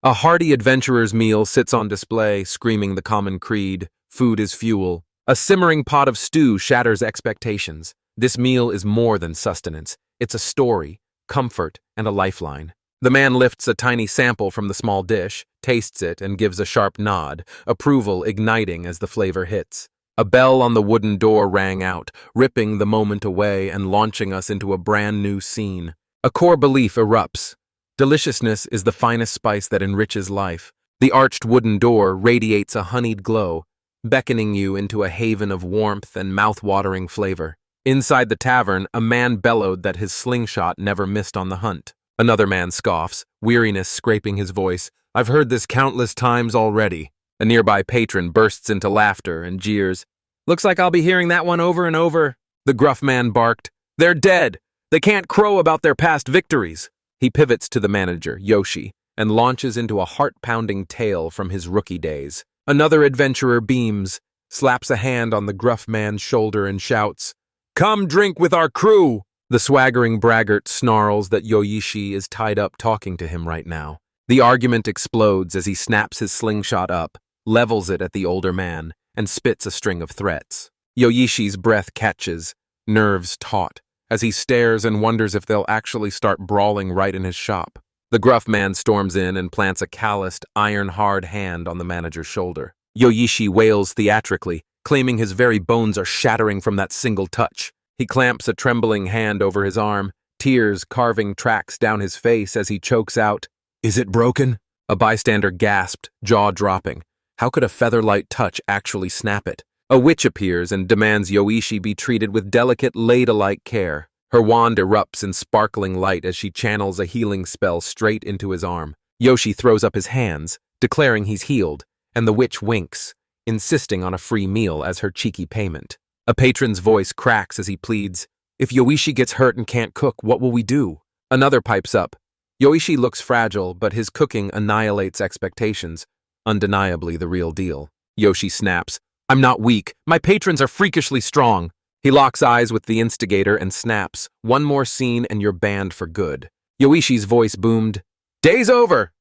A hearty adventurer's meal sits on display, screaming the common creed, food is fuel. A simmering pot of stew shatters expectations. This meal is more than sustenance. It's a story, comfort, and a lifeline. The man lifts a tiny sample from the small dish, tastes it, and gives a sharp nod, approval igniting as the flavor hits. A bell on the wooden door rang out, ripping the moment away and launching us into a brand new scene. A core belief erupts. Deliciousness is the finest spice that enriches life. The arched wooden door radiates a honeyed glow, beckoning you into a haven of warmth and mouth-watering flavor. Inside the tavern, a man bellowed that his slingshot never missed on the hunt. Another man scoffs, weariness scraping his voice. I've heard this countless times already. A nearby patron bursts into laughter and jeers. Looks like I'll be hearing that one over and over. The gruff man barked. They're dead. They can't crow about their past victories. He pivots to the manager, Yoshi, and launches into a heart-pounding tale from his rookie days. Another adventurer beams, slaps a hand on the gruff man's shoulder and shouts, "Come drink with our crew!" The swaggering braggart snarls that Yoichi is tied up talking to him right now. The argument explodes as he snaps his slingshot up, levels it at the older man, and spits a string of threats. Yoichi's breath catches, nerves taut, as he stares and wonders if they'll actually start brawling right in his shop. The gruff man storms in and plants a calloused, iron-hard hand on the manager's shoulder. Yoichi wails theatrically, claiming his very bones are shattering from that single touch. He clamps a trembling hand over his arm, tears carving tracks down his face as he chokes out, "Is it broken?" A bystander gasped, jaw dropping. How could a feather-light touch actually snap it? A witch appears and demands Yoichi be treated with delicate, lady-like care. Her wand erupts in sparkling light as she channels a healing spell straight into his arm. Yoshi throws up his hands, declaring he's healed, and the witch winks, insisting on a free meal as her cheeky payment. A patron's voice cracks as he pleads, "If Yoichi gets hurt and can't cook, what will we do?" Another pipes up. Yoichi looks fragile, but his cooking annihilates expectations. Undeniably the real deal. Yoshi snaps, "I'm not weak. My patrons are freakishly strong." He locks eyes with the instigator and snaps, "One more scene and you're banned for good." Yoichi's voice boomed, "Day's over!"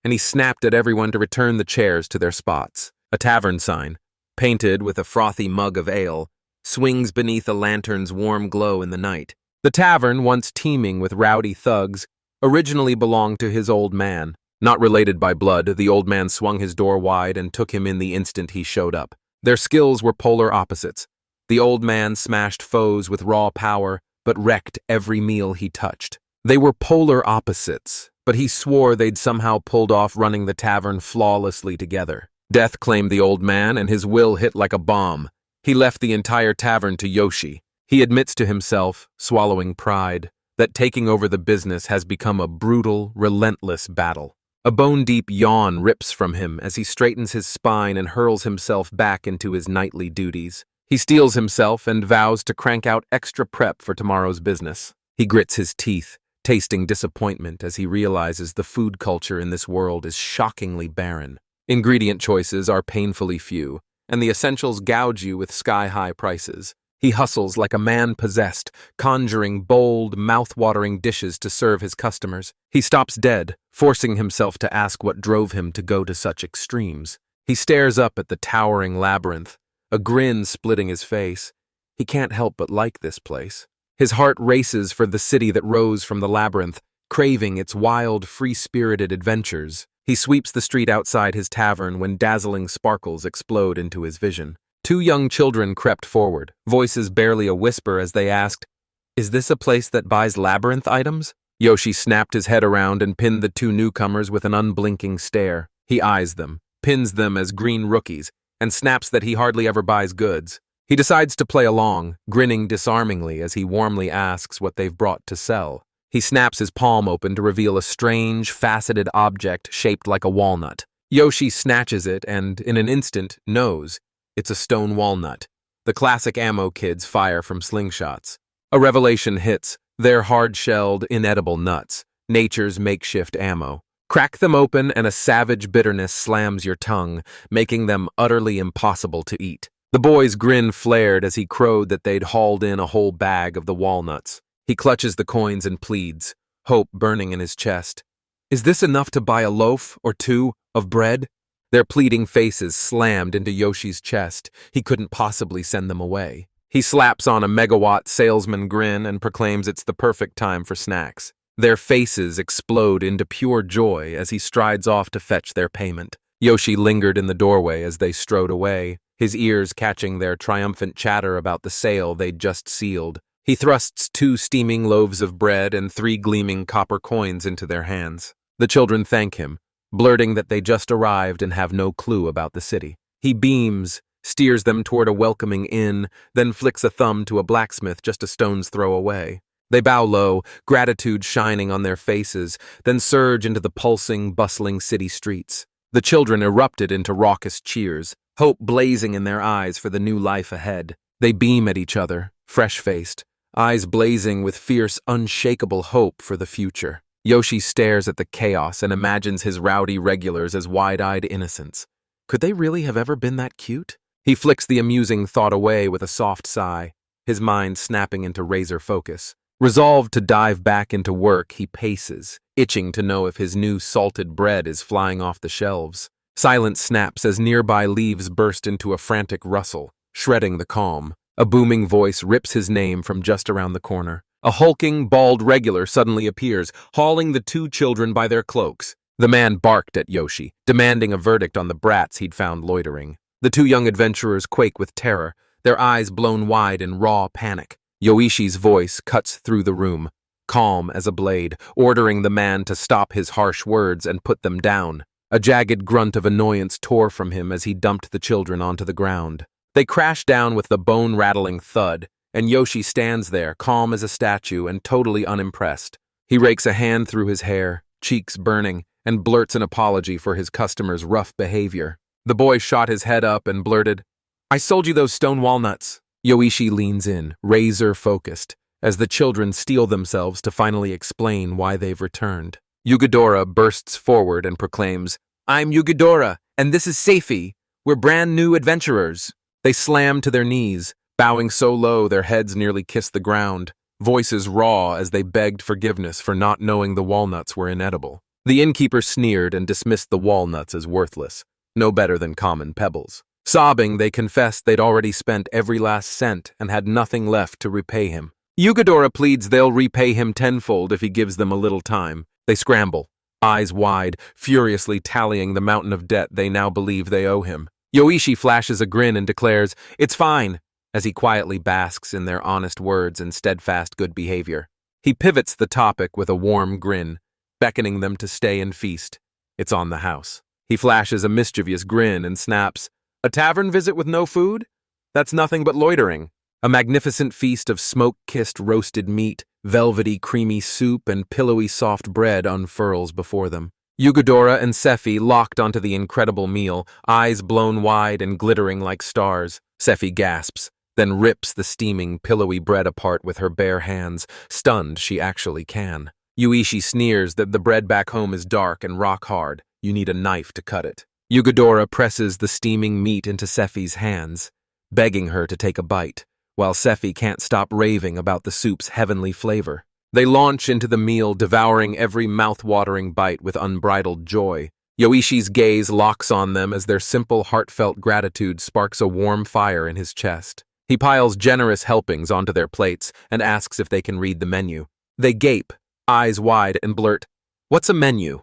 And he snapped at everyone to return the chairs to their spots. A tavern sign, painted with a frothy mug of ale, swings beneath a lantern's warm glow in the night. The tavern, once teeming with rowdy thugs, originally belonged to his old man. Not related by blood, the old man swung his door wide and took him in the instant he showed up. Their skills were polar opposites. The old man smashed foes with raw power, but wrecked every meal he touched. They were polar opposites, but he swore they'd somehow pulled off running the tavern flawlessly together. Death claimed the old man, and his will hit like a bomb. He left the entire tavern to Yoshi. He admits to himself, swallowing pride, that taking over the business has become a brutal, relentless battle. A bone-deep yawn rips from him as he straightens his spine and hurls himself back into his nightly duties. He steels himself and vows to crank out extra prep for tomorrow's business. He grits his teeth, tasting disappointment as he realizes the food culture in this world is shockingly barren. Ingredient choices are painfully few, and the essentials gouge you with sky-high prices. He hustles like a man possessed, conjuring bold, mouth-watering dishes to serve his customers. He stops dead, forcing himself to ask what drove him to go to such extremes. He stares up at the towering labyrinth, a grin splitting his face. He can't help but like this place. His heart races for the city that rose from the labyrinth, craving its wild, free-spirited adventures. He sweeps the street outside his tavern when dazzling sparkles explode into his vision. Two young children crept forward, voices barely a whisper as they asked, "Is this a place that buys labyrinth items?" Yoshi snapped his head around and pinned the two newcomers with an unblinking stare. He eyes them, pins them as green rookies, and snaps that he hardly ever buys goods. He decides to play along, grinning disarmingly as he warmly asks what they've brought to sell. He snaps his palm open to reveal a strange, faceted object shaped like a walnut. Yoshi snatches it and, in an instant, knows. It's a stone walnut. The classic ammo kids fire from slingshots. A revelation hits. They're hard-shelled, inedible nuts, nature's makeshift ammo. Crack them open and a savage bitterness slams your tongue, making them utterly impossible to eat. The boy's grin flared as he crowed that they'd hauled in a whole bag of the walnuts. He clutches the coins and pleads, hope burning in his chest. Is this enough to buy a loaf or two of bread? Their pleading faces slammed into Yoshi's chest. He couldn't possibly send them away. He slaps on a megawatt salesman grin and proclaims it's the perfect time for snacks. Their faces explode into pure joy as he strides off to fetch their payment. Yoshi lingered in the doorway as they strode away, his ears catching their triumphant chatter about the sale they'd just sealed. He thrusts 2 steaming loaves of bread and 3 gleaming copper coins into their hands. The children thank him, blurting that they just arrived and have no clue about the city. He beams, steers them toward a welcoming inn, then flicks a thumb to a blacksmith just a stone's throw away. They bow low, gratitude shining on their faces, then surge into the pulsing, bustling city streets. The children erupted into raucous cheers, hope blazing in their eyes for the new life ahead. They beam at each other, fresh-faced, eyes blazing with fierce, unshakable hope for the future. Yoshi stares at the chaos and imagines his rowdy regulars as wide-eyed innocents. Could they really have ever been that cute? He flicks the amusing thought away with a soft sigh, his mind snapping into razor focus. Resolved to dive back into work, he paces, itching to know if his new salted bread is flying off the shelves. Silence snaps as nearby leaves burst into a frantic rustle, shredding the calm. A booming voice rips his name from just around the corner. A hulking, bald regular suddenly appears, hauling the 2 children by their cloaks. The man barked at Yoshi, demanding a verdict on the brats he'd found loitering. The 2 young adventurers quake with terror, their eyes blown wide in raw panic. Yoishi's voice cuts through the room, calm as a blade, ordering the man to stop his harsh words and put them down. A jagged grunt of annoyance tore from him as he dumped the children onto the ground. They crash down with the bone-rattling thud, and Yoshi stands there, calm as a statue and totally unimpressed. He rakes a hand through his hair, cheeks burning, and blurts an apology for his customer's rough behavior. The boy shot his head up and blurted, "I sold you those stone walnuts." Yoichi leans in, razor-focused, as the children steel themselves to finally explain why they've returned. Yugadora bursts forward and proclaims, "I'm Yugadora, and this is Sephi. We're brand new adventurers." They slam to their knees, bowing so low their heads nearly kiss the ground, voices raw as they begged forgiveness for not knowing the walnuts were inedible. The innkeeper sneered and dismissed the walnuts as worthless, no better than common pebbles. Sobbing, they confessed they'd already spent every last cent and had nothing left to repay him. Yugadora pleads they'll repay him tenfold if he gives them a little time. They scramble, eyes wide, furiously tallying the mountain of debt they now believe they owe him. Yoichi flashes a grin and declares, "It's fine," as he quietly basks in their honest words and steadfast good behavior. He pivots the topic with a warm grin, beckoning them to stay and feast. It's on the house. He flashes a mischievous grin and snaps, "A tavern visit with no food? That's nothing but loitering." A magnificent feast of smoke-kissed roasted meat, velvety creamy soup, and pillowy soft bread unfurls before them. Yugadora and Sephi locked onto the incredible meal, eyes blown wide and glittering like stars. Sephi gasps, then rips the steaming, pillowy bread apart with her bare hands, stunned she actually can. Yoichi sneers that the bread back home is dark and rock hard. You need a knife to cut it. Yugadora presses the steaming meat into Sephi's hands, begging her to take a bite, while Sephi can't stop raving about the soup's heavenly flavor. They launch into the meal, devouring every mouth-watering bite with unbridled joy. Yoishi's gaze locks on them as their simple, heartfelt gratitude sparks a warm fire in his chest. He piles generous helpings onto their plates and asks if they can read the menu. They gape, eyes wide, and blurt, "What's a menu?"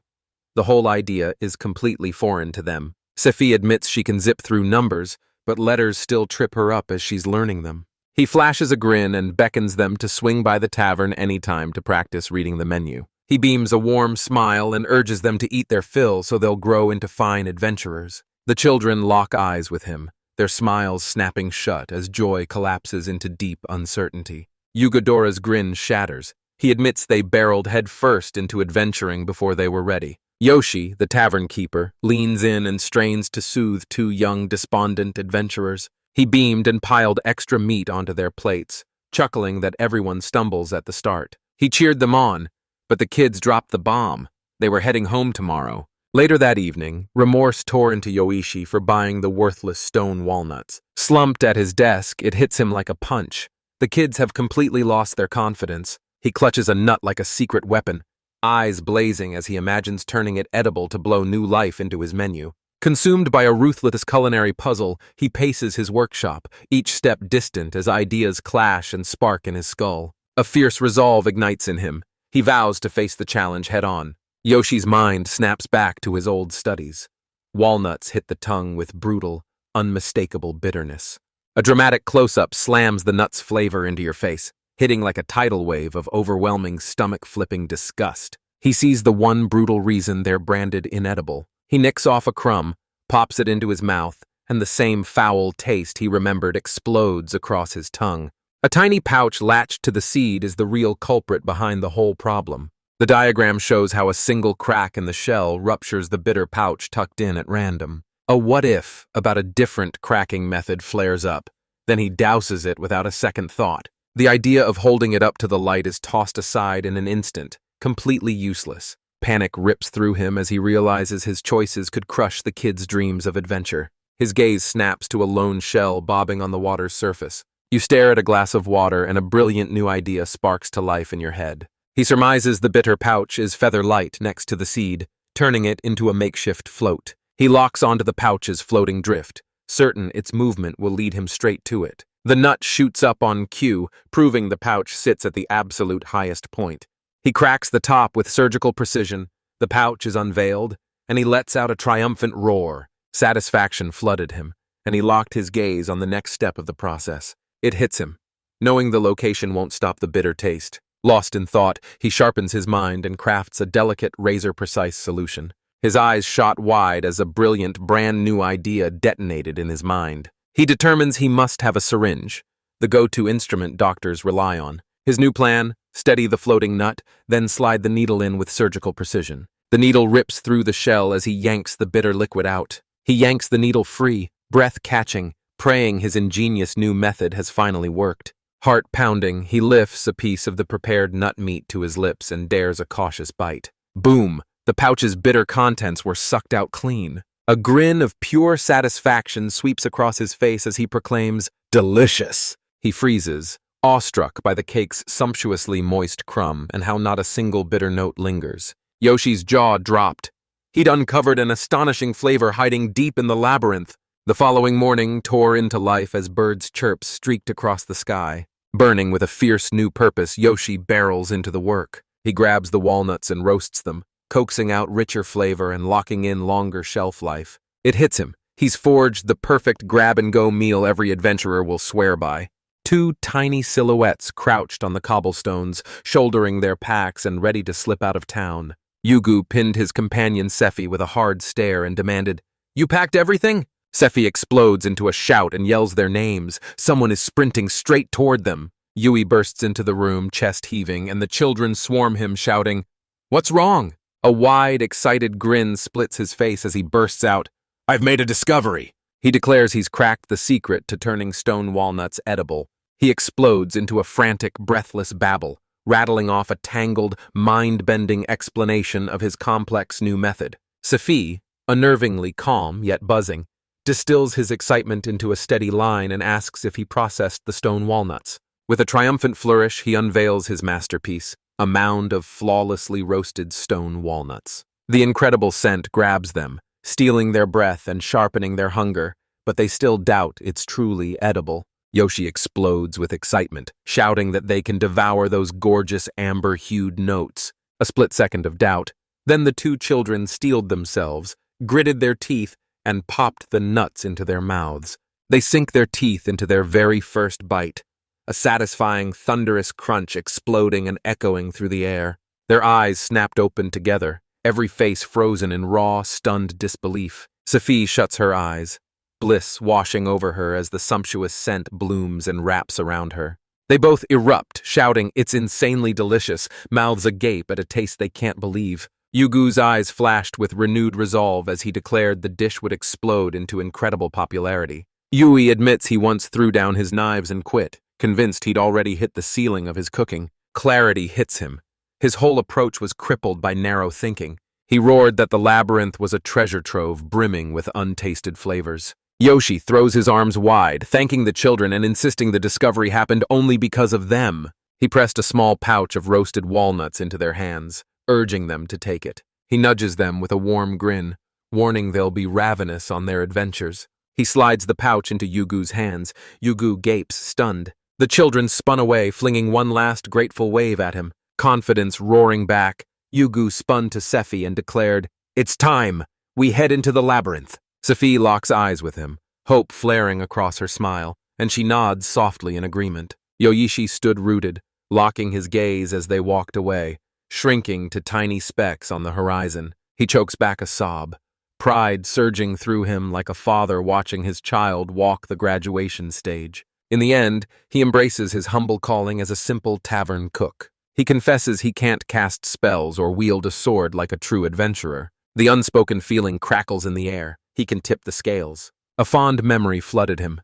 The whole idea is completely foreign to them. Sephi admits she can zip through numbers, but letters still trip her up as she's learning them. He flashes a grin and beckons them to swing by the tavern anytime to practice reading the menu. He beams a warm smile and urges them to eat their fill so they'll grow into fine adventurers. The children lock eyes with him, their smiles snapping shut as joy collapses into deep uncertainty. Yugadora's grin shatters. He admits they barreled headfirst into adventuring before they were ready. Yoshi, the tavern keeper, leans in and strains to soothe 2 young, despondent adventurers. He beamed and piled extra meat onto their plates, chuckling that everyone stumbles at the start. He cheered them on, but the kids dropped the bomb. They were heading home tomorrow. Later that evening, remorse tore into Yoichi for buying the worthless stone walnuts. Slumped at his desk, it hits him like a punch. The kids have completely lost their confidence. He clutches a nut like a secret weapon. eyes blazing as he imagines turning it edible to blow new life into his menu. Consumed by a ruthless culinary puzzle, he paces his workshop, each step distant as ideas clash and spark in his skull. A fierce resolve ignites in him. He vows to face the challenge head-on. Yoshi's mind snaps back to his old studies. Walnuts hit the tongue with brutal, unmistakable bitterness. A dramatic close-up slams the nut's flavor into your face, hitting like a tidal wave of overwhelming stomach-flipping disgust. He sees the one brutal reason they're branded inedible. He nicks off a crumb, pops it into his mouth, and the same foul taste he remembered explodes across his tongue. A tiny pouch latched to the seed is the real culprit behind the whole problem. The diagram shows how a single crack in the shell ruptures the bitter pouch tucked in at random. A what-if about a different cracking method flares up. Then he douses it without a second thought. The idea of holding it up to the light is tossed aside in an instant, completely useless. Panic rips through him as he realizes his choices could crush the kid's dreams of adventure. His gaze snaps to a lone shell bobbing on the water's surface. You stare at a glass of water and a brilliant new idea sparks to life in your head. He surmises the bitter pouch is feather light next to the seed, turning it into a makeshift float. He locks onto the pouch's floating drift, certain its movement will lead him straight to it. The nut shoots up on cue, proving the pouch sits at the absolute highest point. He cracks the top with surgical precision, the pouch is unveiled, and he lets out a triumphant roar. Satisfaction flooded him, and he locked his gaze on the next step of the process. It hits him. Knowing the location won't stop the bitter taste. Lost in thought, he sharpens his mind and crafts a delicate, razor-precise solution. His eyes shot wide as a brilliant, brand-new idea detonated in his mind. He determines he must have a syringe, the go-to instrument doctors rely on. His new plan: steady the floating nut, then slide the needle in with surgical precision. The needle rips through the shell as he yanks the bitter liquid out. He yanks the needle free, breath-catching, praying his ingenious new method has finally worked. Heart pounding, he lifts a piece of the prepared nut meat to his lips and dares a cautious bite. Boom! The pouch's bitter contents were sucked out clean. A grin of pure satisfaction sweeps across his face as he proclaims, "Delicious!" He freezes, awestruck by the cake's sumptuously moist crumb and how not a single bitter note lingers. Yoshi's jaw dropped. He'd uncovered an astonishing flavor hiding deep in the labyrinth. The following morning tore into life as birds' chirps streaked across the sky. Burning with a fierce new purpose, Yoshi barrels into the work. He grabs the walnuts and roasts them, coaxing out richer flavor and locking in longer shelf life. It hits him. He's forged the perfect grab-and-go meal every adventurer will swear by. Two tiny silhouettes crouched on the cobblestones, shouldering their packs and ready to slip out of town. Yugu pinned his companion Sephi with a hard stare and demanded, "You packed everything?" Sephi explodes into a shout and yells their names. Someone is sprinting straight toward them. Yui bursts into the room, chest heaving, and the children swarm him, shouting, "What's wrong?" A wide, excited grin splits his face as he bursts out, "I've made a discovery." He declares he's cracked the secret to turning stone walnuts edible. He explodes into a frantic, breathless babble, rattling off a tangled, mind-bending explanation of his complex new method. Sephi, unnervingly calm yet buzzing, distills his excitement into a steady line and asks if he processed the stone walnuts. With a triumphant flourish, he unveils his masterpiece, a mound of flawlessly roasted stone walnuts. The incredible scent grabs them, stealing their breath and sharpening their hunger, but they still doubt it's truly edible. Yoshi explodes with excitement, shouting that they can devour those gorgeous amber-hued notes. A split second of doubt. Then the two children steeled themselves, gritted their teeth, and popped the nuts into their mouths. They sink their teeth into their very first bite, a satisfying, thunderous crunch exploding and echoing through the air. Their eyes snapped open together, every face frozen in raw, stunned disbelief. Sephi shuts her eyes, bliss washing over her as the sumptuous scent blooms and wraps around her. They both erupt, shouting, "It's insanely delicious," mouths agape at a taste they can't believe. Yugu's eyes flashed with renewed resolve as he declared the dish would explode into incredible popularity. Yui admits he once threw down his knives and quit, convinced he'd already hit the ceiling of his cooking. Clarity hits him. His whole approach was crippled by narrow thinking. He roared that the labyrinth was a treasure trove brimming with untasted flavors. Yoshi throws his arms wide, thanking the children and insisting the discovery happened only because of them. He pressed a small pouch of roasted walnuts into their hands, urging them to take it. He nudges them with a warm grin, warning they'll be ravenous on their adventures. He slides the pouch into Yugu's hands. Yugu gapes, stunned. The children spun away, flinging one last grateful wave at him. Confidence roaring back, Yugu spun to Sephi and declared, "It's time! We head into the labyrinth." Sephi locks eyes with him, hope flaring across her smile, and she nods softly in agreement. Yoichi stood rooted, locking his gaze as they walked away, shrinking to tiny specks on the horizon. He chokes back a sob, pride surging through him like a father watching his child walk the graduation stage. In the end, he embraces his humble calling as a simple tavern cook. He confesses he can't cast spells or wield a sword like a true adventurer. The unspoken feeling crackles in the air. He can tip the scales. A fond memory flooded him.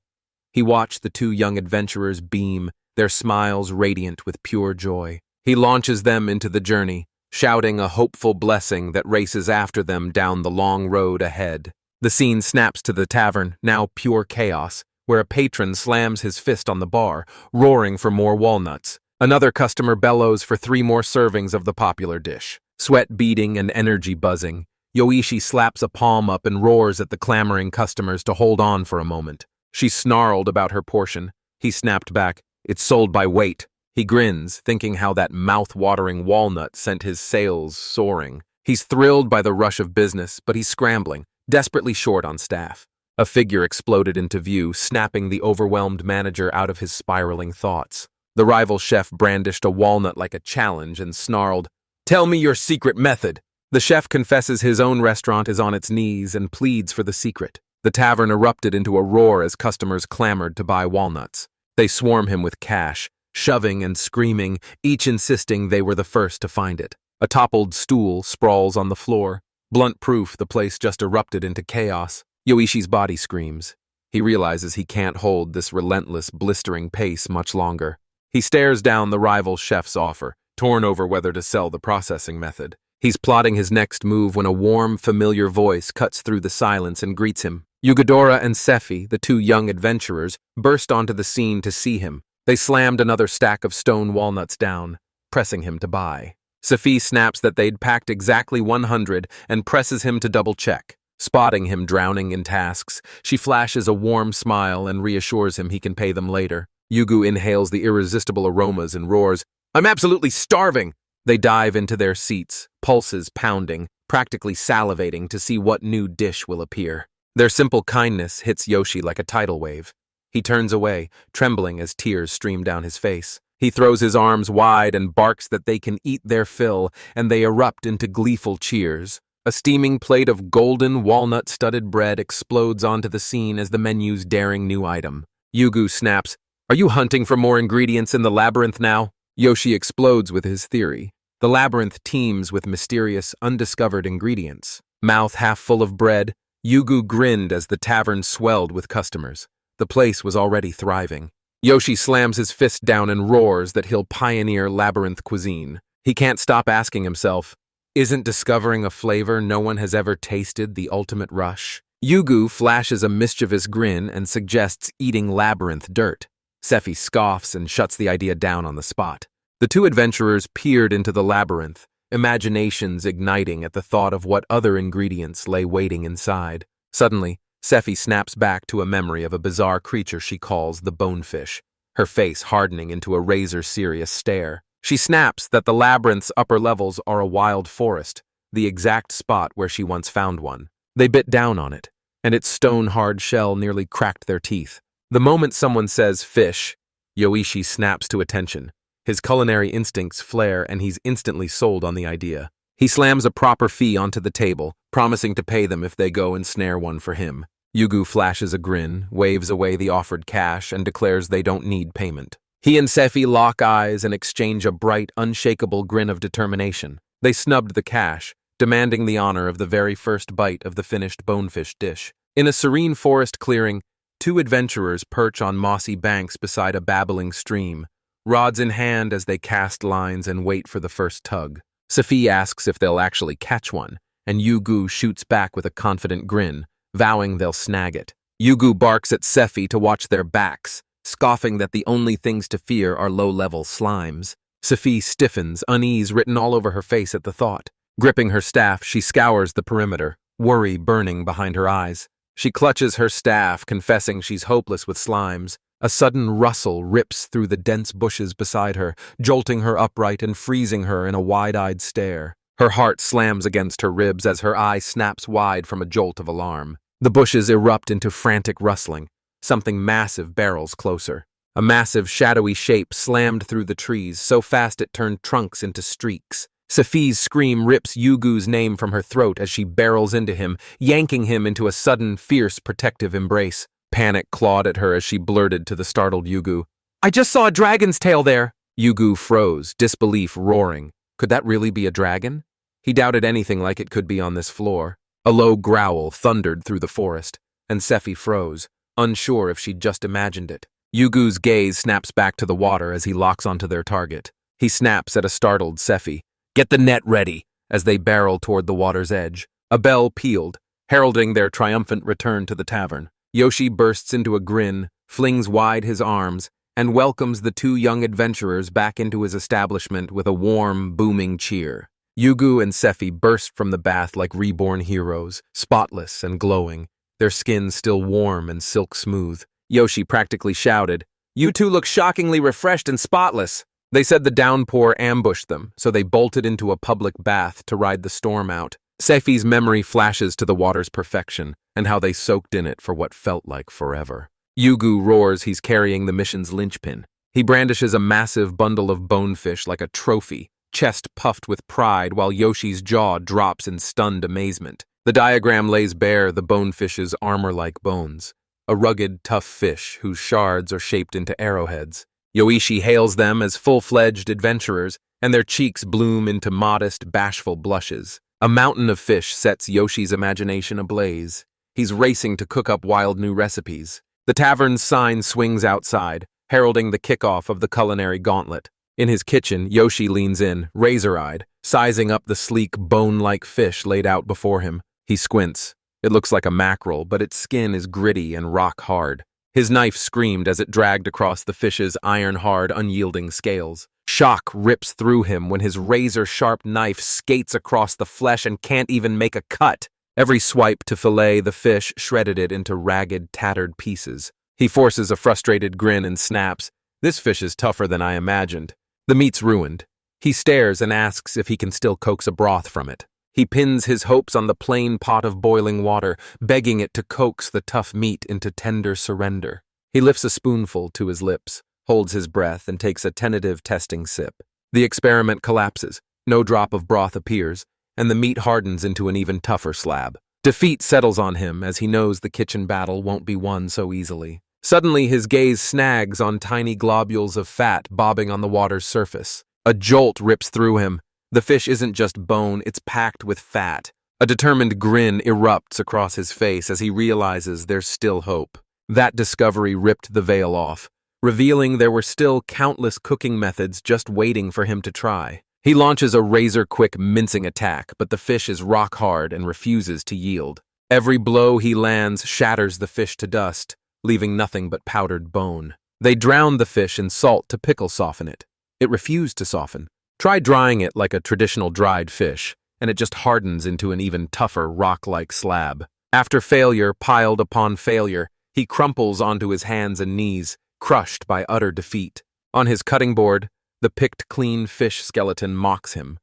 He watched the two young adventurers beam, their smiles radiant with pure joy. He launches them into the journey, shouting a hopeful blessing that races after them down the long road ahead. The scene snaps to the tavern, now pure chaos, where a patron slams his fist on the bar, roaring for more walnuts. Another customer bellows for 3 more servings of the popular dish. Sweat beading and energy buzzing, Yoichi slaps a palm up and roars at the clamoring customers to hold on for a moment. She snarled about her portion. He snapped back, "It's sold by weight." He grins, thinking how that mouth-watering walnut sent his sales soaring. He's thrilled by the rush of business, but he's scrambling, desperately short on staff. A figure exploded into view, snapping the overwhelmed manager out of his spiraling thoughts. The rival chef brandished a walnut like a challenge and snarled, "Tell me your secret method." The chef confesses his own restaurant is on its knees and pleads for the secret. The tavern erupted into a roar as customers clamored to buy walnuts. They swarm him with cash, shoving and screaming, each insisting they were the first to find it. A toppled stool sprawls on the floor, blunt proof the place just erupted into chaos. Yoichi's body screams. He realizes he can't hold this relentless, blistering pace much longer. He stares down the rival chef's offer, torn over whether to sell the processing method. He's plotting his next move when a warm, familiar voice cuts through the silence and greets him. Yugadora and Sephi, the 2 young adventurers, burst onto the scene to see him. They slammed another stack of stone walnuts down, pressing him to buy. Sephi snaps that they'd packed exactly 100 and presses him to double-check. Spotting him drowning in tasks, she flashes a warm smile and reassures him he can pay them later. Yugu inhales the irresistible aromas and roars, "I'm absolutely starving!" They dive into their seats, pulses pounding, practically salivating to see what new dish will appear. Their simple kindness hits Yoshi like a tidal wave. He turns away, trembling as tears stream down his face. He throws his arms wide and barks that they can eat their fill, and they erupt into gleeful cheers. A steaming plate of golden walnut-studded bread explodes onto the scene as the menu's daring new item. Yugu snaps, "Are you hunting for more ingredients in the labyrinth now?" Yoshi explodes with his theory. The labyrinth teems with mysterious, undiscovered ingredients. Mouth half full of bread, Yugu grinned as the tavern swelled with customers. The place was already thriving. Yoshi slams his fist down and roars that he'll pioneer labyrinth cuisine. He can't stop asking himself, isn't discovering a flavor no one has ever tasted the ultimate rush? Yugu flashes a mischievous grin and suggests eating labyrinth dirt. Sephi scoffs and shuts the idea down on the spot. The 2 adventurers peered into the labyrinth, imaginations igniting at the thought of what other ingredients lay waiting inside. Suddenly, Sephi snaps back to a memory of a bizarre creature she calls the Bonefish, her face hardening into a razor-serious stare. She snaps that the labyrinth's upper levels are a wild forest, the exact spot where she once found one. They bit down on it, and its stone-hard shell nearly cracked their teeth. The moment someone says fish, Yoichi snaps to attention. His culinary instincts flare and he's instantly sold on the idea. He slams a proper fee onto the table, promising to pay them if they go and snare one for him. Yugu flashes a grin, waves away the offered cash, and declares they don't need payment. He and Sephi lock eyes and exchange a bright, unshakable grin of determination. They snubbed the cash, demanding the honor of the very first bite of the finished bonefish dish. In a serene forest clearing, 2 adventurers perch on mossy banks beside a babbling stream, rods in hand as they cast lines and wait for the first tug. Sephi asks if they'll actually catch one, and Yugu shoots back with a confident grin, vowing they'll snag it. Yugu barks at Sephi to watch their backs, scoffing that the only things to fear are low-level slimes. Sephi stiffens, unease written all over her face at the thought. Gripping her staff, she scours the perimeter, worry burning behind her eyes. She clutches her staff, confessing she's hopeless with slimes. A sudden rustle rips through the dense bushes beside her, jolting her upright and freezing her in a wide-eyed stare. Her heart slams against her ribs as her eye snaps wide from a jolt of alarm. The bushes erupt into frantic rustling. Something massive barrels closer. A massive, shadowy shape slammed through the trees, so fast it turned trunks into streaks. Sephi's scream rips Yugu's name from her throat as she barrels into him, yanking him into a sudden, fierce, protective embrace. Panic clawed at her as she blurted to the startled Yugu, "I just saw a dragon's tail there!" Yugu froze, disbelief roaring. Could that really be a dragon? He doubted anything like it could be on this floor. A low growl thundered through the forest, and Sephi froze, unsure if she'd just imagined it. Yugu's gaze snaps back to the water as he locks onto their target. He snaps at a startled Sephi. "Get the net ready," as they barrel toward the water's edge. A bell pealed, heralding their triumphant return to the tavern. Yoshi bursts into a grin, flings wide his arms, and welcomes the two young adventurers back into his establishment with a warm, booming cheer. Yugu and Sephi burst from the bath like reborn heroes, spotless and glowing, their skins still warm and silk smooth. Yoshi practically shouted, "You two look shockingly refreshed and spotless." They said the downpour ambushed them, so they bolted into a public bath to ride the storm out. Sephi's memory flashes to the water's perfection and how they soaked in it for what felt like forever. Yugu roars he's carrying the mission's linchpin. He brandishes a massive bundle of bonefish like a trophy, chest puffed with pride while Yoshi's jaw drops in stunned amazement. The diagram lays bare the bonefish's armor-like bones, a rugged, tough fish whose shards are shaped into arrowheads. Yoichi hails them as full-fledged adventurers, and their cheeks bloom into modest, bashful blushes. A mountain of fish sets Yoshi's imagination ablaze. He's racing to cook up wild new recipes. The tavern's sign swings outside, heralding the kickoff of the culinary gauntlet. In his kitchen, Yoshi leans in, razor-eyed, sizing up the sleek, bone-like fish laid out before him. He squints. It looks like a mackerel, but its skin is gritty and rock-hard. His knife screamed as it dragged across the fish's iron-hard, unyielding scales. Shock rips through him when his razor-sharp knife skates across the flesh and can't even make a cut. Every swipe to fillet the fish shredded it into ragged, tattered pieces. He forces a frustrated grin and snaps, "This fish is tougher than I imagined." The meat's ruined. He stares and asks if he can still coax a broth from it. He pins his hopes on the plain pot of boiling water, begging it to coax the tough meat into tender surrender. He lifts a spoonful to his lips, holds his breath, and takes a tentative testing sip. The experiment collapses. No drop of broth appears, and the meat hardens into an even tougher slab. Defeat settles on him as he knows the kitchen battle won't be won so easily. Suddenly, his gaze snags on tiny globules of fat bobbing on the water's surface. A jolt rips through him. The fish isn't just bone, it's packed with fat. A determined grin erupts across his face as he realizes there's still hope. That discovery ripped the veil off, revealing there were still countless cooking methods just waiting for him to try. He launches a razor-quick mincing attack, but the fish is rock-hard and refuses to yield. Every blow he lands shatters the fish to dust, leaving nothing but powdered bone. They drown the fish in salt to pickle soften it. It refused to soften. Try drying it like a traditional dried fish, and it just hardens into an even tougher rock-like slab. After failure piled upon failure, he crumples onto his hands and knees, crushed by utter defeat. On his cutting board, the picked clean fish skeleton mocks him,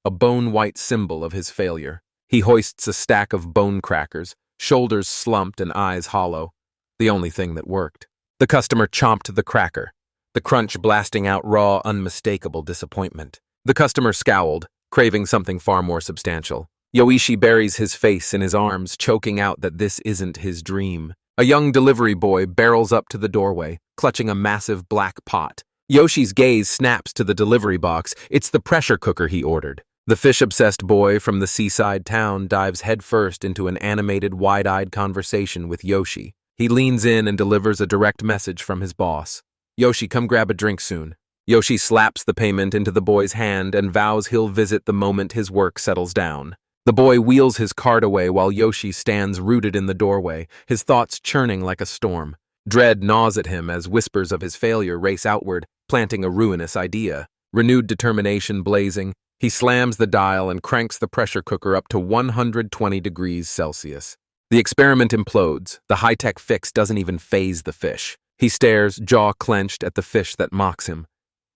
a bone-white symbol of his failure. He hoists a stack of bone crackers, shoulders slumped and eyes hollow, the only thing that worked. The customer chomped the cracker, the crunch blasting out raw, unmistakable disappointment. The customer scowled, craving something far more substantial. Yoichi buries his face in his arms, choking out that this isn't his dream. A young delivery boy barrels up to the doorway, clutching a massive black pot. Yoshi's gaze snaps to the delivery box. It's the pressure cooker he ordered. The fish-obsessed boy from the seaside town dives headfirst into an animated, wide-eyed conversation with Yoshi. He leans in and delivers a direct message from his boss. "Yoshi, come grab a drink soon." Yoshi slaps the payment into the boy's hand and vows he'll visit the moment his work settles down. The boy wheels his cart away while Yoshi stands rooted in the doorway, his thoughts churning like a storm. Dread gnaws at him as whispers of his failure race outward, planting a ruinous idea. Renewed determination blazing, he slams the dial and cranks the pressure cooker up to 120 degrees Celsius. The experiment implodes. The high-tech fix doesn't even faze the fish. He stares, jaw clenched, at the fish that mocks him,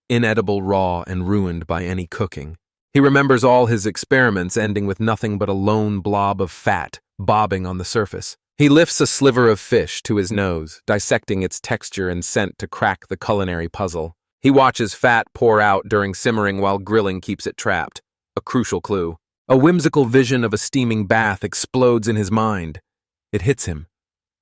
inedible, raw, and ruined by any cooking. He remembers all his experiments ending with nothing but a lone blob of fat bobbing on the surface. He lifts a sliver of fish to his nose, dissecting its texture and scent to crack the culinary puzzle. He watches fat pour out during simmering while grilling keeps it trapped. A crucial clue. A whimsical vision of a steaming bath explodes in his mind. It hits him.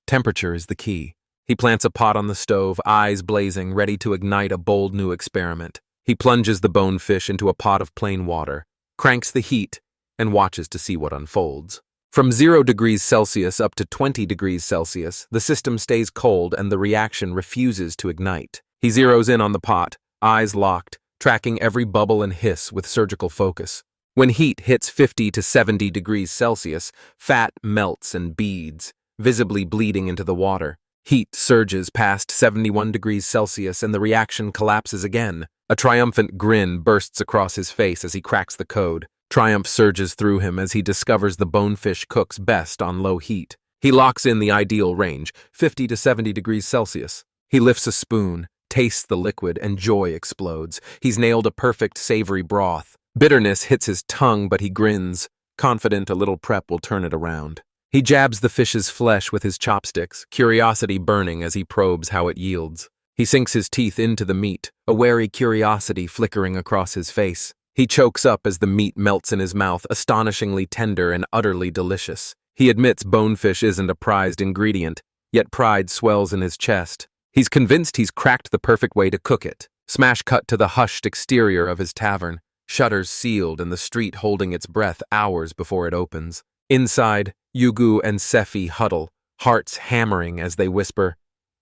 Temperature is the key. He plants a pot on the stove, eyes blazing, ready to ignite a bold new experiment. He plunges the bonefish into a pot of plain water, cranks the heat, and watches to see what unfolds. From 0 degrees Celsius up to 20 degrees Celsius, the system stays cold and the reaction refuses to ignite. He zeroes in on the pot, eyes locked, tracking every bubble and hiss with surgical focus. When heat hits 50 to 70 degrees Celsius, fat melts and beads, visibly bleeding into the water. Heat surges past 71 degrees Celsius and the reaction collapses again. A triumphant grin bursts across his face as he cracks the code. Triumph surges through him as he discovers the bonefish cooks best on low heat. He locks in the ideal range, 50 to 70 degrees Celsius. He lifts a spoon, tastes the liquid, and joy explodes. He's nailed a perfect savory broth. Bitterness hits his tongue, but he grins, confident a little prep will turn it around. He jabs the fish's flesh with his chopsticks, curiosity burning as he probes how it yields. He sinks his teeth into the meat, a wary curiosity flickering across his face. He chokes up as the meat melts in his mouth, astonishingly tender and utterly delicious. He admits bonefish isn't a prized ingredient, yet pride swells in his chest. He's convinced he's cracked the perfect way to cook it. Smash cut to the hushed exterior of his tavern, shutters sealed and the street holding its breath hours before it opens. Inside, Yugu and Sephi huddle, hearts hammering as they whisper,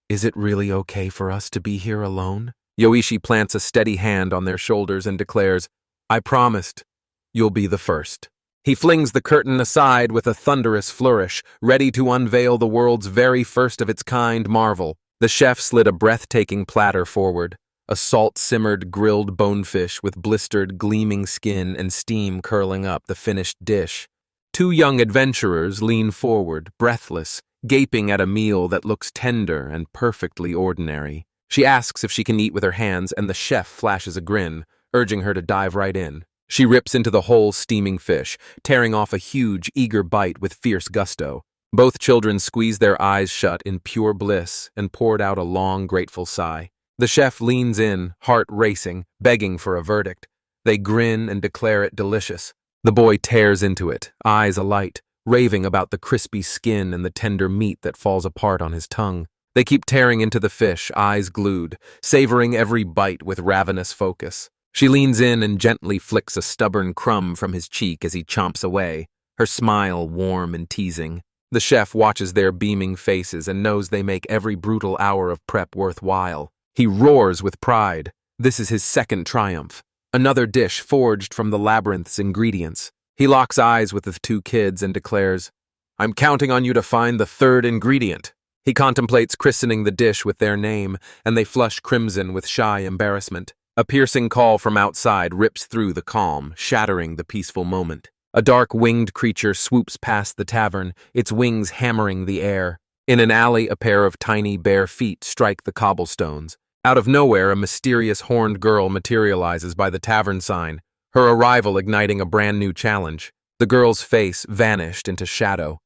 "Is it really okay for us to be here alone?" Yoichi plants a steady hand on their shoulders and declares, "I promised. You'll be the first." He flings the curtain aside with a thunderous flourish, ready to unveil the world's very first of its kind marvel. The chef slid a breathtaking platter forward, a salt-simmered grilled bonefish with blistered, gleaming skin and steam curling up the finished dish. Two young adventurers lean forward, breathless, gaping at a meal that looks tender and perfectly ordinary. She asks if she can eat with her hands, and the chef flashes a grin, urging her to dive right in. She rips into the whole steaming fish, tearing off a huge, eager bite with fierce gusto. Both children squeezed their eyes shut in pure bliss and poured out a long, grateful sigh. The chef leans in, heart racing, begging for a verdict. They grin and declare it delicious. The boy tears into it, eyes alight, raving about the crispy skin and the tender meat that falls apart on his tongue. They keep tearing into the fish, eyes glued, savoring every bite with ravenous focus. She leans in and gently flicks a stubborn crumb from his cheek as he chomps away, her smile warm and teasing. The chef watches their beaming faces and knows they make every brutal hour of prep worthwhile. He roars with pride. This is his second triumph. Another dish forged from the labyrinth's ingredients. He locks eyes with the two kids and declares, "I'm counting on you to find the third ingredient." He contemplates christening the dish with their name, and they flush crimson with shy embarrassment. A piercing call from outside rips through the calm, shattering the peaceful moment. A dark winged creature swoops past the tavern, its wings hammering the air. In an alley, a pair of tiny bare feet strike the cobblestones. Out of nowhere, a mysterious horned girl materializes by the tavern sign, her arrival igniting a brand new challenge. The girl's face vanished into shadow,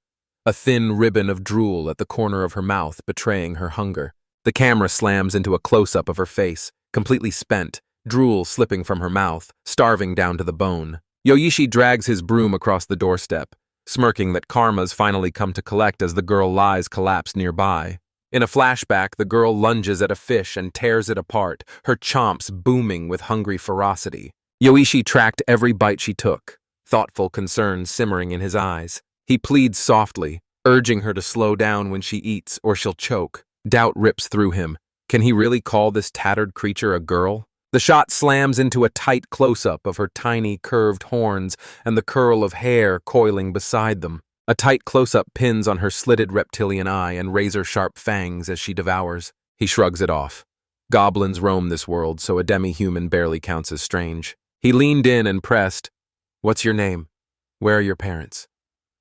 a thin ribbon of drool at the corner of her mouth betraying her hunger. The camera slams into a close-up of her face, completely spent, drool slipping from her mouth, starving down to the bone. Yoichi drags his broom across the doorstep, smirking that karma's finally come to collect as the girl lies collapsed nearby. In a flashback, the girl lunges at a fish and tears it apart, her chomps booming with hungry ferocity. Yoichi tracked every bite she took, thoughtful concern simmering in his eyes. He pleads softly, urging her to slow down when she eats or she'll choke. Doubt rips through him. Can he really call this tattered creature a girl? The shot slams into a tight close-up of her tiny, curved horns and the curl of hair coiling beside them. A tight close-up pins on her slitted reptilian eye and razor-sharp fangs as she devours. He shrugs it off. Goblins roam this world, so a demi-human barely counts as strange. He leaned in and pressed, "What's your name? Where are your parents?"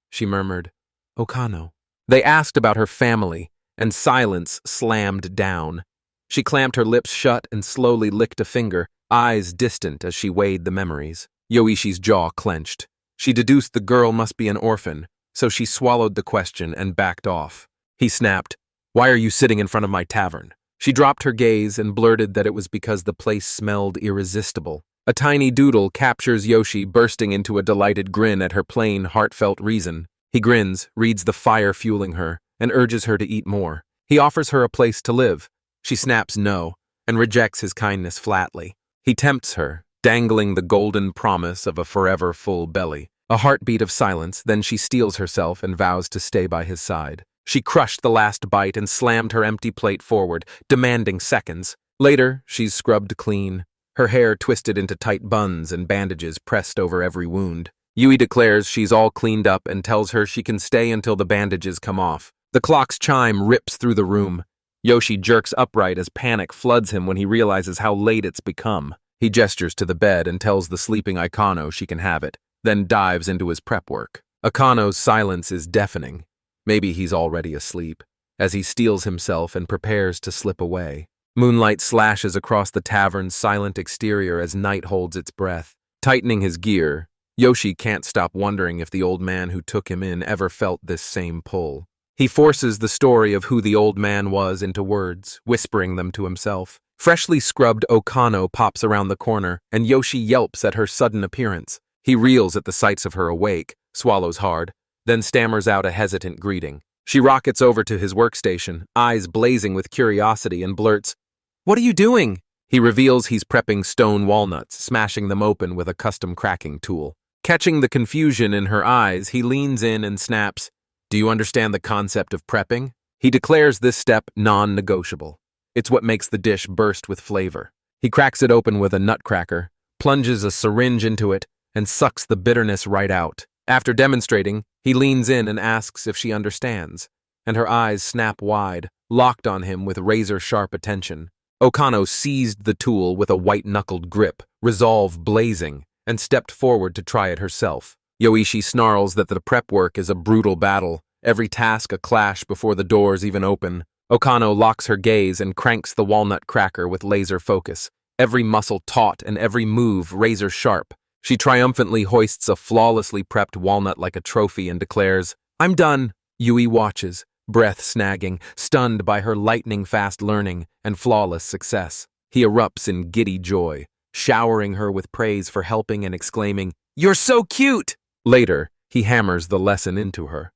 She murmured, "Okano." They asked about her family, and silence slammed down. She clamped her lips shut and slowly licked a finger, eyes distant as she weighed the memories. Yoishi's jaw clenched. She deduced the girl must be an orphan, so she swallowed the question and backed off. He snapped, "Why are you sitting in front of my tavern?" She dropped her gaze and blurted that it was because the place smelled irresistible. A tiny doodle captures Yoshi bursting into a delighted grin at her plain, heartfelt reason. He grins, reads the fire fueling her, and urges her to eat more. He offers her a place to live. She snaps no, and rejects his kindness flatly. He tempts her, dangling the golden promise of a forever full belly. A heartbeat of silence, then she steels herself and vows to stay by his side. She crushed the last bite and slammed her empty plate forward, demanding seconds. Later, she's scrubbed clean, her hair twisted into tight buns and bandages pressed over every wound. Yui declares she's all cleaned up and tells her she can stay until the bandages come off. The clock's chime rips through the room. Yoshi jerks upright as panic floods him when he realizes how late it's become. He gestures to the bed and tells the sleeping Okano she can have it, then dives into his prep work. Okano's silence is deafening. Maybe he's already asleep, as he steels himself and prepares to slip away. Moonlight slashes across the tavern's silent exterior as night holds its breath. Tightening his gear, Yoshi can't stop wondering if the old man who took him in ever felt this same pull. He forces the story of who the old man was into words, whispering them to himself. Freshly scrubbed Okano pops around the corner, and Yoshi yelps at her sudden appearance. He reels at the sights of her awake, swallows hard, then stammers out a hesitant greeting. She rockets over to his workstation, eyes blazing with curiosity, and blurts, "What are you doing?" He reveals he's prepping stone walnuts, smashing them open with a custom cracking tool. Catching the confusion in her eyes, he leans in and snaps, "Do you understand the concept of prepping?" He declares this step non-negotiable. It's what makes the dish burst with flavor. He cracks it open with a nutcracker, plunges a syringe into it, and sucks the bitterness right out. After demonstrating, he leans in and asks if she understands, and her eyes snap wide, locked on him with razor-sharp attention. Okano seized the tool with a white-knuckled grip, resolve blazing, and stepped forward to try it herself. Yoichi snarls that the prep work is a brutal battle, every task a clash before the doors even open. Okano locks her gaze and cranks the walnut cracker with laser focus, every muscle taut and every move razor-sharp. She triumphantly hoists a flawlessly prepped walnut like a trophy and declares, "I'm done." Yui watches, breath snagging, stunned by her lightning-fast learning and flawless success. He erupts in giddy joy, showering her with praise for helping and exclaiming, "You're so cute!" Later, he hammers the lesson into her.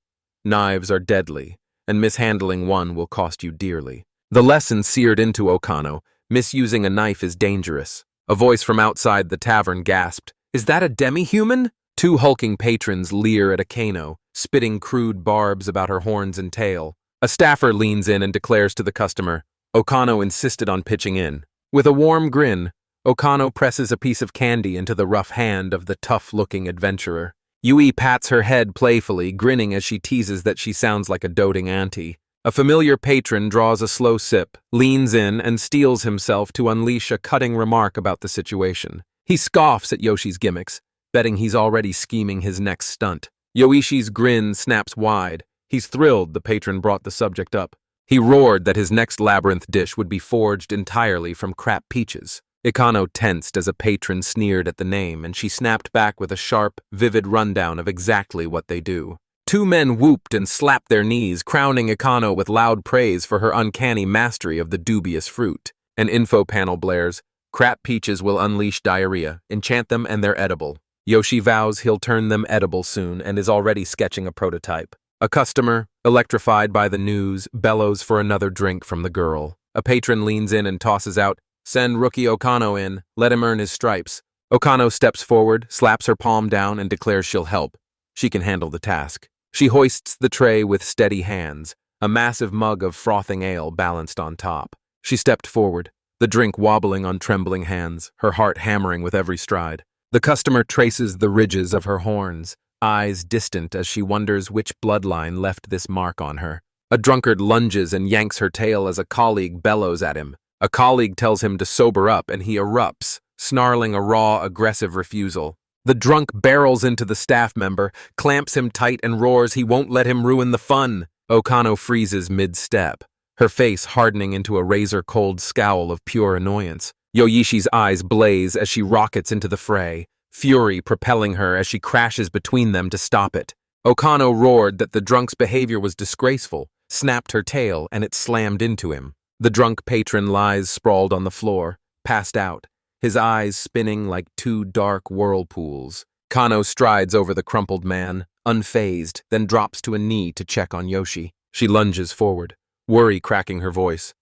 Knives are deadly, and mishandling one will cost you dearly. The lesson seared into Okano, misusing a knife is dangerous. A voice from outside the tavern gasped, "Is that a demi-human?" Two hulking patrons leer at Okano, spitting crude barbs about her horns and tail. A staffer leans in and declares to the customer, Okano insisted on pitching in. With a warm grin, Okano presses a piece of candy into the rough hand of the tough-looking adventurer. Yui pats her head playfully, grinning as she teases that she sounds like a doting auntie. A familiar patron draws a slow sip, leans in, and steels himself to unleash a cutting remark about the situation. He scoffs at Yoshi's gimmicks, betting he's already scheming his next stunt. Yoishi's grin snaps wide. He's thrilled the patron brought the subject up. He roared that his next labyrinth dish would be forged entirely from crap peaches. Okano tensed as a patron sneered at the name, and she snapped back with a sharp, vivid rundown of exactly what they do. Two men whooped and slapped their knees, crowning Okano with loud praise for her uncanny mastery of the dubious fruit. An info panel blares, "Crap peaches will unleash diarrhea. Enchant them and they're edible." Yoshi vows he'll turn them edible soon and is already sketching a prototype. A customer, electrified by the news, bellows for another drink from the girl. A patron leans in and tosses out, "Send rookie Okano in. Let him earn his stripes." Okano steps forward, slaps her palm down, and declares she'll help. She can handle the task. She hoists the tray with steady hands, a massive mug of frothing ale balanced on top. She stepped forward, the drink wobbling on trembling hands, her heart hammering with every stride. The customer traces the ridges of her horns, eyes distant as she wonders which bloodline left this mark on her. A drunkard lunges and yanks her tail as a colleague bellows at him. A colleague tells him to sober up and he erupts, snarling a raw, aggressive refusal. The drunk barrels into the staff member, clamps him tight and roars he won't let him ruin the fun. Okano freezes mid-step, her face hardening into a razor-cold scowl of pure annoyance. Yoishi's eyes blaze as she rockets into the fray, fury propelling her as she crashes between them to stop it. Okano roared that the drunk's behavior was disgraceful, snapped her tail, and it slammed into him. The drunk patron lies sprawled on the floor, passed out, his eyes spinning like two dark whirlpools. Kano strides over the crumpled man, unfazed, then drops to a knee to check on Yoshi. She lunges forward, worry cracking her voice.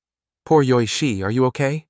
"Poor Yoichi, are you okay?"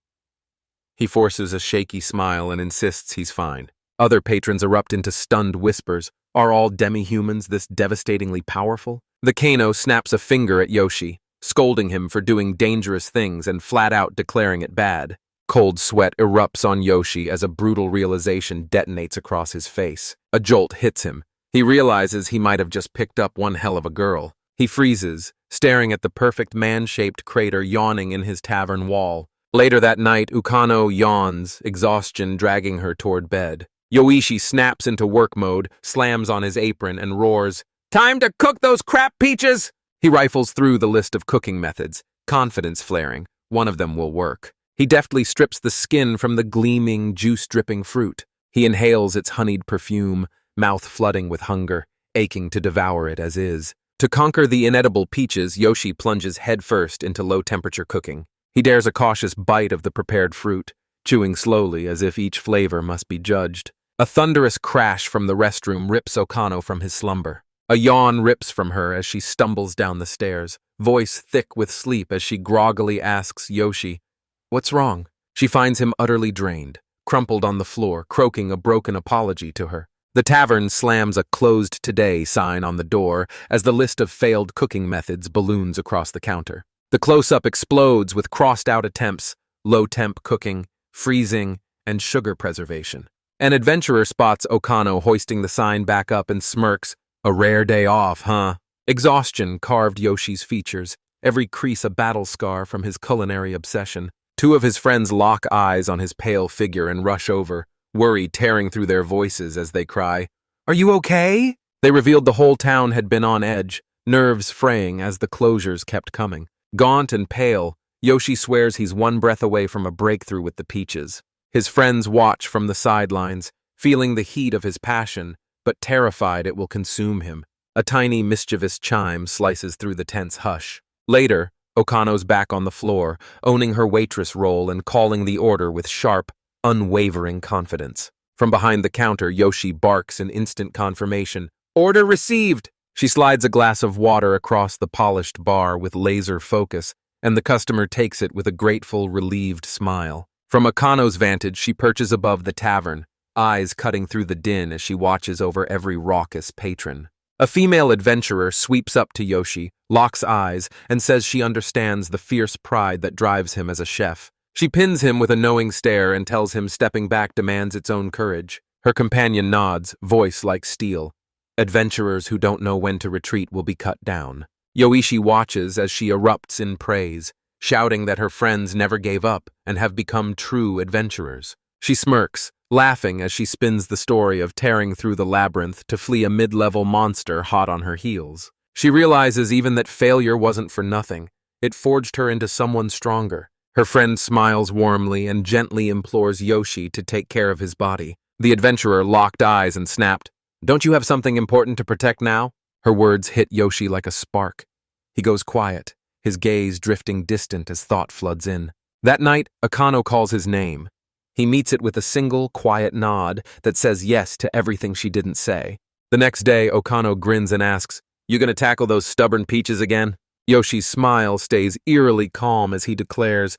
He forces a shaky smile and insists he's fine. Other patrons erupt into stunned whispers. Are all demi-humans this devastatingly powerful? The Kano snaps a finger at Yoshi, scolding him for doing dangerous things and flat out declaring it bad. Cold sweat erupts on Yoshi as a brutal realization detonates across his face. A jolt hits him. He realizes he might have just picked up one hell of a girl. He freezes, staring at the perfect man-shaped crater yawning in his tavern wall. Later that night, Okano yawns, exhaustion dragging her toward bed. Yoichi snaps into work mode, slams on his apron, and roars, "Time to cook those crap peaches!" He rifles through the list of cooking methods, confidence flaring. One of them will work. He deftly strips the skin from the gleaming, juice-dripping fruit. He inhales its honeyed perfume, mouth flooding with hunger, aching to devour it as is. To conquer the inedible peaches, Yoshi plunges headfirst into low-temperature cooking. He dares a cautious bite of the prepared fruit, chewing slowly as if each flavor must be judged. A thunderous crash from the restroom rips Okano from his slumber. A yawn rips from her as she stumbles down the stairs, voice thick with sleep as she groggily asks Yoshi, "What's wrong?" She finds him utterly drained, crumpled on the floor, croaking a broken apology to her. The tavern slams a "Closed Today" sign on the door as the list of failed cooking methods balloons across the counter. The close-up explodes with crossed-out attempts, low-temp cooking, freezing, and sugar preservation. An adventurer spots Okano hoisting the sign back up and smirks, "A rare day off, huh?" Exhaustion carved Yoshi's features, every crease a battle scar from his culinary obsession. Two of his friends lock eyes on his pale figure and rush over, worry tearing through their voices as they cry, "Are you okay?" They revealed the whole town had been on edge, nerves fraying as the closures kept coming. Gaunt and pale, Yoshi swears he's one breath away from a breakthrough with the peaches. His friends watch from the sidelines, feeling the heat of his passion, but terrified it will consume him. A tiny, mischievous chime slices through the tense hush. Later, Okano's back on the floor, owning her waitress role and calling the order with sharp, unwavering confidence. From behind the counter, Yoshi barks in instant confirmation. "Order received!" She slides a glass of water across the polished bar with laser focus, and the customer takes it with a grateful, relieved smile. From Okano's vantage, she perches above the tavern, eyes cutting through the din as she watches over every raucous patron. A female adventurer sweeps up to Yoshi, locks eyes, and says she understands the fierce pride that drives him as a chef. She pins him with a knowing stare and tells him stepping back demands its own courage. Her companion nods, voice like steel. Adventurers who don't know when to retreat will be cut down. Yoichi watches as she erupts in praise, shouting that her friends never gave up and have become true adventurers. She smirks, laughing as she spins the story of tearing through the labyrinth to flee a mid-level monster hot on her heels. She realizes even that failure wasn't for nothing. It forged her into someone stronger. Her friend smiles warmly and gently implores Yoshi to take care of his body. The adventurer locked eyes and snapped, "Don't you have something important to protect now?" Her words hit Yoshi like a spark. He goes quiet, his gaze drifting distant as thought floods in. That night, Okano calls his name. He meets it with a single, quiet nod that says yes to everything she didn't say. The next day, Okano grins and asks, "You gonna tackle those stubborn peaches again?" Yoshi's smile stays eerily calm as he declares,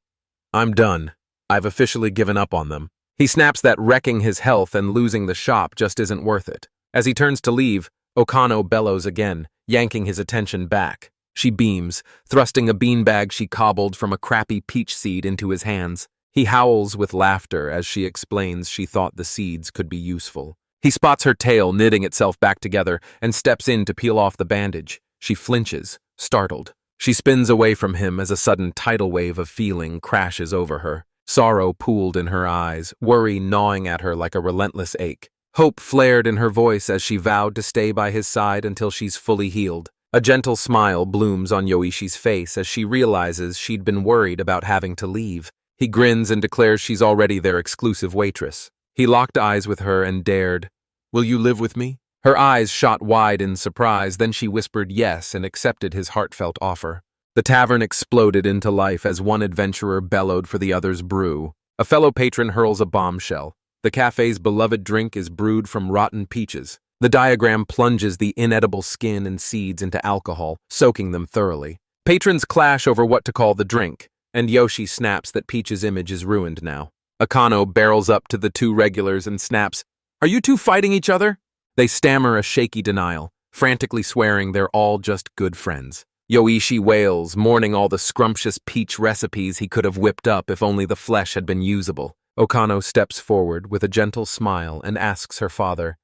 "I'm done. I've officially given up on them." He snaps that wrecking his health and losing the shop just isn't worth it. As he turns to leave, Okano bellows again, yanking his attention back. She beams, thrusting a beanbag she cobbled from a crappy peach seed into his hands. He howls with laughter as she explains she thought the seeds could be useful. He spots her tail knitting itself back together and steps in to peel off the bandage. She flinches, startled. She spins away from him as a sudden tidal wave of feeling crashes over her. Sorrow pooled in her eyes, worry gnawing at her like a relentless ache. Hope flared in her voice as she vowed to stay by his side until she's fully healed. A gentle smile blooms on Yoishi's face as she realizes she'd been worried about having to leave. He grins and declares she's already their exclusive waitress. He locked eyes with her and dared, "Will you live with me?" Her eyes shot wide in surprise, then she whispered yes and accepted his heartfelt offer. The tavern exploded into life as one adventurer bellowed for the other's brew. A fellow patron hurls a bombshell. The cafe's beloved drink is brewed from rotten peaches. The diagram plunges the inedible skin and seeds into alcohol, soaking them thoroughly. Patrons clash over what to call the drink, and Yoshi snaps that Peach's image is ruined now. Okano barrels up to the two regulars and snaps, "Are you two fighting each other?" They stammer a shaky denial, frantically swearing they're all just good friends. Yoichi wails, mourning all the scrumptious peach recipes he could have whipped up if only the flesh had been usable. Okano steps forward with a gentle smile and asks her father,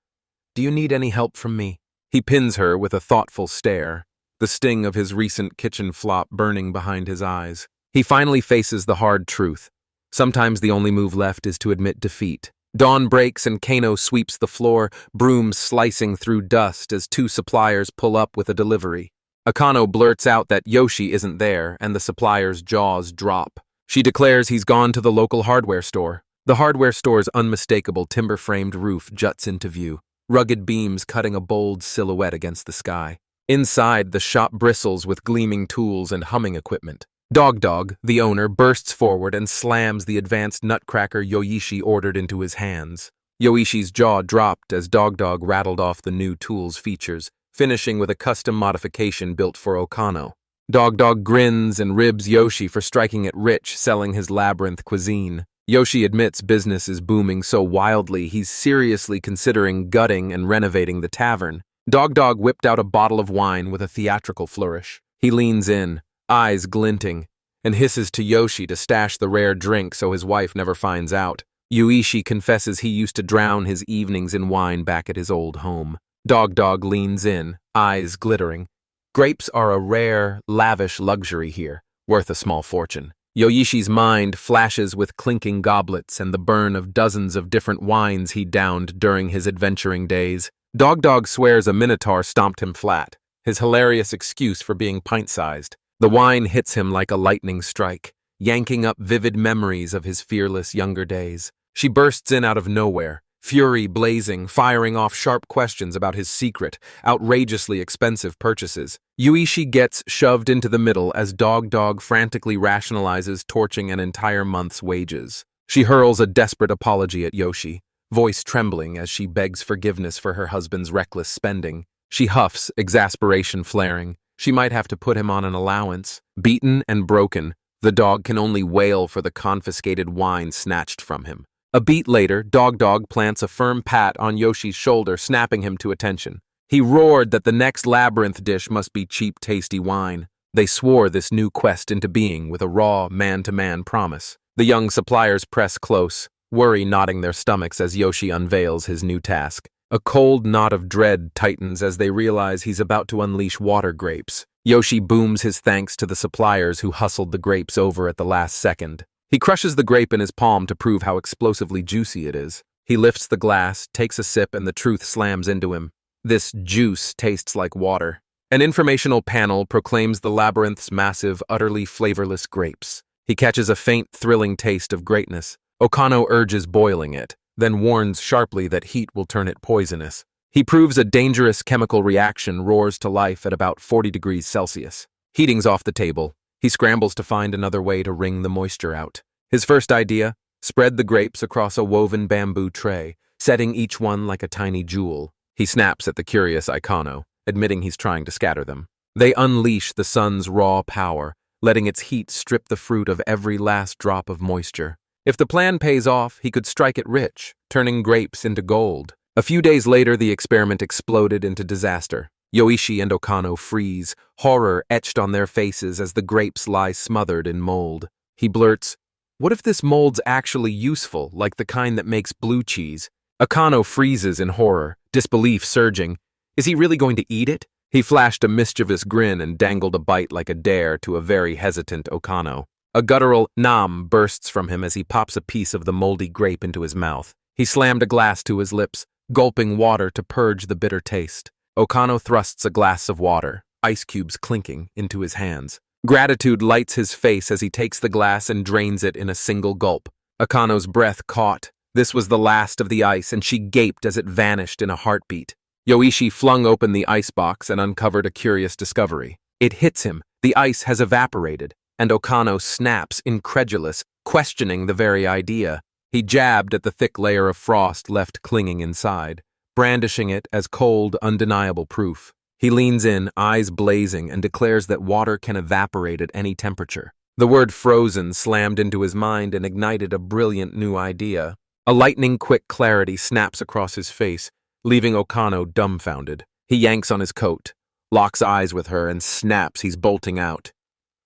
"Do you need any help from me?" He pins her with a thoughtful stare, the sting of his recent kitchen flop burning behind his eyes. He finally faces the hard truth. Sometimes the only move left is to admit defeat. Dawn breaks and Kano sweeps the floor, brooms slicing through dust as two suppliers pull up with a delivery. Okano blurts out that Yoshi isn't there, and the supplier's jaws drop. She declares he's gone to the local hardware store. The hardware store's unmistakable timber-framed roof juts into view, rugged beams cutting a bold silhouette against the sky. Inside, the shop bristles with gleaming tools and humming equipment. Dog, the owner, bursts forward and slams the advanced nutcracker Yoichi ordered into his hands. Yoishi's jaw dropped as Dog rattled off the new tool's features, finishing with a custom modification built for Okano. Dog grins and ribs Yoshi for striking it rich, selling his labyrinth cuisine. Yoshi admits business is booming so wildly he's seriously considering gutting and renovating the tavern. Dog whipped out a bottle of wine with a theatrical flourish. He leans in, eyes glinting, and hisses to Yoshi to stash the rare drink so his wife never finds out. Yoichi confesses he used to drown his evenings in wine back at his old home. Dog leans in, eyes glittering. Grapes are a rare, lavish luxury here, worth a small fortune. Yoichi's mind flashes with clinking goblets and the burn of dozens of different wines he downed during his adventuring days. Dog swears a minotaur stomped him flat, his hilarious excuse for being pint-sized. The wine hits him like a lightning strike, yanking up vivid memories of his fearless younger days. She bursts in out of nowhere, fury blazing, firing off sharp questions about his secret, outrageously expensive purchases. Yoichi gets shoved into the middle as Dog frantically rationalizes torching an entire month's wages. She hurls a desperate apology at Yoshi, voice trembling as she begs forgiveness for her husband's reckless spending. She huffs, exasperation flaring. She might have to put him on an allowance. Beaten and broken, the dog can only wail for the confiscated wine snatched from him. A beat later, Dog plants a firm pat on Yoshi's shoulder, snapping him to attention. He roared that the next labyrinth dish must be cheap, tasty wine. They swore this new quest into being with a raw, man-to-man promise. The young suppliers press close, worry knotting their stomachs as Yoshi unveils his new task. A cold knot of dread tightens as they realize he's about to unleash water grapes. Yoshi booms his thanks to the suppliers who hustled the grapes over at the last second. He crushes the grape in his palm to prove how explosively juicy it is. He lifts the glass, takes a sip, and the truth slams into him. This juice tastes like water. An informational panel proclaims the labyrinth's massive, utterly flavorless grapes. He catches a faint, thrilling taste of greatness. Okano urges boiling it, then warns sharply that heat will turn it poisonous. He proves a dangerous chemical reaction roars to life at about 40 degrees Celsius. Heating's off the table. He scrambles to find another way to wring the moisture out. His first idea? Spread the grapes across a woven bamboo tray, setting each one like a tiny jewel. He snaps at the curious Okano, admitting he's trying to scatter them. They unleash the sun's raw power, letting its heat strip the fruit of every last drop of moisture. If the plan pays off, he could strike it rich, turning grapes into gold. A few days later, the experiment exploded into disaster. Yoichi and Okano freeze, horror etched on their faces as the grapes lie smothered in mold. He blurts, "What if this mold's actually useful, like the kind that makes blue cheese?" Okano freezes in horror, disbelief surging. Is he really going to eat it? He flashed a mischievous grin and dangled a bite like a dare to a very hesitant Okano. A guttural "nam" bursts from him as he pops a piece of the moldy grape into his mouth. He slammed a glass to his lips, gulping water to purge the bitter taste. Okano thrusts a glass of water, ice cubes clinking, into his hands. Gratitude lights his face as he takes the glass and drains it in a single gulp. Okano's breath caught. This was the last of the ice, and she gaped as it vanished in a heartbeat. Yoichi flung open the icebox and uncovered a curious discovery. It hits him. The ice has evaporated, and Okano snaps, incredulous, questioning the very idea. He jabbed at the thick layer of frost left clinging inside, brandishing it as cold, undeniable proof. He leans in, eyes blazing, and declares that water can evaporate at any temperature. The word frozen slammed into his mind and ignited a brilliant new idea. A lightning-quick clarity snaps across his face, leaving Okano dumbfounded. He yanks on his coat, locks eyes with her, and snaps he's bolting out.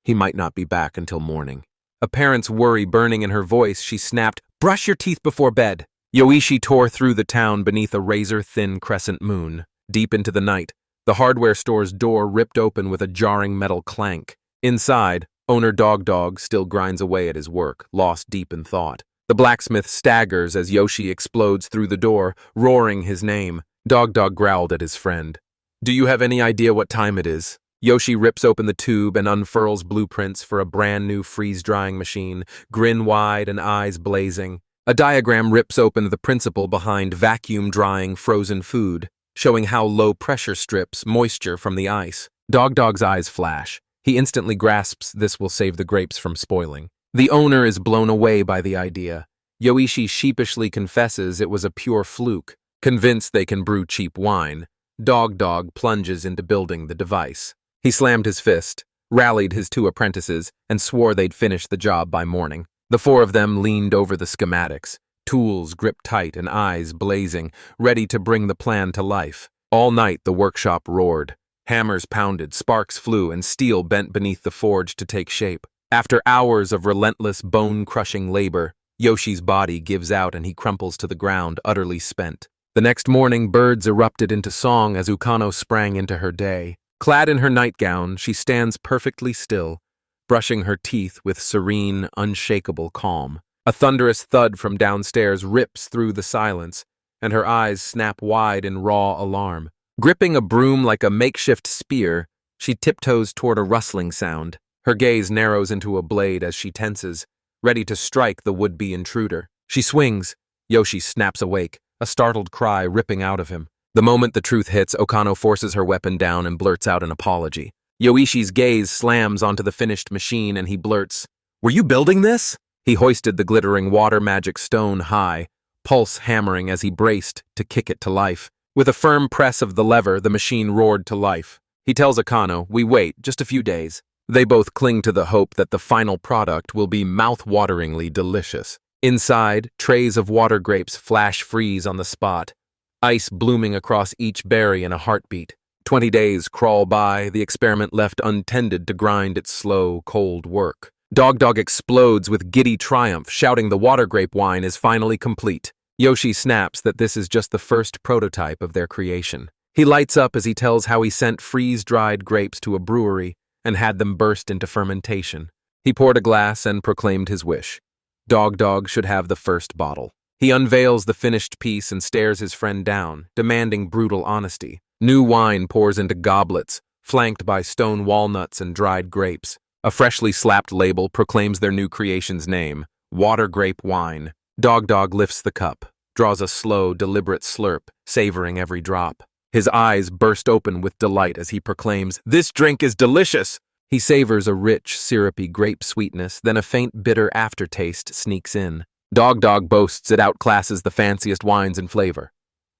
He might not be back until morning. A parent's worry burning in her voice, she snapped, "Brush your teeth before bed." Yoichi tore through the town beneath a razor-thin crescent moon. Deep into the night, the hardware store's door ripped open with a jarring metal clank. Inside, owner Dog still grinds away at his work, lost deep in thought. The blacksmith staggers as Yoshi explodes through the door, roaring his name. Dog growled at his friend. "Do you have any idea what time it is?" Yoshi rips open the tube and unfurls blueprints for a brand new freeze-drying machine, grin wide and eyes blazing. A diagram rips open the principle behind vacuum-drying frozen food, showing how low pressure strips moisture from the ice. Dog's eyes flash. He instantly grasps this will save the grapes from spoiling. The owner is blown away by the idea. Yoichi sheepishly confesses it was a pure fluke. Convinced they can brew cheap wine, Dog plunges into building the device. He slammed his fist, rallied his two apprentices, and swore they'd finish the job by morning. The four of them leaned over the schematics, tools gripped tight and eyes blazing, ready to bring the plan to life. All night the workshop roared. Hammers pounded, sparks flew, and steel bent beneath the forge to take shape. After hours of relentless, bone-crushing labor, Yoshi's body gives out and he crumples to the ground, utterly spent. The next morning, birds erupted into song as Okano sprang into her day. Clad in her nightgown, she stands perfectly still, brushing her teeth with serene, unshakable calm. A thunderous thud from downstairs rips through the silence, and her eyes snap wide in raw alarm. Gripping a broom like a makeshift spear, she tiptoes toward a rustling sound. Her gaze narrows into a blade as she tenses, ready to strike the would-be intruder. She swings. Yoshi snaps awake, a startled cry ripping out of him. The moment the truth hits, Okano forces her weapon down and blurts out an apology. Yoichi's gaze slams onto the finished machine and he blurts, "Were you building this?" He hoisted the glittering water magic stone high, pulse hammering as he braced to kick it to life. With a firm press of the lever, the machine roared to life. He tells Okano, "We wait just a few days." They both cling to the hope that the final product will be mouth-wateringly delicious. Inside, trays of water grapes flash freeze on the spot, ice blooming across each berry in a heartbeat. 20 days crawl by, the experiment left untended to grind its slow, cold work. Dog explodes with giddy triumph, shouting the water grape wine is finally complete. Yoshi snaps that this is just the first prototype of their creation. He lights up as he tells how he sent freeze-dried grapes to a brewery and had them burst into fermentation. He poured a glass and proclaimed his wish. Dog should have the first bottle. He unveils the finished piece and stares his friend down, demanding brutal honesty. New wine pours into goblets, flanked by stone walnuts and dried grapes. A freshly slapped label proclaims their new creation's name, Water Grape Wine. Dog lifts the cup, draws a slow, deliberate slurp, savoring every drop. His eyes burst open with delight as he proclaims, "This drink is delicious!" He savors a rich, syrupy grape sweetness, then a faint, bitter aftertaste sneaks in. Dog boasts it outclasses the fanciest wines in flavor,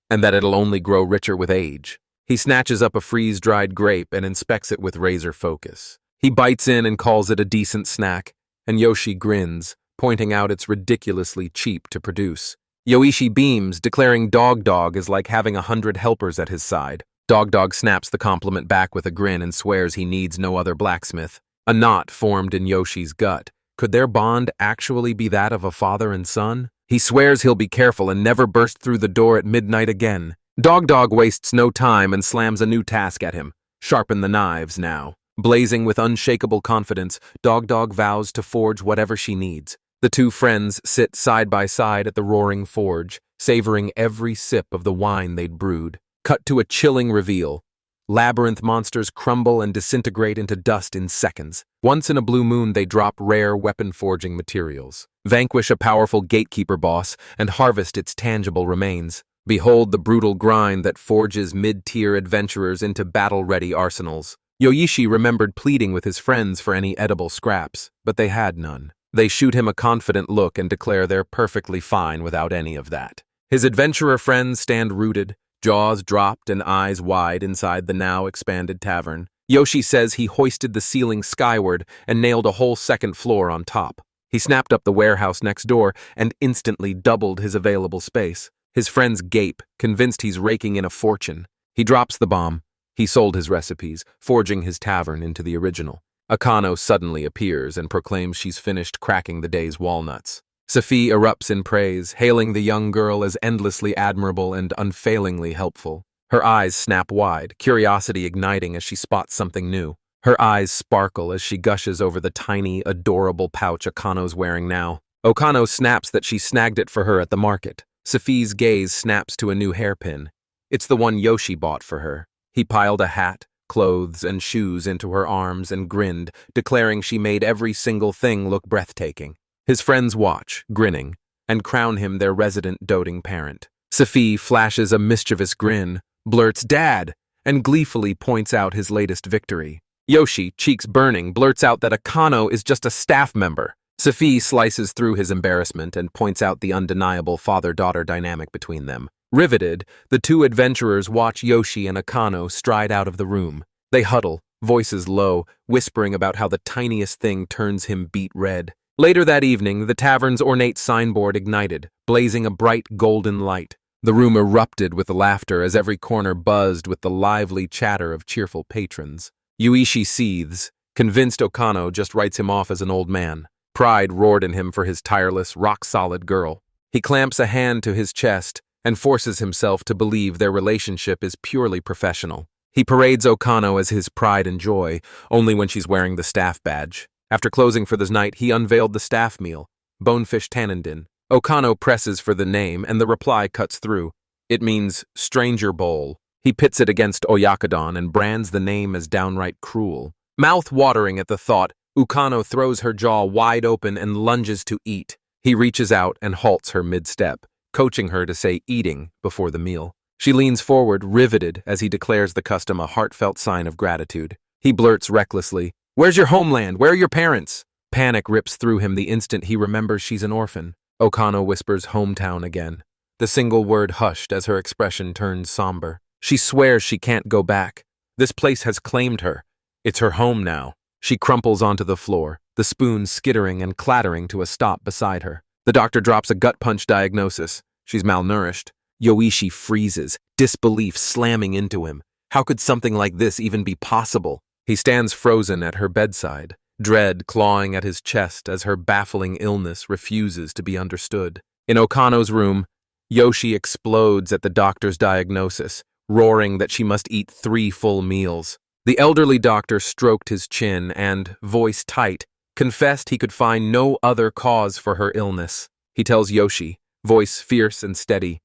and that it'll only grow richer with age. He snatches up a freeze-dried grape and inspects it with razor focus. He bites in and calls it a decent snack, and Yoshi grins, pointing out it's ridiculously cheap to produce. Yoichi beams, declaring Dog is like having 100 helpers at his side. Dog snaps the compliment back with a grin and swears he needs no other blacksmith. A knot formed in Yoshi's gut. Could their bond actually be that of a father and son? He swears he'll be careful and never burst through the door at midnight again. Dog wastes no time and slams a new task at him. Sharpen the knives now. Blazing with unshakable confidence, Dog vows to forge whatever she needs. The two friends sit side by side at the roaring forge, savoring every sip of the wine they'd brewed. Cut to a chilling reveal. Labyrinth monsters crumble and disintegrate into dust in seconds. Once in a blue moon, they drop rare weapon-forging materials. Vanquish a powerful gatekeeper boss and harvest its tangible remains. Behold the brutal grind that forges mid-tier adventurers into battle-ready arsenals. Yoichi remembered pleading with his friends for any edible scraps, but they had none. They shoot him a confident look and declare they're perfectly fine without any of that. His adventurer friends stand rooted, jaws dropped and eyes wide inside the now expanded tavern. Yoshi says he hoisted the ceiling skyward and nailed a whole second floor on top. He snapped up the warehouse next door and instantly doubled his available space. His friends gape, convinced he's raking in a fortune. He drops the bomb. He sold his recipes, forging his tavern into the original. Okano suddenly appears and proclaims she's finished cracking the day's walnuts. Sephi erupts in praise, hailing the young girl as endlessly admirable and unfailingly helpful. Her eyes snap wide, curiosity igniting as she spots something new. Her eyes sparkle as she gushes over the tiny, adorable pouch Okano's wearing now. Okano snaps that she snagged it for her at the market. Sephi's gaze snaps to a new hairpin. It's the one Yoshi bought for her. He piled a hat, clothes, and shoes into her arms and grinned, declaring she made every single thing look breathtaking. His friends watch, grinning, and crown him their resident doting parent. Sephi flashes a mischievous grin, blurts "Dad," and gleefully points out his latest victory. Yoshi, cheeks burning, blurts out that Okano is just a staff member. Sephi slices through his embarrassment and points out the undeniable father-daughter dynamic between them. Riveted, the two adventurers watch Yoshi and Okano stride out of the room. They huddle, voices low, whispering about how the tiniest thing turns him beet red. Later that evening, the tavern's ornate signboard ignited, blazing a bright golden light. The room erupted with laughter as every corner buzzed with the lively chatter of cheerful patrons. Yuichi seethes, convinced Okano just writes him off as an old man. Pride roared in him for his tireless, rock-solid girl. He clamps a hand to his chest and forces himself to believe their relationship is purely professional. He parades Okano as his pride and joy, only when she's wearing the staff badge. After closing for the night, he unveiled the staff meal, Bonefish Tanandin. Okano presses for the name, and the reply cuts through. It means stranger bowl. He pits it against Oyakodon and brands the name as downright cruel. Mouth-watering at the thought, Okano throws her jaw wide open and lunges to eat. He reaches out and halts her mid-step, coaching her to say eating before the meal. She leans forward, riveted, as he declares the custom a heartfelt sign of gratitude. He blurts recklessly, "Where's your homeland? Where are your parents?" Panic rips through him the instant he remembers she's an orphan. Okano whispers hometown again, the single word hushed as her expression turns somber. She swears she can't go back. This place has claimed her. It's her home now. She crumples onto the floor, the spoon skittering and clattering to a stop beside her. The doctor drops a gut punch diagnosis. She's malnourished. Yoichi freezes, disbelief slamming into him. How could something like this even be possible? He stands frozen at her bedside, dread clawing at his chest as her baffling illness refuses to be understood. In Okano's room, Yoshi explodes at the doctor's diagnosis, roaring that she must eat 3 full meals. The elderly doctor stroked his chin and, voice tight, confessed he could find no other cause for her illness. He tells Yoshi, voice fierce and steady,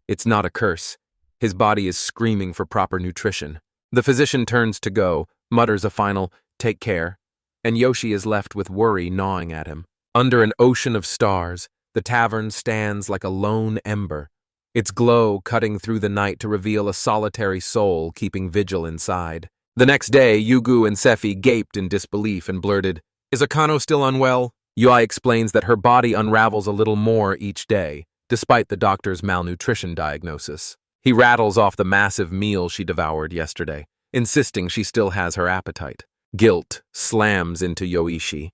it's not a curse. His body is screaming for proper nutrition. The physician turns to go, mutters a final, take care, and Yoshi is left with worry gnawing at him. Under an ocean of stars, the tavern stands like a lone ember, its glow cutting through the night to reveal a solitary soul keeping vigil inside. The next day, Yugu and Sephi gaped in disbelief and blurted, "Is Okano still unwell?" Yui explains that her body unravels a little more each day, despite the doctor's malnutrition diagnosis. He rattles off the massive meal she devoured yesterday, insisting she still has her appetite. Guilt slams into Yoichi.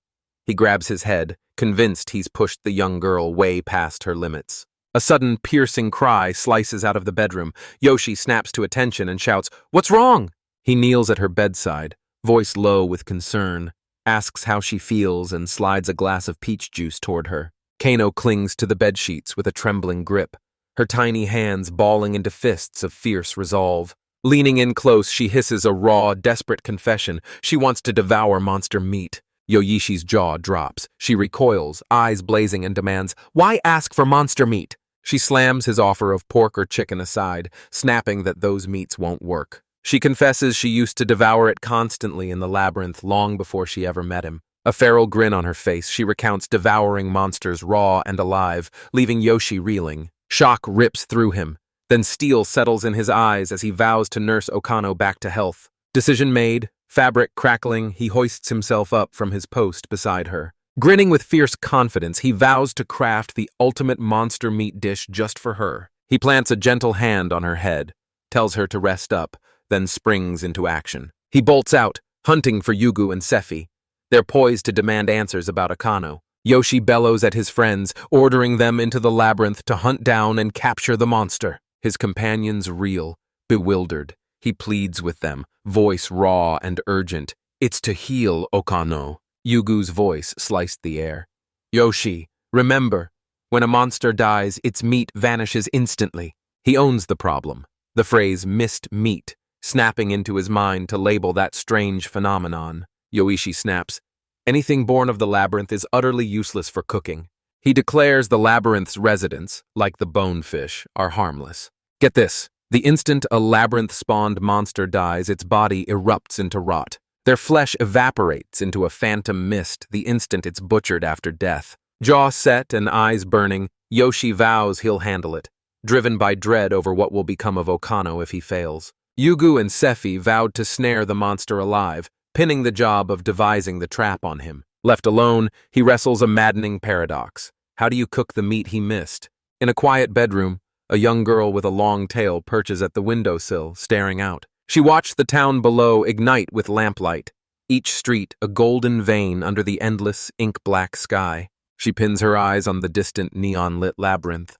He grabs his head, convinced he's pushed the young girl way past her limits. A sudden piercing cry slices out of the bedroom. Yoshi snaps to attention and shouts, "What's wrong?" He kneels at her bedside, voice low with concern, asks how she feels and slides a glass of peach juice toward her. Kano clings to the bedsheets with a trembling grip, her tiny hands balling into fists of fierce resolve. Leaning in close, she hisses a raw, desperate confession. She wants to devour monster meat. Yoyishi's jaw drops. She recoils, eyes blazing, and demands, "Why ask for monster meat?" She slams his offer of pork or chicken aside, snapping that those meats won't work. She confesses she used to devour it constantly in the labyrinth long before she ever met him. A feral grin on her face, she recounts devouring monsters raw and alive, leaving Yoshi reeling. Shock rips through him. Then steel settles in his eyes as he vows to nurse Okano back to health. Decision made, fabric crackling, he hoists himself up from his post beside her. Grinning with fierce confidence, he vows to craft the ultimate monster meat dish just for her. He plants a gentle hand on her head, tells her to rest up, then springs into action. He bolts out, hunting for Yugu and Sephi. They're poised to demand answers about Okano. Yoshi bellows at his friends, ordering them into the labyrinth to hunt down and capture the monster. His companions reel, bewildered. He pleads with them, voice raw and urgent. "It's to heal, Okano." Yugu's voice sliced the air. "Yoshi, remember, when a monster dies, its meat vanishes instantly." He owns the problem. The phrase "missed meat," snapping into his mind to label that strange phenomenon. Yoichi snaps, "Anything born of the labyrinth is utterly useless for cooking." He declares the labyrinth's residents, like the bonefish, are harmless. Get this, the instant a labyrinth-spawned monster dies, its body erupts into rot. Their flesh evaporates into a phantom mist the instant it's butchered after death. Jaw set and eyes burning, Yoshi vows he'll handle it, driven by dread over what will become of Okano if he fails. Yugu and Sephi vowed to snare the monster alive, pinning the job of devising the trap on him. Left alone, he wrestles a maddening paradox. How do you cook the meat he missed? In a quiet bedroom, a young girl with a long tail perches at the windowsill, staring out. She watched the town below ignite with lamplight, each street a golden vein under the endless, ink-black sky. She pins her eyes on the distant neon-lit labyrinth,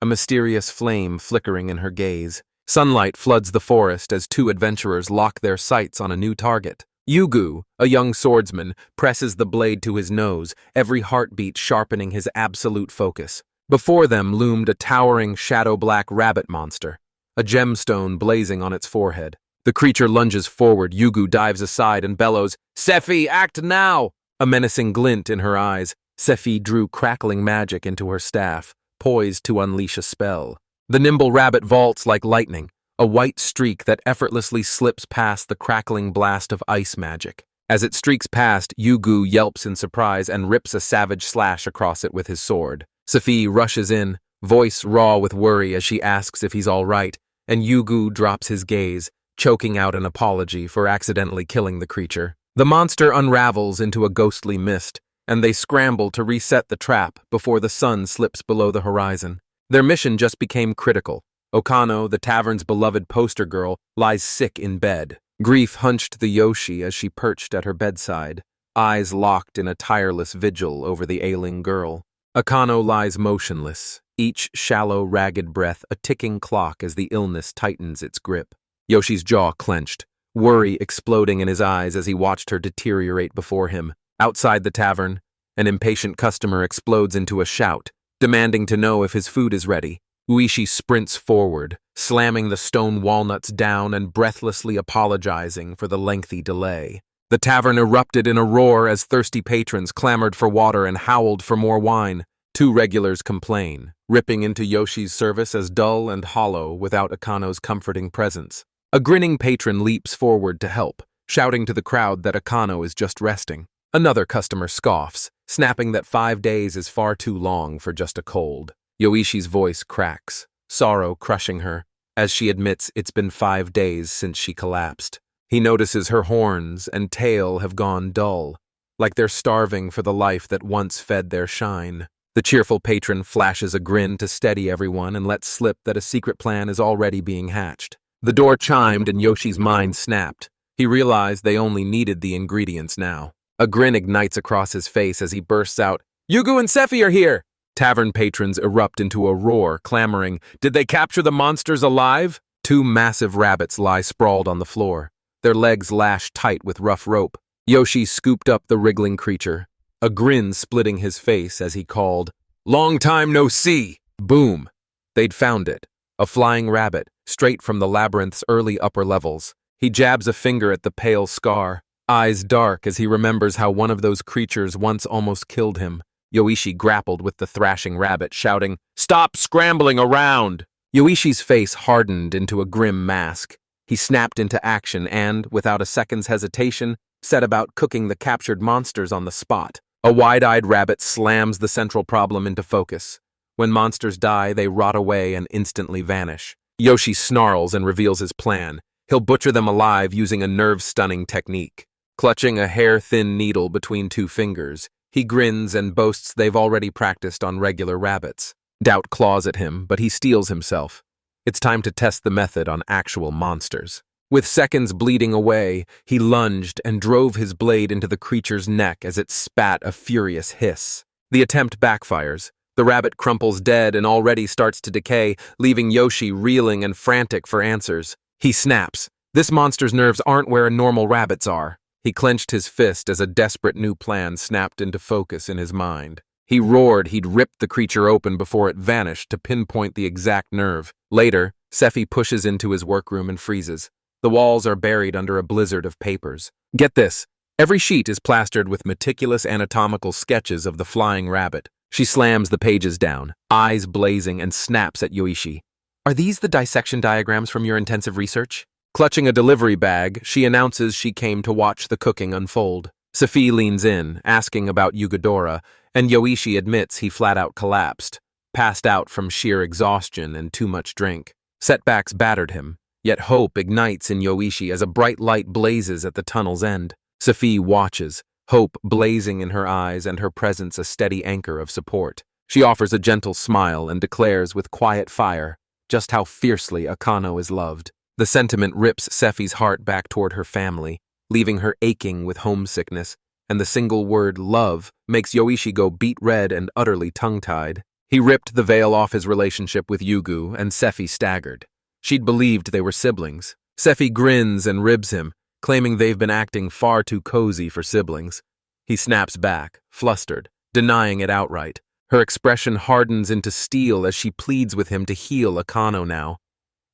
a mysterious flame flickering in her gaze. Sunlight floods the forest as two adventurers lock their sights on a new target. Yugu, a young swordsman, presses the blade to his nose, every heartbeat sharpening his absolute focus. Before them loomed a towering shadow-black rabbit monster, a gemstone blazing on its forehead. The creature lunges forward. Yugu dives aside and bellows, "Sephi, act now!" A menacing glint in her eyes, Sephi drew crackling magic into her staff, poised to unleash a spell. The nimble rabbit vaults like lightning, a white streak that effortlessly slips past the crackling blast of ice magic. As it streaks past, Yugu yelps in surprise and rips a savage slash across it with his sword. Sephi rushes in, voice raw with worry as she asks if he's all right, and Yugu drops his gaze, choking out an apology for accidentally killing the creature. The monster unravels into a ghostly mist, and they scramble to reset the trap before the sun slips below the horizon. Their mission just became critical. Okano, the tavern's beloved poster girl, lies sick in bed. Grief hunched the Yoshi as she perched at her bedside, eyes locked in a tireless vigil over the ailing girl. Okano lies motionless, each shallow, ragged breath a ticking clock as the illness tightens its grip. Yoshi's jaw clenched, worry exploding in his eyes as he watched her deteriorate before him. Outside the tavern, an impatient customer explodes into a shout, demanding to know if his food is ready. Uishi sprints forward, slamming the stone walnuts down and breathlessly apologizing for the lengthy delay. The tavern erupted in a roar as thirsty patrons clamored for water and howled for more wine. Two regulars complain, ripping into Yoshi's service as dull and hollow without Akano's comforting presence. A grinning patron leaps forward to help, shouting to the crowd that Okano is just resting. Another customer scoffs, snapping that 5 days is far too long for just a cold. Yoishi's voice cracks, sorrow crushing her, as she admits it's been 5 days since she collapsed. He notices her horns and tail have gone dull, like they're starving for the life that once fed their shine. The cheerful patron flashes a grin to steady everyone and lets slip that a secret plan is already being hatched. The door chimed and Yoshi's mind snapped. He realized they only needed the ingredients now. A grin ignites across his face as he bursts out, "Yugu and Sephi are here!" Tavern patrons erupt into a roar, clamoring, "Did they capture the monsters alive?" Two massive rabbits lie sprawled on the floor, their legs lashed tight with rough rope. Yoshi scooped up the wriggling creature, a grin splitting his face as he called, "Long time no see!" Boom! They'd found it, a flying rabbit, straight from the labyrinth's early upper levels. He jabs a finger at the pale scar, eyes dark as he remembers how one of those creatures once almost killed him. Yoichi grappled with the thrashing rabbit, shouting, "Stop scrambling around!" Yoishi's face hardened into a grim mask. He snapped into action and, without a second's hesitation, set about cooking the captured monsters on the spot. A wide-eyed rabbit slams the central problem into focus. When monsters die, they rot away and instantly vanish. Yoshi snarls and reveals his plan. He'll butcher them alive using a nerve-stunning technique. Clutching a hair-thin needle between two fingers, he grins and boasts they've already practiced on regular rabbits. Doubt claws at him, but he steels himself. It's time to test the method on actual monsters. With seconds bleeding away, he lunged and drove his blade into the creature's neck as it spat a furious hiss. The attempt backfires. The rabbit crumples dead and already starts to decay, leaving Yoshi reeling and frantic for answers. He snaps. This monster's nerves aren't where normal rabbits are. He clenched his fist as a desperate new plan snapped into focus in his mind. He roared he'd ripped the creature open before it vanished to pinpoint the exact nerve. Later, Sephi pushes into his workroom and freezes. The walls are buried under a blizzard of papers. Get this, every sheet is plastered with meticulous anatomical sketches of the flying rabbit. She slams the pages down, eyes blazing, and snaps at Yoichi. "Are these the dissection diagrams from your intensive research?" Clutching a delivery bag, she announces she came to watch the cooking unfold. Sephi leans in, asking about Yugadora, and Yoichi admits he flat-out collapsed, passed out from sheer exhaustion and too much drink. Setbacks battered him, yet hope ignites in Yoichi as a bright light blazes at the tunnel's end. Sephi watches, hope blazing in her eyes and her presence a steady anchor of support. She offers a gentle smile and declares with quiet fire just how fiercely Okano is loved. The sentiment rips Sephi's heart back toward her family, leaving her aching with homesickness, and the single word love makes Yoichi go beet red and utterly tongue-tied. He ripped the veil off his relationship with Yugu, and Sephi staggered. She'd believed they were siblings. Sephi grins and ribs him, claiming they've been acting far too cozy for siblings. He snaps back, flustered, denying it outright. Her expression hardens into steel as she pleads with him to heal Okano now.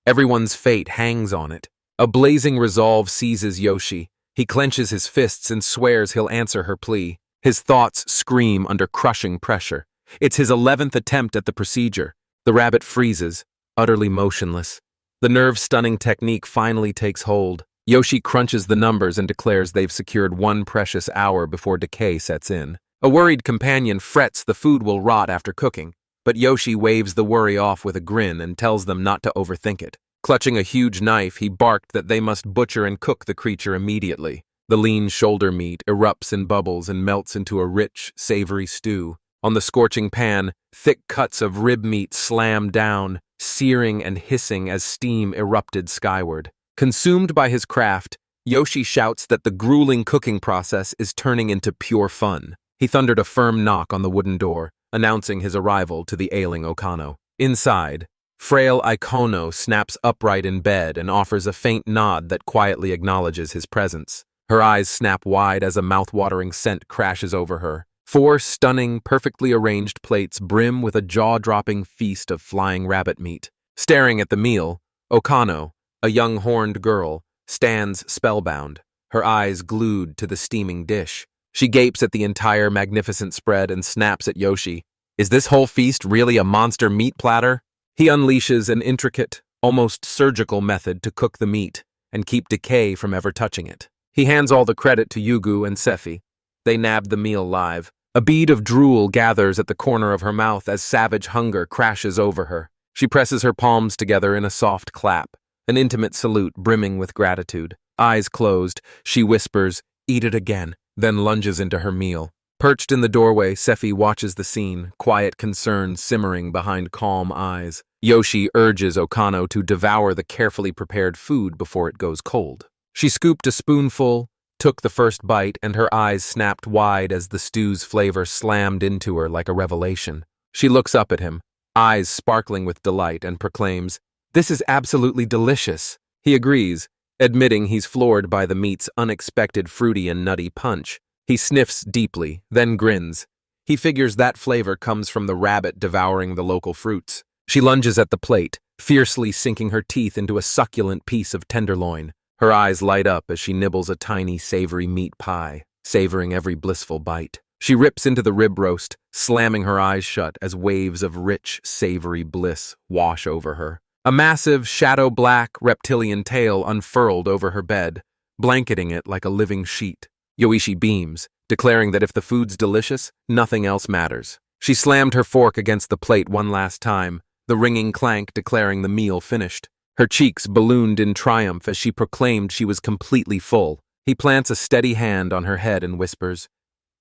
Everyone's fate hangs on it. A blazing resolve seizes Yoshi. He clenches his fists and swears he'll answer her plea. His thoughts scream under crushing pressure. It's his 11th attempt at the procedure. The rabbit freezes, utterly motionless. The nerve-stunning technique finally takes hold. Yoshi crunches the numbers and declares they've secured one precious hour before decay sets in. A worried companion frets the food will rot after cooking, but Yoshi waves the worry off with a grin and tells them not to overthink it. Clutching a huge knife, he barked that they must butcher and cook the creature immediately. The lean shoulder meat erupts in bubbles and melts into a rich, savory stew. On the scorching pan, thick cuts of rib meat slam down, searing and hissing as steam erupted skyward. Consumed by his craft, Yoshi shouts that the grueling cooking process is turning into pure fun. He thundered a firm knock on the wooden door, announcing his arrival to the ailing Okano. Inside, frail Okano snaps upright in bed and offers a faint nod that quietly acknowledges his presence. Her eyes snap wide as a mouth-watering scent crashes over her. 4 stunning, perfectly arranged plates brim with a jaw-dropping feast of flying rabbit meat. Staring at the meal, Okano, a young horned girl, stands spellbound, her eyes glued to the steaming dish. She gapes at the entire magnificent spread and snaps at Yoshi. Is this whole feast really a monster meat platter? He unleashes an intricate, almost surgical method to cook the meat and keep decay from ever touching it. He hands all the credit to Yugu and Sephi. They nabbed the meal live. A bead of drool gathers at the corner of her mouth as savage hunger crashes over her. She presses her palms together in a soft clap, an intimate salute brimming with gratitude. Eyes closed, she whispers, "Eat it again," then lunges into her meal. Perched in the doorway, Sephi watches the scene, quiet concern simmering behind calm eyes. Yoshi urges Okano to devour the carefully prepared food before it goes cold. She scooped a spoonful, took the first bite, and her eyes snapped wide as the stew's flavor slammed into her like a revelation. She looks up at him, eyes sparkling with delight, and proclaims, "This is absolutely delicious." He agrees, admitting he's floored by the meat's unexpected fruity and nutty punch. He sniffs deeply, then grins. He figures that flavor comes from the rabbit devouring the local fruits. She lunges at the plate, fiercely sinking her teeth into a succulent piece of tenderloin. Her eyes light up as she nibbles a tiny, savory meat pie, savoring every blissful bite. She rips into the rib roast, slamming her eyes shut as waves of rich, savory bliss wash over her. A massive, shadow-black, reptilian tail unfurled over her bed, blanketing it like a living sheet. Yoichi beams, declaring that if the food's delicious, nothing else matters. She slammed her fork against the plate one last time, the ringing clank declaring the meal finished. Her cheeks ballooned in triumph as she proclaimed she was completely full. He plants a steady hand on her head and whispers,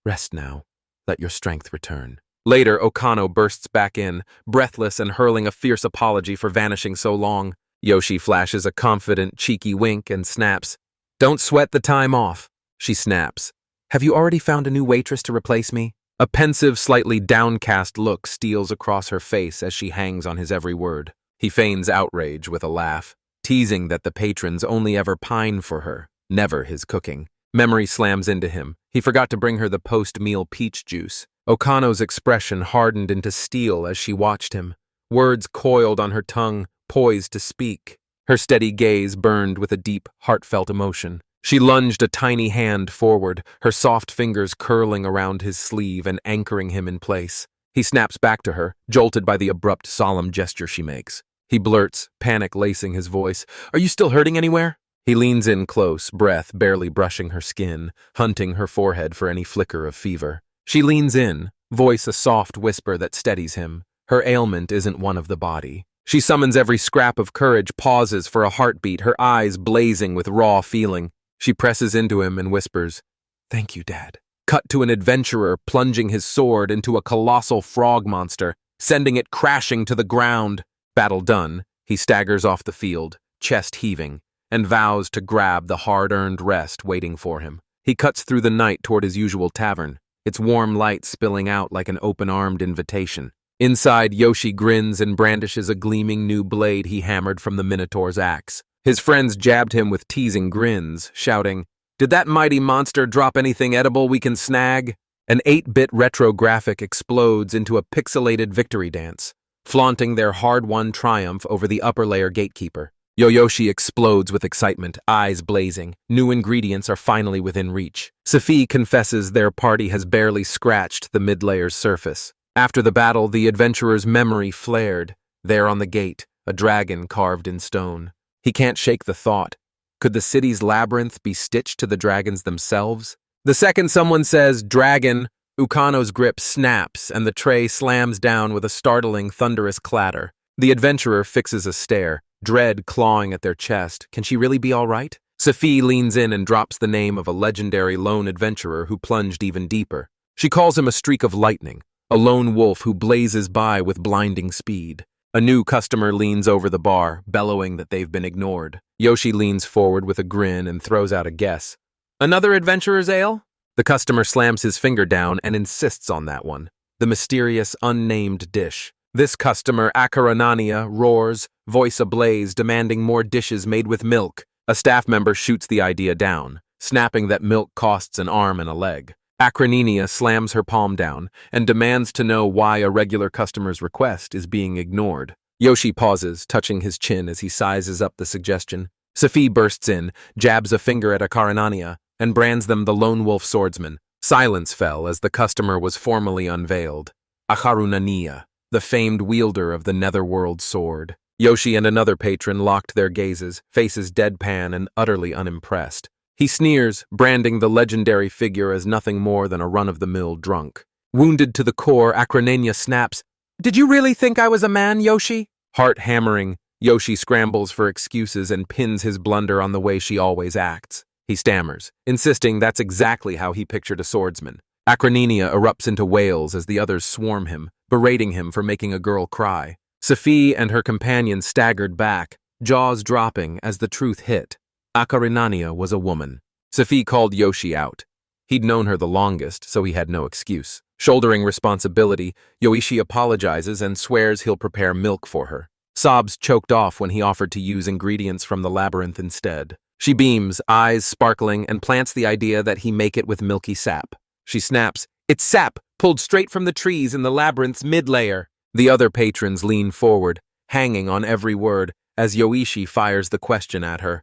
"Rest now. Let your strength return." Later, Okano bursts back in, breathless and hurling a fierce apology for vanishing so long. Yoshi flashes a confident, cheeky wink and snaps, "Don't sweat the time off." She snaps, "Have you already found a new waitress to replace me?" A pensive, slightly downcast look steals across her face as she hangs on his every word. He feigns outrage with a laugh, teasing that the patrons only ever pine for her, never his cooking. Memory slams into him. He forgot to bring her the post-meal peach juice. Okano's expression hardened into steel as she watched him. Words coiled on her tongue, poised to speak. Her steady gaze burned with a deep, heartfelt emotion. She lunged a tiny hand forward, her soft fingers curling around his sleeve and anchoring him in place. He snaps back to her, jolted by the abrupt, solemn gesture she makes. He blurts, panic lacing his voice, "Are you still hurting anywhere?" He leans in close, breath barely brushing her skin, hunting her forehead for any flicker of fever. She leans in, voice a soft whisper that steadies him. Her ailment isn't one of the body. She summons every scrap of courage, pauses for a heartbeat, her eyes blazing with raw feeling. She presses into him and whispers, "Thank you, Dad." Cut to an adventurer plunging his sword into a colossal frog monster, sending it crashing to the ground. Battle done, he staggers off the field, chest heaving, and vows to grab the hard-earned rest waiting for him. He cuts through the night toward his usual tavern, its warm light spilling out like an open-armed invitation. Inside, Yoshi grins and brandishes a gleaming new blade he hammered from the Minotaur's axe. His friends jabbed him with teasing grins, shouting, "Did that mighty monster drop anything edible we can snag?" An 8-bit retro graphic explodes into a pixelated victory dance, flaunting their hard-won triumph over the upper-layer gatekeeper. Yoyoshi explodes with excitement, eyes blazing. New ingredients are finally within reach. Sephi confesses their party has barely scratched the mid-layer's surface. After the battle, the adventurer's memory flared. There on the gate, a dragon carved in stone. He can't shake the thought. Could the city's labyrinth be stitched to the dragons themselves? The second someone says, "Dragon," Okano's grip snaps and the tray slams down with a startling, thunderous clatter. The adventurer fixes a stare, dread clawing at their chest. Can she really be all right? Sephi leans in and drops the name of a legendary lone adventurer who plunged even deeper. She calls him a streak of lightning, a lone wolf who blazes by with blinding speed. A new customer leans over the bar, bellowing that they've been ignored. Yoshi leans forward with a grin and throws out a guess. "Another adventurer's ale?" The customer slams his finger down and insists on that one. The mysterious, unnamed dish. This customer, Akarania, roars, voice ablaze, demanding more dishes made with milk. A staff member shoots the idea down, snapping that milk costs an arm and a leg. Akarania slams her palm down and demands to know why a regular customer's request is being ignored. Yoshi pauses, touching his chin as he sizes up the suggestion. Sephi bursts in, jabs a finger at Akarania, and brands them the lone wolf swordsman. Silence fell as the customer was formally unveiled. Akarania, the famed wielder of the netherworld sword. Yoshi and another patron locked their gazes, faces deadpan and utterly unimpressed. He sneers, branding the legendary figure as nothing more than a run-of-the-mill drunk. Wounded to the core, Akarania snaps, "Did you really think I was a man, Yoshi?" Heart hammering, Yoshi scrambles for excuses and pins his blunder on the way she always acts. He stammers, insisting that's exactly how he pictured a swordsman. Akarania erupts into wails as the others swarm him, berating him for making a girl cry. Sephi and her companion staggered back, jaws dropping as the truth hit. Akarania was a woman. Sephi called Yoshi out. He'd known her the longest, so he had no excuse. Shouldering responsibility, Yoichi apologizes and swears he'll prepare milk for her. Sobs choked off when he offered to use ingredients from the labyrinth instead. She beams, eyes sparkling, and plants the idea that he make it with milky sap. She snaps, "It's sap, pulled straight from the trees in the labyrinth's mid-layer." The other patrons lean forward, hanging on every word, as Yoichi fires the question at her.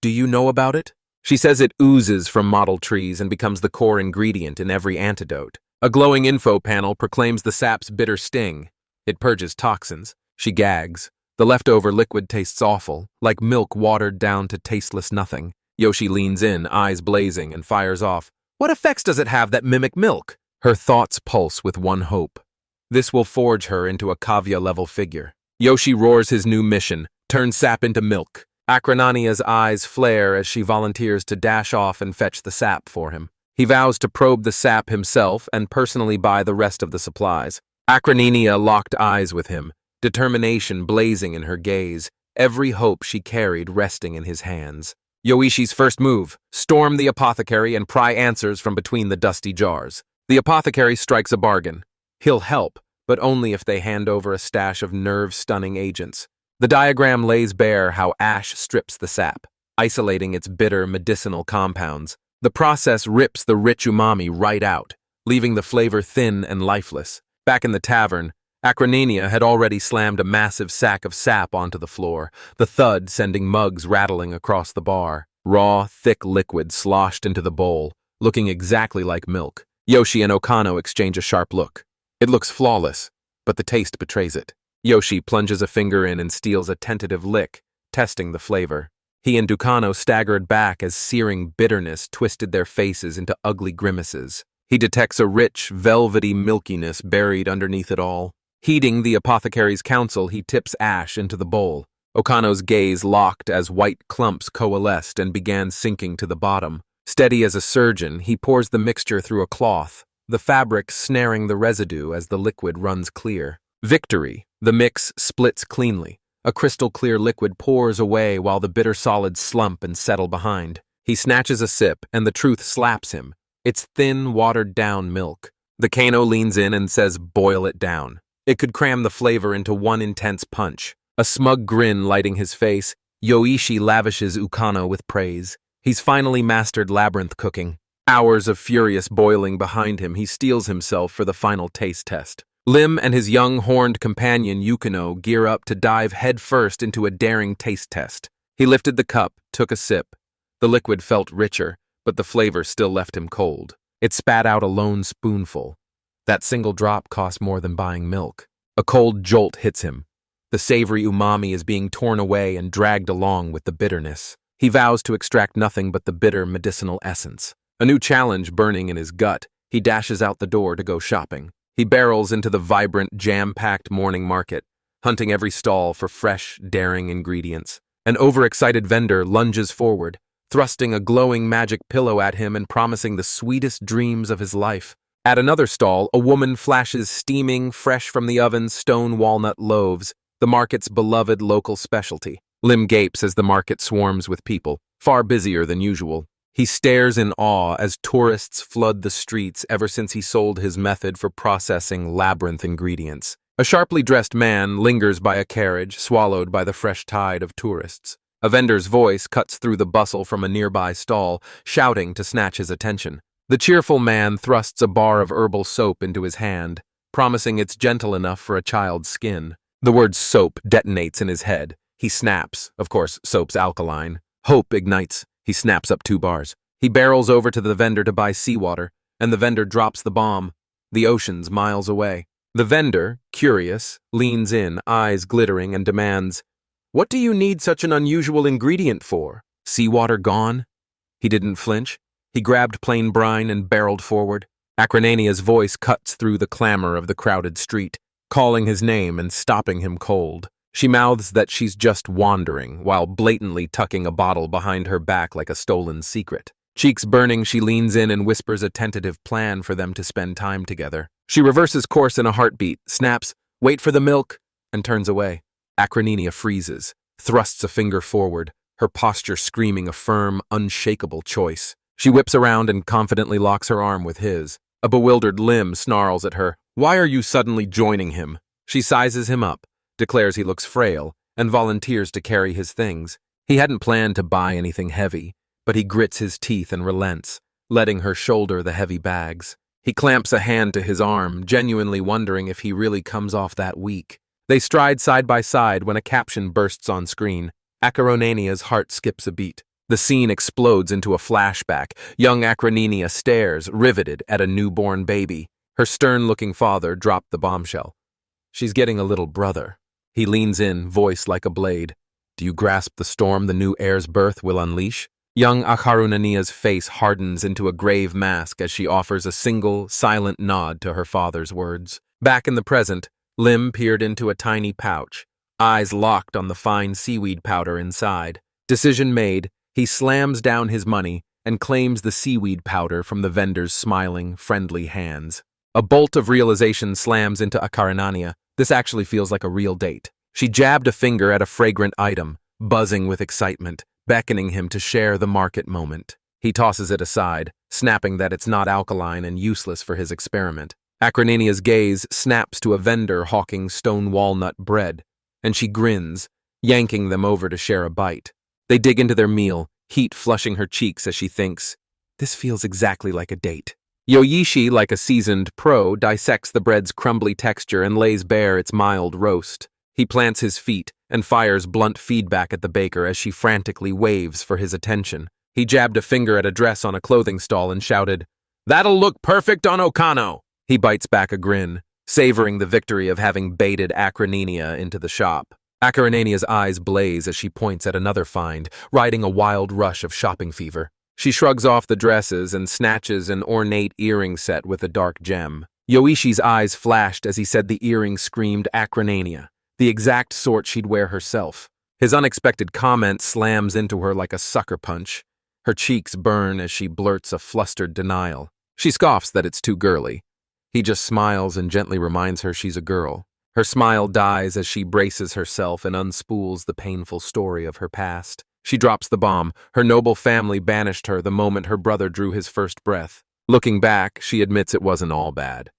Do you know about it? She says it oozes from mottled trees and becomes the core ingredient in every antidote. A glowing info panel proclaims the sap's bitter sting. It purges toxins. She gags. The leftover liquid tastes awful, like milk watered down to tasteless nothing. Yoshi leans in, eyes blazing, and fires off. What effects does it have that mimic milk? Her thoughts pulse with one hope. This will forge her into a Kavya-level figure. Yoshi roars his new mission, turn sap into milk. Akarania's eyes flare as she volunteers to dash off and fetch the sap for him. He vows to probe the sap himself and personally buy the rest of the supplies. Akarania locked eyes with him, determination blazing in her gaze, every hope she carried resting in his hands. Yoishi's first move, storm the apothecary and pry answers from between the dusty jars. The apothecary strikes a bargain. He'll help, but only if they hand over a stash of nerve-stunning agents. The diagram lays bare how ash strips the sap, isolating its bitter medicinal compounds. The process rips the rich umami right out, leaving the flavor thin and lifeless. Back in the tavern, Akarania had already slammed a massive sack of sap onto the floor, the thud sending mugs rattling across the bar. Raw, thick liquid sloshed into the bowl, looking exactly like milk. Yoshi and Okano exchange a sharp look. It looks flawless, but the taste betrays it. Yoshi plunges a finger in and steals a tentative lick, testing the flavor. He and Okano staggered back as searing bitterness twisted their faces into ugly grimaces. He detects a rich, velvety milkiness buried underneath it all. Heeding the apothecary's counsel, he tips ash into the bowl. Okano's gaze locked as white clumps coalesced and began sinking to the bottom. Steady as a surgeon, he pours the mixture through a cloth, the fabric snaring the residue as the liquid runs clear. Victory! The mix splits cleanly. A crystal-clear liquid pours away while the bitter solids slump and settle behind. He snatches a sip, and the truth slaps him. It's thin, watered-down milk. The Kano leans in and says, boil it down. It could cram the flavor into one intense punch. A smug grin lighting his face, Yoichi lavishes Okano with praise. He's finally mastered labyrinth cooking. Hours of furious boiling behind him, he steels himself for the final taste test. Lim and his young horned companion Yukino gear up to dive headfirst into a daring taste test. He lifted the cup, took a sip. The liquid felt richer, but the flavor still left him cold. It spat out a lone spoonful. That single drop cost more than buying milk. A cold jolt hits him. The savory umami is being torn away and dragged along with the bitterness. He vows to extract nothing but the bitter medicinal essence. A new challenge burning in his gut, he dashes out the door to go shopping. He barrels into the vibrant, jam-packed morning market, hunting every stall for fresh, daring ingredients. An overexcited vendor lunges forward, thrusting a glowing magic pillow at him and promising the sweetest dreams of his life. At another stall, a woman flashes steaming, fresh from the oven, stone walnut loaves, the market's beloved local specialty. Lim gapes as the market swarms with people, far busier than usual. He stares in awe as tourists flood the streets ever since he sold his method for processing labyrinth ingredients. A sharply dressed man lingers by a carriage, swallowed by the fresh tide of tourists. A vendor's voice cuts through the bustle from a nearby stall, shouting to snatch his attention. The cheerful man thrusts a bar of herbal soap into his hand, promising it's gentle enough for a child's skin. The word soap detonates in his head. He snaps. Of course, soap's alkaline. Hope ignites. He snaps up 2 bars. He barrels over to the vendor to buy seawater, and the vendor drops the bomb. The ocean's miles away. The vendor, curious, leans in, eyes glittering, and demands, "What do you need such an unusual ingredient for? Seawater gone?" He didn't flinch. He grabbed plain brine and barreled forward. Akarania's voice cuts through the clamor of the crowded street, calling his name and stopping him cold. She mouths that she's just wandering, while blatantly tucking a bottle behind her back like a stolen secret. Cheeks burning, she leans in and whispers a tentative plan for them to spend time together. She reverses course in a heartbeat, snaps, "Wait for the milk," and turns away. Akarania freezes, thrusts a finger forward, her posture screaming a firm, unshakable choice. She whips around and confidently locks her arm with his. A bewildered Lim snarls at her. "Why are you suddenly joining him?" She sizes him up, declares he looks frail, and volunteers to carry his things. He hadn't planned to buy anything heavy, but he grits his teeth and relents, letting her shoulder the heavy bags. He clamps a hand to his arm, genuinely wondering if he really comes off that weak. They stride side by side when a caption bursts on screen. Akaranania's heart skips a beat. The scene explodes into a flashback. Young Akarania stares, riveted, at a newborn baby. Her stern-looking father dropped the bombshell. She's getting a little brother. He leans in, voice like a blade. Do you grasp the storm the new heir's birth will unleash? Young Akarania's face hardens into a grave mask as she offers a single, silent nod to her father's words. Back in the present, Lim peered into a tiny pouch, eyes locked on the fine seaweed powder inside. Decision made, he slams down his money and claims the seaweed powder from the vendor's smiling, friendly hands. A bolt of realization slams into Akarania. This actually feels like a real date. She jabbed a finger at a fragrant item, buzzing with excitement, beckoning him to share the market moment. He tosses it aside, snapping that it's not alkaline and useless for his experiment. Akranania's gaze snaps to a vendor hawking stone walnut bread, and she grins, yanking them over to share a bite. They dig into their meal, heat flushing her cheeks as she thinks, this feels exactly like a date. Yoichi, like a seasoned pro, dissects the bread's crumbly texture and lays bare its mild roast. He plants his feet and fires blunt feedback at the baker as she frantically waves for his attention. He jabbed a finger at a dress on a clothing stall and shouted, "That'll look perfect on Okano!" He bites back a grin, savoring the victory of having baited Akarania into the shop. Akaranania's eyes blaze as she points at another find, riding a wild rush of shopping fever. She shrugs off the dresses and snatches an ornate earring set with a dark gem. Yoishi's eyes flashed as he said the earring screamed Akranania, the exact sort she'd wear herself. His unexpected comment slams into her like a sucker punch. Her cheeks burn as she blurts a flustered denial. She scoffs that it's too girly. He just smiles and gently reminds her she's a girl. Her smile dies as she braces herself and unspools the painful story of her past. She drops the bomb. Her noble family banished her the moment her brother drew his first breath. Looking back, she admits it wasn't all bad.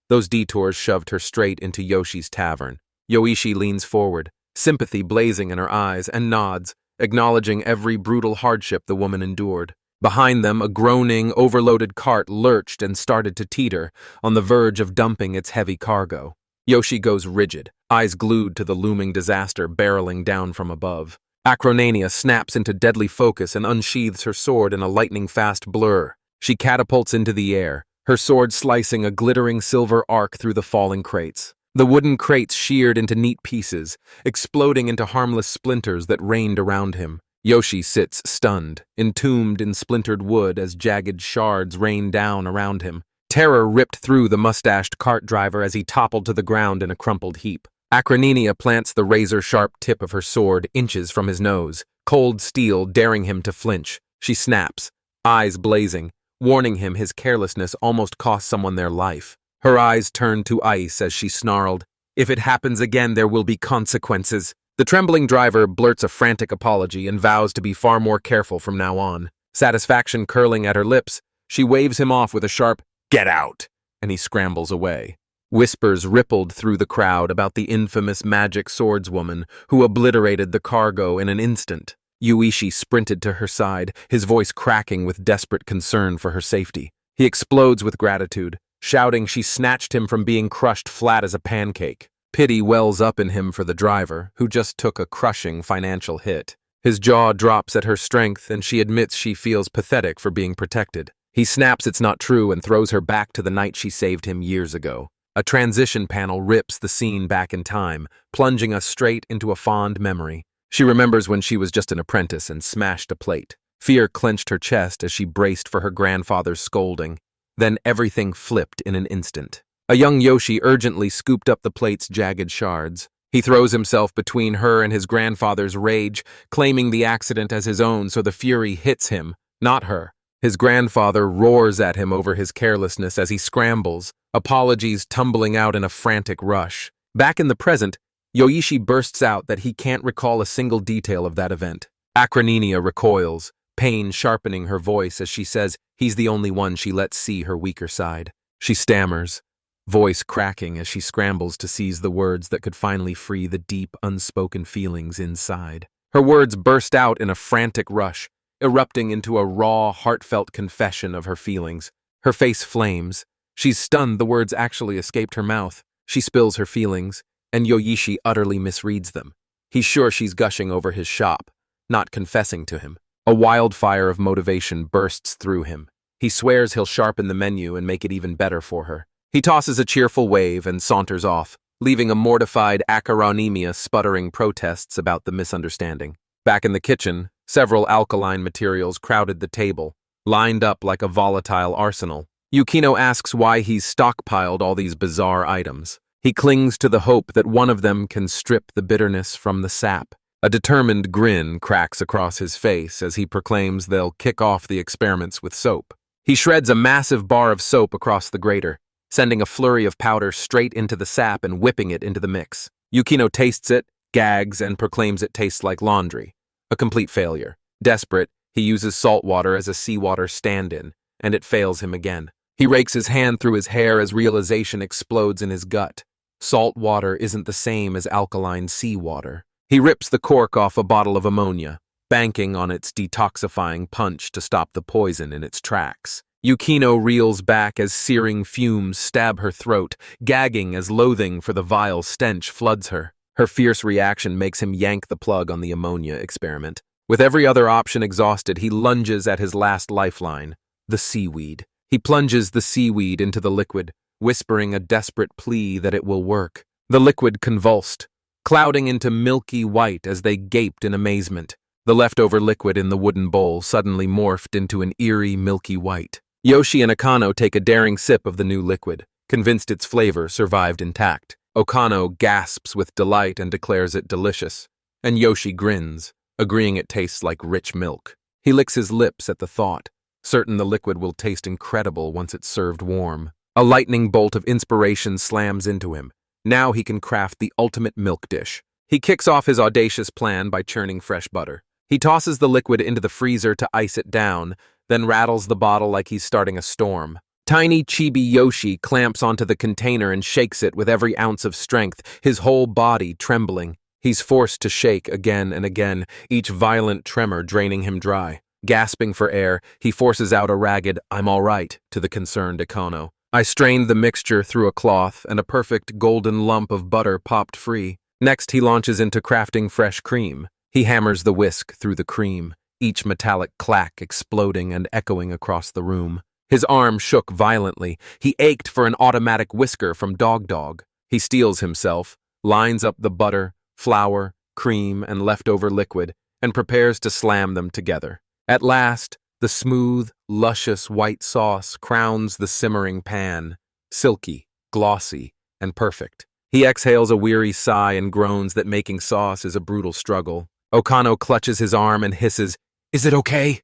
Those detours shoved her straight into Yoshi's tavern. Yoichi leans forward, sympathy blazing in her eyes, and nods, acknowledging every brutal hardship the woman endured. Behind them, a groaning, overloaded cart lurched and started to teeter, on the verge of dumping its heavy cargo. Yoshi goes rigid, eyes glued to the looming disaster barreling down from above. Akronania snaps into deadly focus and unsheathes her sword in a lightning-fast blur. She catapults into the air, her sword slicing a glittering silver arc through the falling crates. The wooden crates sheared into neat pieces, exploding into harmless splinters that rained around him. Yoshi sits stunned, entombed in splintered wood as jagged shards rain down around him. Terror ripped through the mustached cart driver as he toppled to the ground in a crumpled heap. Akranania plants the razor-sharp tip of her sword inches from his nose, cold steel daring him to flinch. She snaps, eyes blazing, warning him his carelessness almost cost someone their life. Her eyes turned to ice as she snarled, "If it happens again, there will be consequences." The trembling driver blurts a frantic apology and vows to be far more careful from now on. Satisfaction curling at her lips, she waves him off with a sharp, "Get out!" and he scrambles away. Whispers rippled through the crowd about the infamous magic swordswoman who obliterated the cargo in an instant. Yuichi sprinted to her side, his voice cracking with desperate concern for her safety. He explodes with gratitude, shouting she snatched him from being crushed flat as a pancake. Pity wells up in him for the driver, who just took a crushing financial hit. His jaw drops at her strength, and she admits she feels pathetic for being protected. He snaps it's not true and throws her back to the night she saved him years ago. A transition panel rips the scene back in time, plunging us straight into a fond memory. She remembers when she was just an apprentice and smashed a plate. Fear clenched her chest as she braced for her grandfather's scolding. Then everything flipped in an instant. A young Yoshi urgently scooped up the plate's jagged shards. He throws himself between her and his grandfather's rage, claiming the accident as his own so the fury hits him, not her. His grandfather roars at him over his carelessness as he scrambles, apologies tumbling out in a frantic rush. Back in the present, Yoichi bursts out that he can't recall a single detail of that event. Akranania recoils, pain sharpening her voice as she says he's the only one she lets see her weaker side. She stammers, voice cracking as she scrambles to seize the words that could finally free the deep, unspoken feelings inside. Her words burst out in a frantic rush, erupting into a raw, heartfelt confession of her feelings. Her face flames. She's stunned the words actually escaped her mouth. She spills her feelings, and Yoichi utterly misreads them. He's sure she's gushing over his shop, not confessing to him. A wildfire of motivation bursts through him. He swears he'll sharpen the menu and make it even better for her. He tosses a cheerful wave and saunters off, leaving a mortified Akarania sputtering protests about the misunderstanding. Back in the kitchen, several alkaline materials crowded the table, lined up like a volatile arsenal. Yukino asks why he's stockpiled all these bizarre items. He clings to the hope that one of them can strip the bitterness from the sap. A determined grin cracks across his face as he proclaims they'll kick off the experiments with soap. He shreds a massive bar of soap across the grater, sending a flurry of powder straight into the sap and whipping it into the mix. Yukino tastes it, gags, and proclaims it tastes like laundry. A complete failure. Desperate, he uses salt water as a seawater stand-in, and it fails him again. He rakes his hand through his hair as realization explodes in his gut. Salt water isn't the same as alkaline seawater. He rips the cork off a bottle of ammonia, banking on its detoxifying punch to stop the poison in its tracks. Yukino reels back as searing fumes stab her throat, gagging as loathing for the vile stench floods her. Her fierce reaction makes him yank the plug on the ammonia experiment. With every other option exhausted, he lunges at his last lifeline, the seaweed. He plunges the seaweed into the liquid, whispering a desperate plea that it will work. The liquid convulsed, clouding into milky white as they gaped in amazement. The leftover liquid in the wooden bowl suddenly morphed into an eerie milky white. Yoshi and Okano take a daring sip of the new liquid, convinced its flavor survived intact. Okano gasps with delight and declares it delicious, and Yoshi grins, agreeing it tastes like rich milk. He licks his lips at the thought, certain the liquid will taste incredible once it's served warm. A lightning bolt of inspiration slams into him. Now he can craft the ultimate milk dish. He kicks off his audacious plan by churning fresh butter. He tosses the liquid into the freezer to ice it down, then rattles the bottle like he's starting a storm. Tiny chibi Yoshi clamps onto the container and shakes it with every ounce of strength, his whole body trembling. He's forced to shake again and again, each violent tremor draining him dry. Gasping for air, he forces out a ragged, "I'm all right," to the concerned Okano. I strained the mixture through a cloth, and a perfect golden lump of butter popped free. Next, he launches into crafting fresh cream. He hammers the whisk through the cream, each metallic clack exploding and echoing across the room. His arm shook violently. He ached for an automatic whisker from Dog Dog. He steels himself, lines up the butter, flour, cream, and leftover liquid, and prepares to slam them together. At last, the smooth, luscious white sauce crowns the simmering pan, silky, glossy, and perfect. He exhales a weary sigh and groans that making sauce is a brutal struggle. Okano clutches his arm and hisses, "Is it okay?"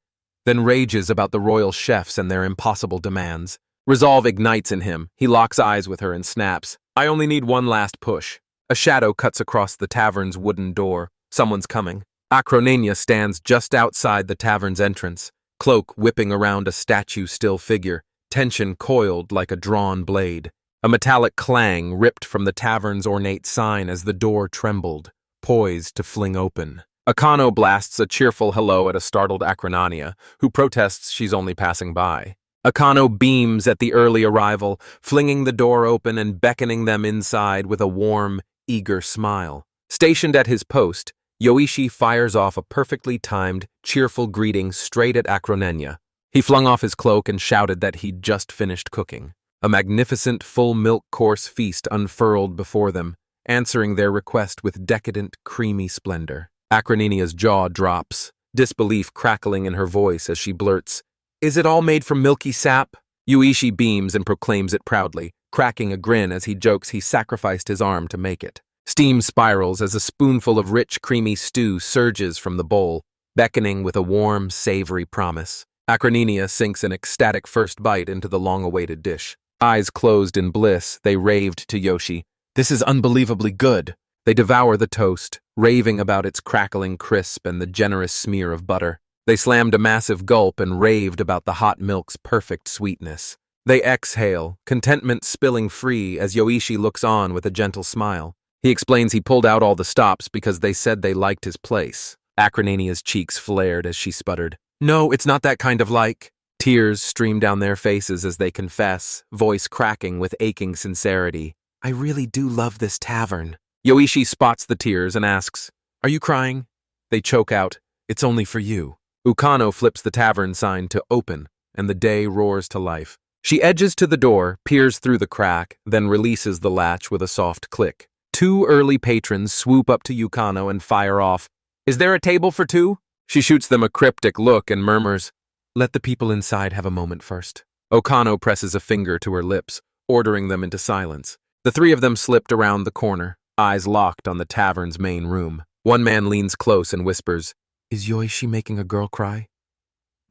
Then rages about the royal chefs and their impossible demands. Resolve ignites in him. He locks eyes with her and snaps, "I only need one last push." A shadow cuts across the tavern's wooden door. Someone's coming. Akarania stands just outside the tavern's entrance, cloak whipping around a statue-still figure, tension coiled like a drawn blade. A metallic clang ripped from the tavern's ornate sign as the door trembled, poised to fling open. Okano blasts a cheerful hello at a startled Akarania, who protests she's only passing by. Okano beams at the early arrival, flinging the door open and beckoning them inside with a warm, eager smile. Stationed at his post, Yoichi fires off a perfectly timed, cheerful greeting straight at Akarania. He flung off his cloak and shouted that he'd just finished cooking. A magnificent full-milk course feast unfurled before them, answering their request with decadent, creamy splendor. Akarania's jaw drops, disbelief crackling in her voice as she blurts, "Is it all made from milky sap?" Yoichi beams and proclaims it proudly, cracking a grin as he jokes he sacrificed his arm to make it. Steam spirals as a spoonful of rich, creamy stew surges from the bowl, beckoning with a warm, savory promise. Akarania sinks an ecstatic first bite into the long-awaited dish. Eyes closed in bliss, they raved to Yoshi, "This is unbelievably good." They devour the toast, raving about its crackling crisp and the generous smear of butter. They slammed a massive gulp and raved about the hot milk's perfect sweetness. They exhale, contentment spilling free as Yoichi looks on with a gentle smile. He explains he pulled out all the stops because they said they liked his place. Akarania's cheeks flared as she sputtered, "No, it's not that kind of like." Tears stream down their faces as they confess, voice cracking with aching sincerity, "I really do love this tavern." Yoichi spots the tears and asks, "Are you crying?" They choke out, "It's only for you." Okano flips the tavern sign to open, and the day roars to life. She edges to the door, peers through the crack, then releases the latch with a soft click. Two early patrons swoop up to Okano and fire off, "Is there a table for two?" She shoots them a cryptic look and murmurs, "Let the people inside have a moment first." Okano presses a finger to her lips, ordering them into silence. The three of them slipped around the corner, eyes locked on the tavern's main room. One man leans close and whispers, "Is Yoichi making a girl cry?"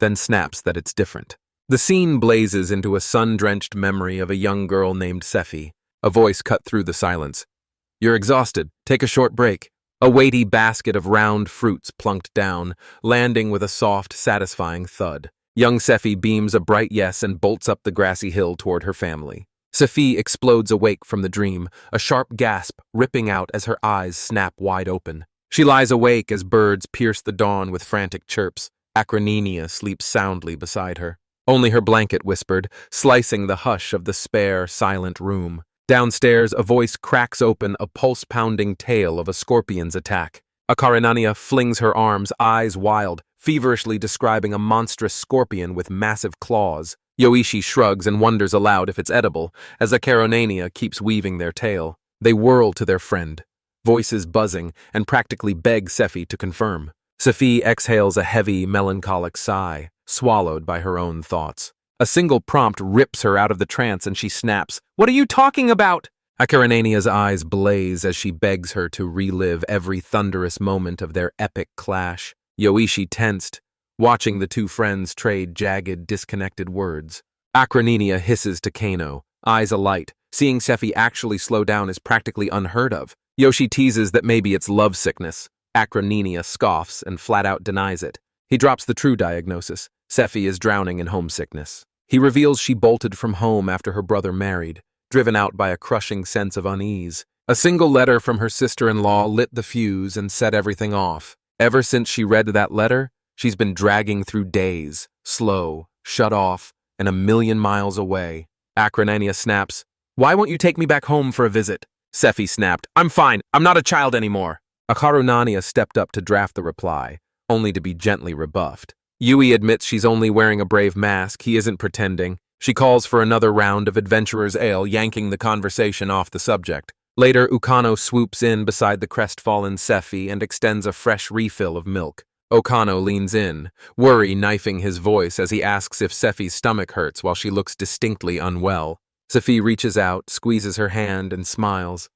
Then snaps that it's different. The scene blazes into a sun-drenched memory of a young girl named Sephi. A voice cut through the silence. "You're exhausted. Take a short break." A weighty basket of round fruits plunked down, landing with a soft, satisfying thud. Young Sephi beams a bright yes and bolts up the grassy hill toward her family. Sephi explodes awake from the dream, a sharp gasp ripping out as her eyes snap wide open. She lies awake as birds pierce the dawn with frantic chirps. Akarania sleeps soundly beside her. Only her blanket whispered, slicing the hush of the spare, silent room. Downstairs, a voice cracks open a pulse-pounding tale of a scorpion's attack. Akarania flings her arms, eyes wild, feverishly describing a monstrous scorpion with massive claws. Yoichi shrugs and wonders aloud if it's edible, as Akarania keeps weaving their tale. They whirl to their friend, voices buzzing, and practically beg Sephi to confirm. Sephi exhales a heavy, melancholic sigh, swallowed by her own thoughts. A single prompt rips her out of the trance and she snaps, "What are you talking about?" Akaranania's eyes blaze as she begs her to relive every thunderous moment of their epic clash. Yoichi tensed, watching the two friends trade jagged, disconnected words. Akarania hisses to Kano, eyes alight. Seeing Sephi actually slow down is practically unheard of. Yoshi teases that maybe it's lovesickness. Akarania scoffs and flat-out denies it. He drops the true diagnosis. Sephi is drowning in homesickness. He reveals she bolted from home after her brother married, driven out by a crushing sense of unease. A single letter from her sister-in-law lit the fuse and set everything off. Ever since she read that letter, she's been dragging through days, slow, shut off, and a million miles away. Akarania snaps, "Why won't you take me back home for a visit?" Sephi snapped, "I'm fine. I'm not a child anymore." Akarania stepped up to draft the reply, only to be gently rebuffed. Yui admits she's only wearing a brave mask. He isn't pretending. She calls for another round of adventurer's ale, yanking the conversation off the subject. Later, Okano swoops in beside the crestfallen Sephi and extends a fresh refill of milk. Okano leans in, worry knifing his voice as he asks if Sephi's stomach hurts while she looks distinctly unwell. Sephi reaches out, squeezes her hand, and smiles.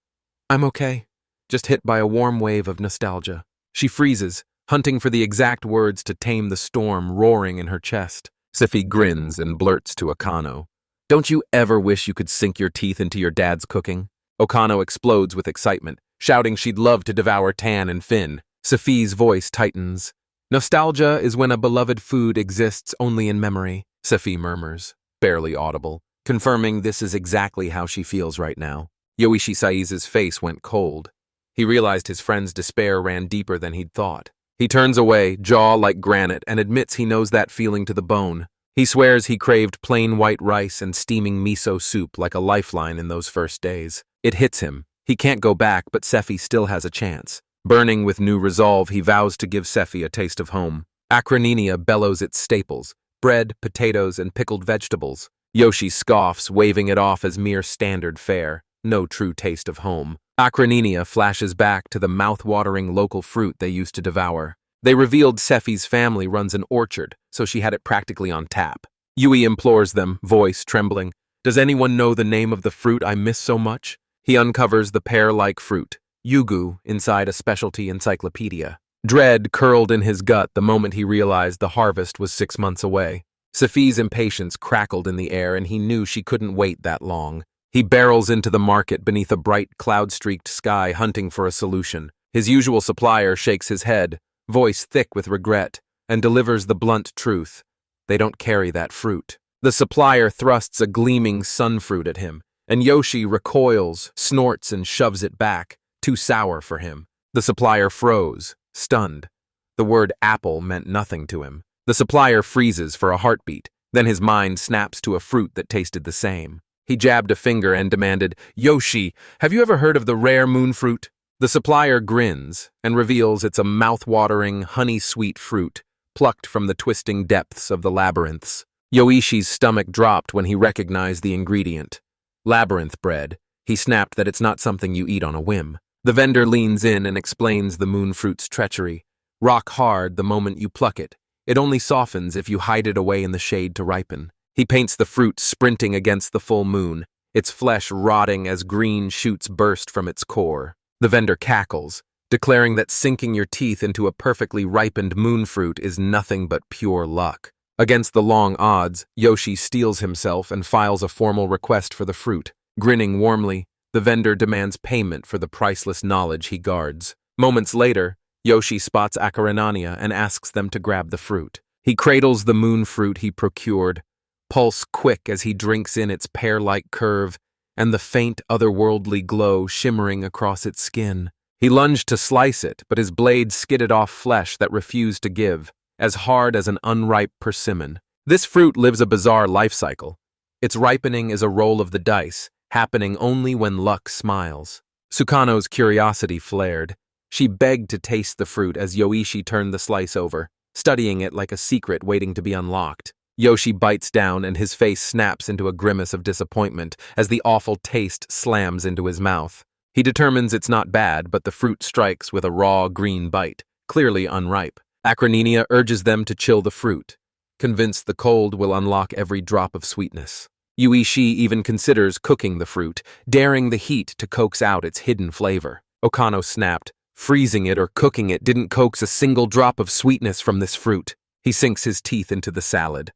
"I'm okay, just hit by a warm wave of nostalgia." She freezes, hunting for the exact words to tame the storm roaring in her chest. Sephi grins and blurts to Okano, "Don't you ever wish you could sink your teeth into your dad's cooking?" Okano explodes with excitement, shouting she'd love to devour Tan and Finn. Sephi's voice tightens. "Nostalgia is when a beloved food exists only in memory," Sephi murmurs, barely audible, confirming this is exactly how she feels right now. Yoichi Saiza's face went cold. He realized his friend's despair ran deeper than he'd thought. He turns away, jaw like granite, and admits he knows that feeling to the bone. He swears he craved plain white rice and steaming miso soup like a lifeline in those first days. It hits him. He can't go back, but Sephi still has a chance. Burning with new resolve, he vows to give Sephi a taste of home. Akarania bellows its staples, bread, potatoes, and pickled vegetables. Yoshi scoffs, waving it off as mere standard fare. No true taste of home. Akarania flashes back to the mouth-watering local fruit they used to devour. They revealed Sephi's family runs an orchard, so she had it practically on tap. Yui implores them, voice trembling, "Does anyone know the name of the fruit I miss so much?" He uncovers the pear-like fruit, yugu, inside a specialty encyclopedia. Dread curled in his gut the moment he realized the harvest was 6 months away. Sephi's impatience crackled in the air, and he knew she couldn't wait that long. He barrels into the market beneath a bright, cloud-streaked sky, hunting for a solution. His usual supplier shakes his head, voice thick with regret, and delivers the blunt truth. They don't carry that fruit. The supplier thrusts a gleaming sunfruit at him, and Yoshi recoils, snorts, and shoves it back, too sour for him. The supplier froze, stunned. The word apple meant nothing to him. The supplier freezes for a heartbeat, then his mind snaps to a fruit that tasted the same. He jabbed a finger and demanded, "Yoshi, have you ever heard of the rare moon fruit?" The supplier grins and reveals it's a mouth-watering, honey-sweet fruit plucked from the twisting depths of the labyrinths. Yoishi's stomach dropped when he recognized the ingredient. Labyrinth bread. He snapped that it's not something you eat on a whim. The vendor leans in and explains the moon fruit's treachery. Rock hard the moment you pluck it. It only softens if you hide it away in the shade to ripen. He paints the fruit sprinting against the full moon, its flesh rotting as green shoots burst from its core. The vendor cackles, declaring that sinking your teeth into a perfectly ripened moon fruit is nothing but pure luck. Against the long odds, Yoshi steels himself and files a formal request for the fruit. Grinning warmly, the vendor demands payment for the priceless knowledge he guards. Moments later, Yoshi spots Akarania and asks them to grab the fruit. He cradles the moon fruit he procured, pulse quick as he drinks in its pear-like curve and the faint otherworldly glow shimmering across its skin. He lunged to slice it, but his blade skidded off flesh that refused to give, as hard as an unripe persimmon. This fruit lives a bizarre life cycle. Its ripening is a roll of the dice, happening only when luck smiles. Sukano's curiosity flared. She begged to taste the fruit as Yoichi turned the slice over, studying it like a secret waiting to be unlocked. Yoshi bites down and his face snaps into a grimace of disappointment as the awful taste slams into his mouth. He determines it's not bad, but the fruit strikes with a raw green bite, clearly unripe. Akarania urges them to chill the fruit, convinced the cold will unlock every drop of sweetness. Yoichi even considers cooking the fruit, daring the heat to coax out its hidden flavor. Okano snapped. Freezing it or cooking it didn't coax a single drop of sweetness from this fruit. He sinks his teeth into the salad.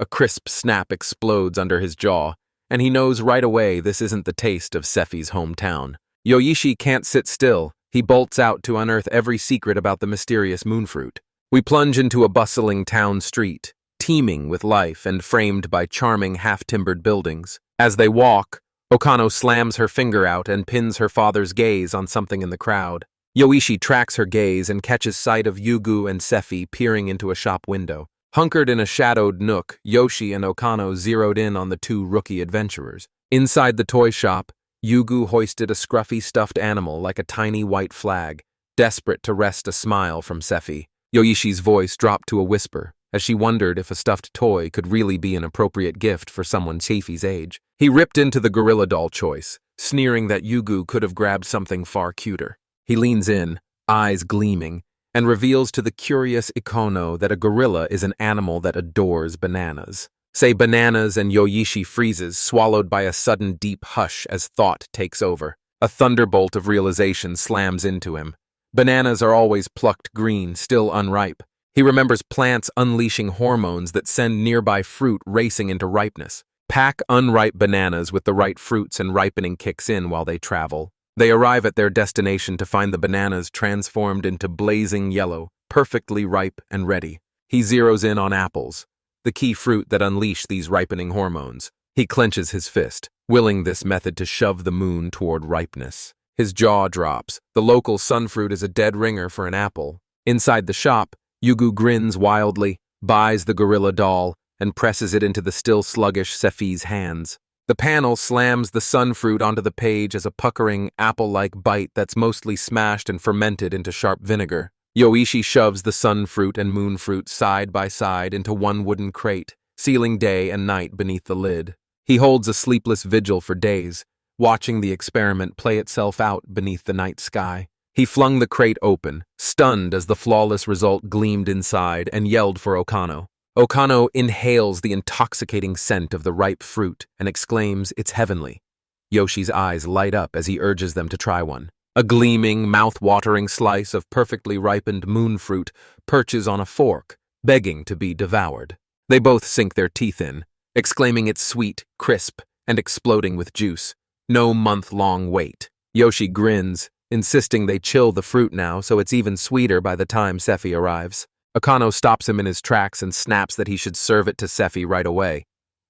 A crisp snap explodes under his jaw, and he knows right away this isn't the taste of Sephi's hometown. Yoichi can't sit still. He bolts out to unearth every secret about the mysterious moonfruit. We plunge into a bustling town street, teeming with life and framed by charming half-timbered buildings. As they walk, Okano slams her finger out and pins her father's gaze on something in the crowd. Yoichi tracks her gaze and catches sight of Yugu and Sephi peering into a shop window. Hunkered in a shadowed nook, Yoshi and Okano zeroed in on the two rookie adventurers. Inside the toy shop, Yugu hoisted a scruffy stuffed animal like a tiny white flag, desperate to wrest a smile from Sephi. Yoishi's voice dropped to a whisper, as she wondered if a stuffed toy could really be an appropriate gift for someone Sephi's age. He ripped into the gorilla doll choice, sneering that Yugu could have grabbed something far cuter. He leans in, eyes gleaming, and reveals to the curious Okano that a gorilla is an animal that adores bananas. Say bananas and Yoichi freezes, swallowed by a sudden deep hush as thought takes over. A thunderbolt of realization slams into him. Bananas are always plucked green, still unripe. He remembers plants unleashing hormones that send nearby fruit racing into ripeness. Pack unripe bananas with the right fruits and ripening kicks in while they travel. They arrive at their destination to find the bananas transformed into blazing yellow, perfectly ripe and ready. He zeroes in on apples, the key fruit that unleash these ripening hormones. He clenches his fist, willing this method to shove the moon toward ripeness. His jaw drops. The local sunfruit is a dead ringer for an apple. Inside the shop, Yugu grins wildly, buys the gorilla doll, and presses it into the still sluggish Sephi's hands. The panel slams the sunfruit onto the page as a puckering, apple-like bite that's mostly smashed and fermented into sharp vinegar. Yoichi shoves the sunfruit and moonfruit side by side into one wooden crate, sealing day and night beneath the lid. He holds a sleepless vigil for days, watching the experiment play itself out beneath the night sky. He flung the crate open, stunned as the flawless result gleamed inside, and yelled for Okano. Okano inhales the intoxicating scent of the ripe fruit and exclaims, "It's heavenly." Yoshi's eyes light up as he urges them to try one. A gleaming, mouth-watering slice of perfectly ripened moonfruit perches on a fork, begging to be devoured. They both sink their teeth in, exclaiming it's sweet, crisp, and exploding with juice. No month-long wait. Yoshi grins, insisting they chill the fruit now so it's even sweeter by the time Sephi arrives. Okano stops him in his tracks and snaps that he should serve it to Sephi right away.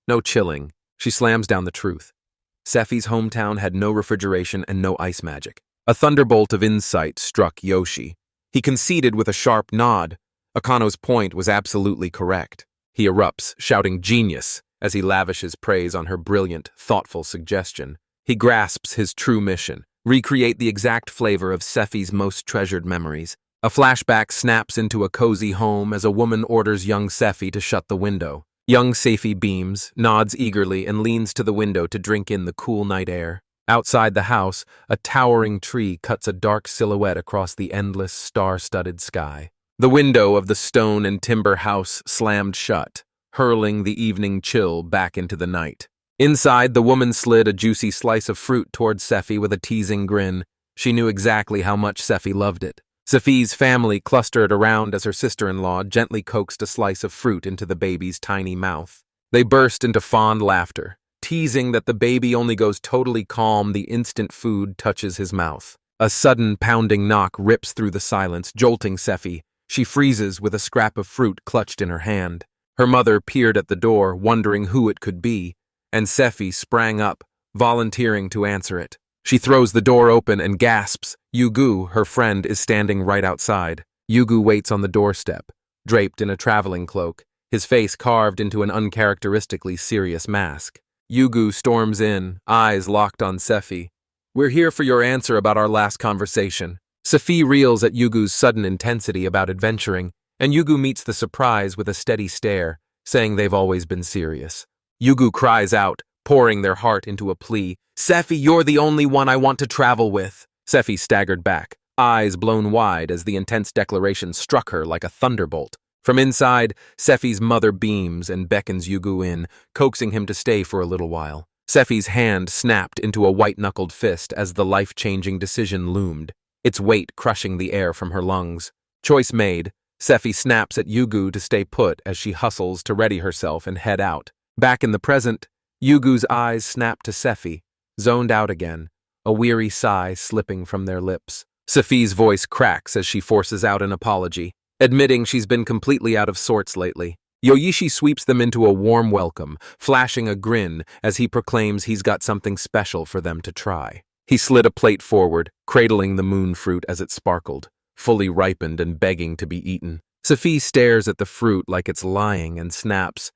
No chilling. She slams down the truth. Sephi's hometown had no refrigeration and no ice magic. A thunderbolt of insight struck Yoshi. He conceded with a sharp nod. Okano's point was absolutely correct. He erupts, shouting "genius" as he lavishes praise on her brilliant, thoughtful suggestion. He grasps his true mission, recreate the exact flavor of Sephi's most treasured memories. A flashback snaps into a cozy home as a woman orders young Sephi to shut the window. Young Sephi beams, nods eagerly, and leans to the window to drink in the cool night air. Outside the house, a towering tree cuts a dark silhouette across the endless, star-studded sky. The window of the stone and timber house slammed shut, hurling the evening chill back into the night. Inside, the woman slid a juicy slice of fruit toward Sephi with a teasing grin. She knew exactly how much Sephi loved it. Sephi's family clustered around as her sister-in-law gently coaxed a slice of fruit into the baby's tiny mouth. They burst into fond laughter, teasing that the baby only goes totally calm the instant food touches his mouth. A sudden pounding knock rips through the silence, jolting Sephi. She freezes with a scrap of fruit clutched in her hand. Her mother peered at the door, wondering who it could be, and Sephi sprang up, volunteering to answer it. She throws the door open and gasps. Yugu, her friend, is standing right outside. Yugu waits on the doorstep, draped in a traveling cloak, his face carved into an uncharacteristically serious mask. Yugu storms in, eyes locked on Sephi. "We're here for your answer about our last conversation." Sephi reels at Yugu's sudden intensity about adventuring, and Yugu meets the surprise with a steady stare, saying they've always been serious. Yugu cries out, pouring their heart into a plea. "Sephi, you're the only one I want to travel with." Sephi staggered back, eyes blown wide as the intense declaration struck her like a thunderbolt. From inside, Sephi's mother beams and beckons Yugu in, coaxing him to stay for a little while. Sephi's hand snapped into a white-knuckled fist as the life-changing decision loomed, its weight crushing the air from her lungs. Choice made, Sephi snaps at Yugu to stay put as she hustles to ready herself and head out. Back in the present, Yugu's eyes snap to Sephi, zoned out again, a weary sigh slipping from their lips. Sephi's voice cracks as she forces out an apology, admitting she's been completely out of sorts lately. Yoichi sweeps them into a warm welcome, flashing a grin as he proclaims he's got something special for them to try. He slid a plate forward, cradling the moon fruit as it sparkled, fully ripened and begging to be eaten. Sephi stares at the fruit like it's lying and snaps,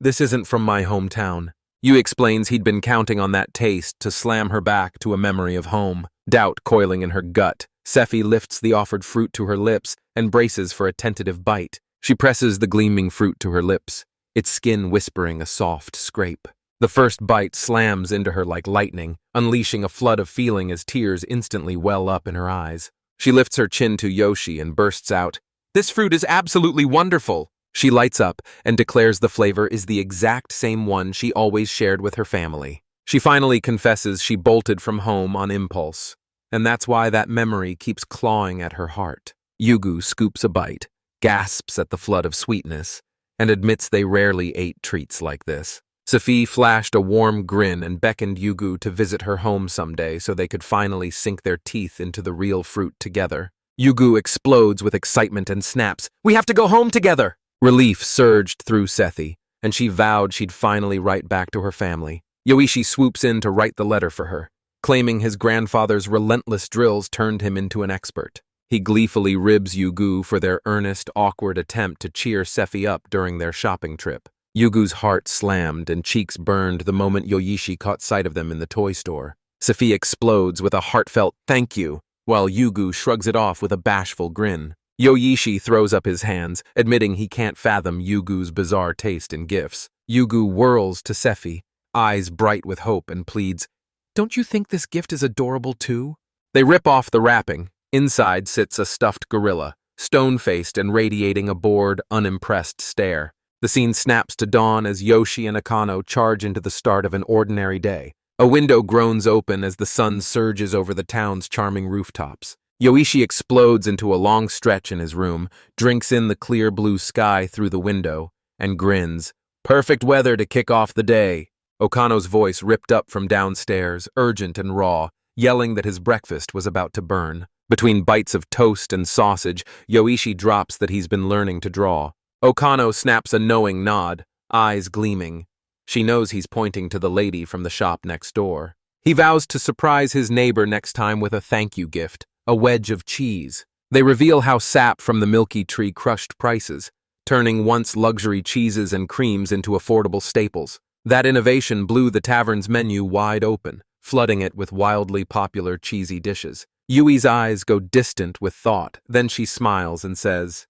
"This isn't from my hometown." Yu explains he'd been counting on that taste to slam her back to a memory of home. Doubt coiling in her gut, Sephi lifts the offered fruit to her lips and braces for a tentative bite. She presses the gleaming fruit to her lips, its skin whispering a soft scrape. The first bite slams into her like lightning, unleashing a flood of feeling as tears instantly well up in her eyes. She lifts her chin to Yoshi and bursts out, "This fruit is absolutely wonderful!" She lights up and declares the flavor is the exact same one she always shared with her family. She finally confesses she bolted from home on impulse, and that's why that memory keeps clawing at her heart. Yugu scoops a bite, gasps at the flood of sweetness, and admits they rarely ate treats like this. Sephi flashed a warm grin and beckoned Yugu to visit her home someday so they could finally sink their teeth into the real fruit together. Yugu explodes with excitement and snaps, "We have to go home together!" Relief surged through Sephi, and she vowed she'd finally write back to her family. Yoichi swoops in to write the letter for her, claiming his grandfather's relentless drills turned him into an expert. He gleefully ribs Yugu for their earnest, awkward attempt to cheer Sephi up during their shopping trip. Yugu's heart slammed and cheeks burned the moment Yoichi caught sight of them in the toy store. Sephi explodes with a heartfelt "thank you," while Yugu shrugs it off with a bashful grin. Yoichi throws up his hands, admitting he can't fathom Yugu's bizarre taste in gifts. Yugu whirls to Sephi, eyes bright with hope, and pleads, "Don't you think this gift is adorable too?" They rip off the wrapping. Inside sits a stuffed gorilla, stone-faced and radiating a bored, unimpressed stare. The scene snaps to dawn as Yoshi and Okano charge into the start of an ordinary day. A window groans open as the sun surges over the town's charming rooftops. Yoichi explodes into a long stretch in his room, drinks in the clear blue sky through the window, and grins. "Perfect weather to kick off the day." Okano's voice ripped up from downstairs, urgent and raw, yelling that his breakfast was about to burn. Between bites of toast and sausage, Yoichi drops that he's been learning to draw. Okano snaps a knowing nod, eyes gleaming. She knows he's pointing to the lady from the shop next door. He vows to surprise his neighbor next time with a thank you gift, a wedge of cheese. They reveal how sap from the milky tree crushed prices, turning once luxury cheeses and creams into affordable staples. That innovation blew the tavern's menu wide open, flooding it with wildly popular cheesy dishes. Yui's eyes go distant with thought, then she smiles and says,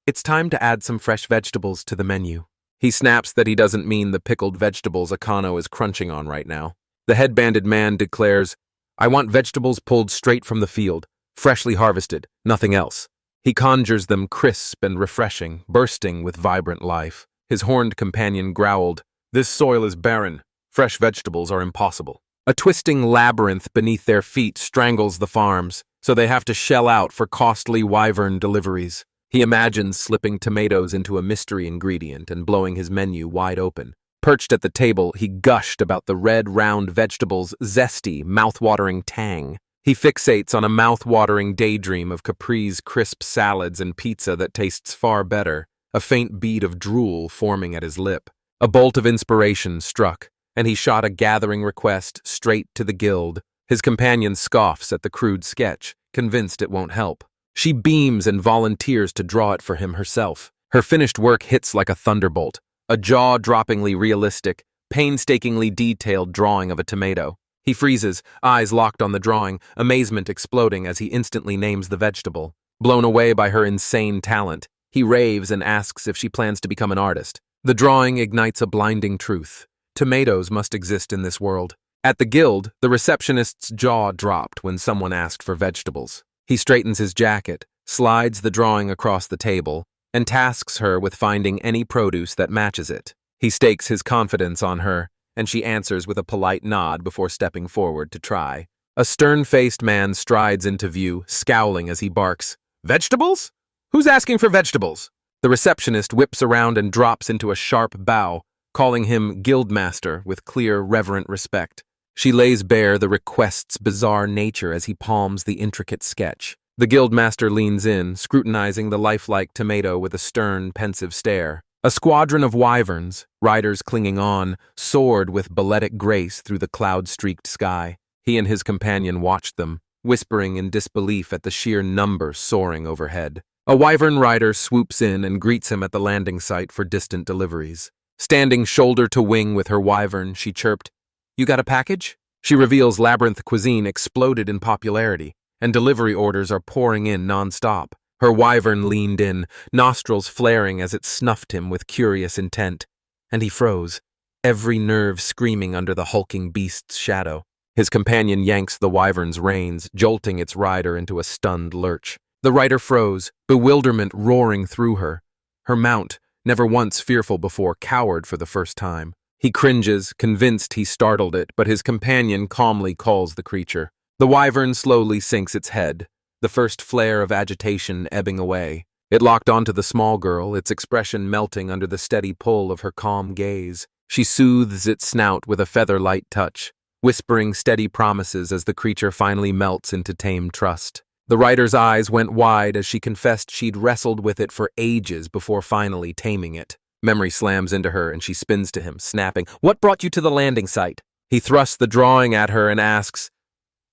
"It's time to add some fresh vegetables to the menu." He snaps that he doesn't mean the pickled vegetables Okano is crunching on right now. The headbanded man declares, "I want vegetables pulled straight from the field, freshly harvested, nothing else." He conjures them crisp and refreshing, bursting with vibrant life. His horned companion growled, "This soil is barren. Fresh vegetables are impossible." A twisting labyrinth beneath their feet strangles the farms, so they have to shell out for costly wyvern deliveries. He imagines slipping tomatoes into a mystery ingredient and blowing his menu wide open. Perched at the table, he gushed about the red, round vegetables' zesty, mouth-watering tang. He fixates on a mouth-watering daydream of Capri's crisp salads and pizza that tastes far better, a faint bead of drool forming at his lip. A bolt of inspiration struck, and he shot a gathering request straight to the guild. His companion scoffs at the crude sketch, convinced it won't help. She beams and volunteers to draw it for him herself. Her finished work hits like a thunderbolt, a jaw-droppingly realistic, painstakingly detailed drawing of a tomato. He freezes, eyes locked on the drawing, amazement exploding as he instantly names the vegetable. Blown away by her insane talent, he raves and asks if she plans to become an artist. The drawing ignites a blinding truth. Tomatoes must exist in this world. At the guild, the receptionist's jaw dropped when someone asked for vegetables. He straightens his jacket, slides the drawing across the table, and tasks her with finding any produce that matches it. He stakes his confidence on her, and she answers with a polite nod before stepping forward to try. A stern-faced man strides into view, scowling as he barks, "Vegetables? Who's asking for vegetables?" The receptionist whips around and drops into a sharp bow, calling him Guildmaster with clear, reverent respect. She lays bare the request's bizarre nature as he palms the intricate sketch. The Guildmaster leans in, scrutinizing the lifelike tomato with a stern, pensive stare. A squadron of wyverns, riders clinging on, soared with balletic grace through the cloud-streaked sky. He and his companion watched them, whispering in disbelief at the sheer number soaring overhead. A wyvern rider swoops in and greets him at the landing site for distant deliveries. Standing shoulder to wing with her wyvern, she chirped, "You got a package?" She reveals labyrinth cuisine exploded in popularity, and delivery orders are pouring in non-stop. Her wyvern leaned in, nostrils flaring as it snuffed him with curious intent, and he froze, every nerve screaming under the hulking beast's shadow. His companion yanks the wyvern's reins, jolting its rider into a stunned lurch. The rider froze, bewilderment roaring through her. Her mount, never once fearful before, cowered for the first time. He cringes, convinced he startled it, but his companion calmly calls the creature. The wyvern slowly sinks its head, the first flare of agitation ebbing away. It locked onto the small girl, its expression melting under the steady pull of her calm gaze. She soothes its snout with a feather-light touch, whispering steady promises as the creature finally melts into tame trust. The rider's eyes went wide as she confessed she'd wrestled with it for ages before finally taming it. Memory slams into her and she spins to him, snapping, "What brought you to the landing site?" He thrusts the drawing at her and asks,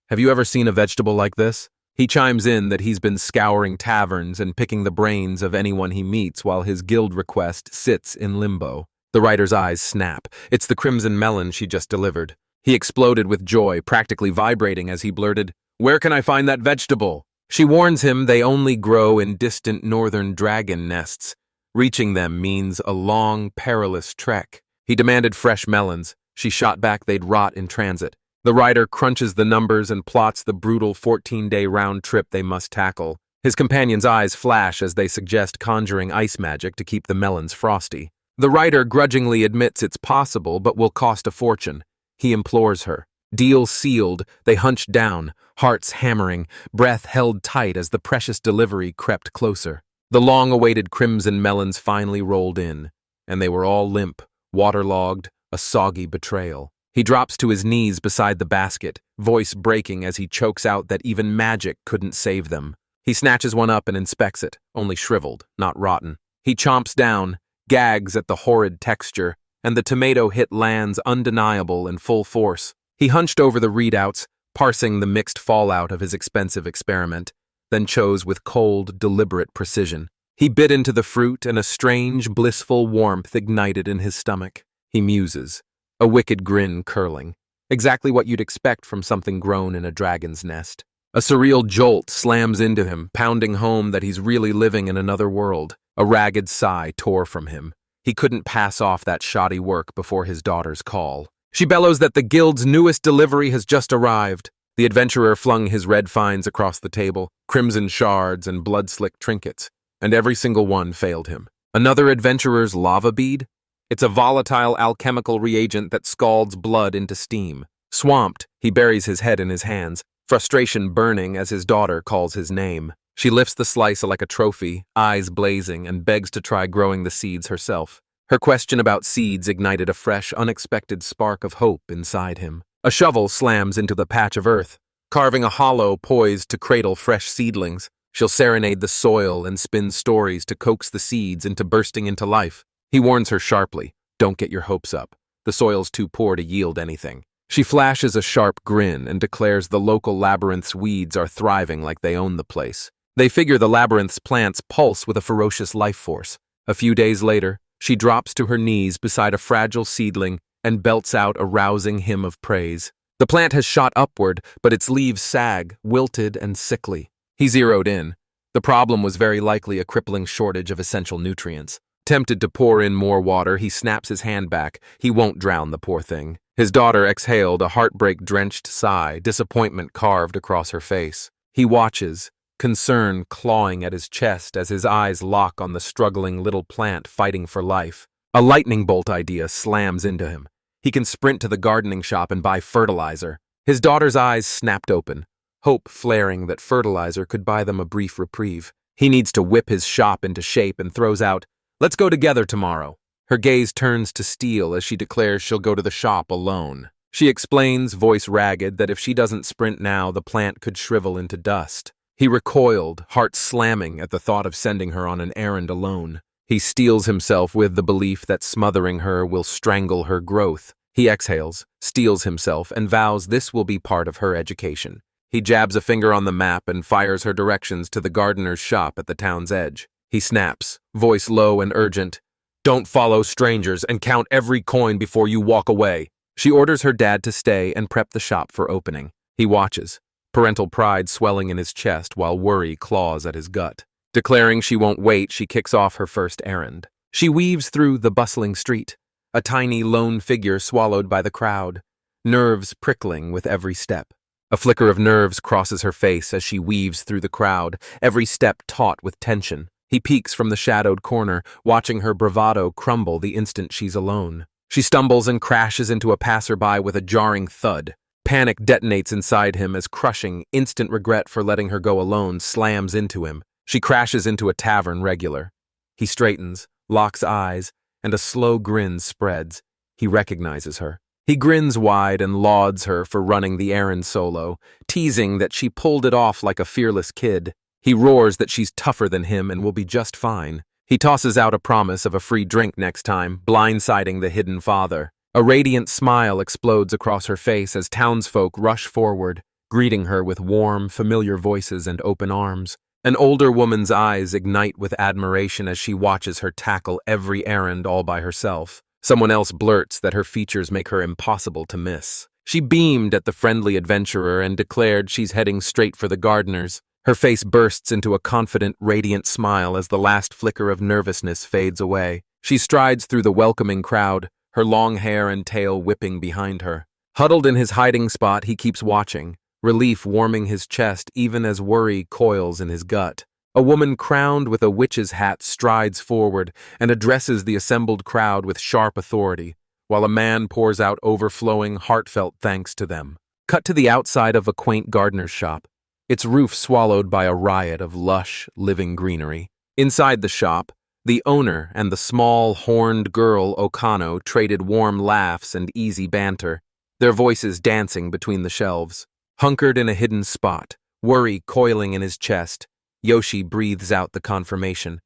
"Have you ever seen a vegetable like this?" He chimes in that he's been scouring taverns and picking the brains of anyone he meets while his guild request sits in limbo. The writer's eyes snap. It's the crimson melon she just delivered. He exploded with joy, practically vibrating as he blurted, "Where can I find that vegetable?" She warns him they only grow in distant northern dragon nests. Reaching them means a long, perilous trek. He demanded fresh melons. She shot back they'd rot in transit. The rider crunches the numbers and plots the brutal 14-day round trip they must tackle. His companion's eyes flash as they suggest conjuring ice magic to keep the melons frosty. The rider grudgingly admits it's possible but will cost a fortune. He implores her. Deal sealed, they hunched down, hearts hammering, breath held tight as the precious delivery crept closer. The long-awaited crimson melons finally rolled in, and they were all limp, waterlogged, a soggy betrayal. He drops to his knees beside the basket, voice breaking as he chokes out that even magic couldn't save them. He snatches one up and inspects it, only shriveled, not rotten. He chomps down, gags at the horrid texture, and the tomato hit lands undeniable in full force. He hunched over the readouts, parsing the mixed fallout of his expensive experiment, then chose with cold, deliberate precision. He bit into the fruit and a strange, blissful warmth ignited in his stomach. He muses, a wicked grin curling. exactly what you'd expect from something grown in a dragon's nest. A surreal jolt slams into him, pounding home that he's really living in another world. A ragged sigh tore from him. He couldn't pass off that shoddy work before his daughter's call. She bellows that the guild's newest delivery has just arrived. The adventurer flung his red finds across the table, crimson shards and blood-slick trinkets, and every single one failed him. Another adventurer's lava bead? It's a volatile alchemical reagent that scalds blood into steam. Swamped, he buries his head in his hands, frustration burning as his daughter calls his name. She lifts the slice like a trophy, eyes blazing, and begs to try growing the seeds herself. Her question about seeds ignited a fresh, unexpected spark of hope inside him. A shovel slams into the patch of earth, carving a hollow poised to cradle fresh seedlings. She'll serenade the soil and spin stories to coax the seeds into bursting into life. He warns her sharply, "Don't get your hopes up. The soil's too poor to yield anything." She flashes a sharp grin and declares the local labyrinth's weeds are thriving like they own the place. They figure the labyrinth's plants pulse with a ferocious life force. A few days later, she drops to her knees beside a fragile seedling and belts out a rousing hymn of praise. The plant has shot upward, but its leaves sag, wilted and sickly. He zeroed in. The problem was very likely a crippling shortage of essential nutrients. Tempted to pour in more water, he snaps his hand back. He won't drown the poor thing. His daughter exhaled a heartbreak-drenched sigh, disappointment carved across her face. He watches, concern clawing at his chest as his eyes lock on the struggling little plant fighting for life. A lightning bolt idea slams into him. He can sprint to the gardening shop and buy fertilizer. His daughter's eyes snapped open, hope flaring that fertilizer could buy them a brief reprieve. He needs to whip his shop into shape and throws out, "Let's go together tomorrow." Her gaze turns to steel as she declares she'll go to the shop alone. She explains, voice ragged, that if she doesn't sprint now, the plant could shrivel into dust. He recoiled, heart slamming at the thought of sending her on an errand alone. He steels himself with the belief that smothering her will strangle her growth. He exhales, steels himself, and vows this will be part of her education. He jabs a finger on the map and fires her directions to the gardener's shop at the town's edge. He snaps, voice low and urgent, "Don't follow strangers and count every coin before you walk away." She orders her dad to stay and prep the shop for opening. He watches, parental pride swelling in his chest while worry claws at his gut. Declaring she won't wait, she kicks off her first errand. She weaves through the bustling street, a tiny lone figure swallowed by the crowd, nerves prickling with every step. A flicker of nerves crosses her face as she weaves through the crowd, every step taut with tension. He peeks from the shadowed corner, watching her bravado crumble the instant she's alone. She stumbles and crashes into a passerby with a jarring thud. Panic detonates inside him as crushing, instant regret for letting her go alone slams into him. She crashes into a tavern regular. He straightens, locks eyes, and a slow grin spreads. He recognizes her. He grins wide and lauds her for running the errand solo, teasing that she pulled it off like a fearless kid. He roars that she's tougher than him and will be just fine. He tosses out a promise of a free drink next time, blindsiding the hidden father. A radiant smile explodes across her face as townsfolk rush forward, greeting her with warm, familiar voices and open arms. An older woman's eyes ignite with admiration as she watches her tackle every errand all by herself. Someone else blurts that her features make her impossible to miss. She beamed at the friendly adventurer and declared she's heading straight for the gardeners. Her face bursts into a confident, radiant smile as the last flicker of nervousness fades away. She strides through the welcoming crowd, her long hair and tail whipping behind her. Huddled in his hiding spot, he keeps watching, relief warming his chest even as worry coils in his gut. A woman crowned with a witch's hat strides forward and addresses the assembled crowd with sharp authority, while a man pours out overflowing, heartfelt thanks to them. Cut to the outside of a quaint gardener's shop, its roof swallowed by a riot of lush, living greenery. Inside the shop, the owner and the small, horned girl Okano traded warm laughs and easy banter, their voices dancing between the shelves. Hunkered in a hidden spot, worry coiling in his chest, Yoshi breathes out the confirmation.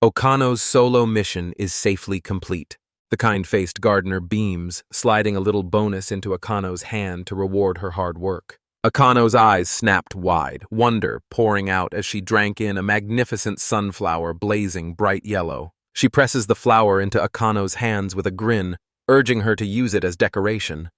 Okano's solo mission is safely complete. The kind-faced gardener beams, sliding a little bonus into Okano's hand to reward her hard work. Akano's eyes snapped wide, wonder pouring out as she drank in a magnificent sunflower blazing bright yellow. She presses the flower into Akano's hands with a grin, urging her to use it as decoration.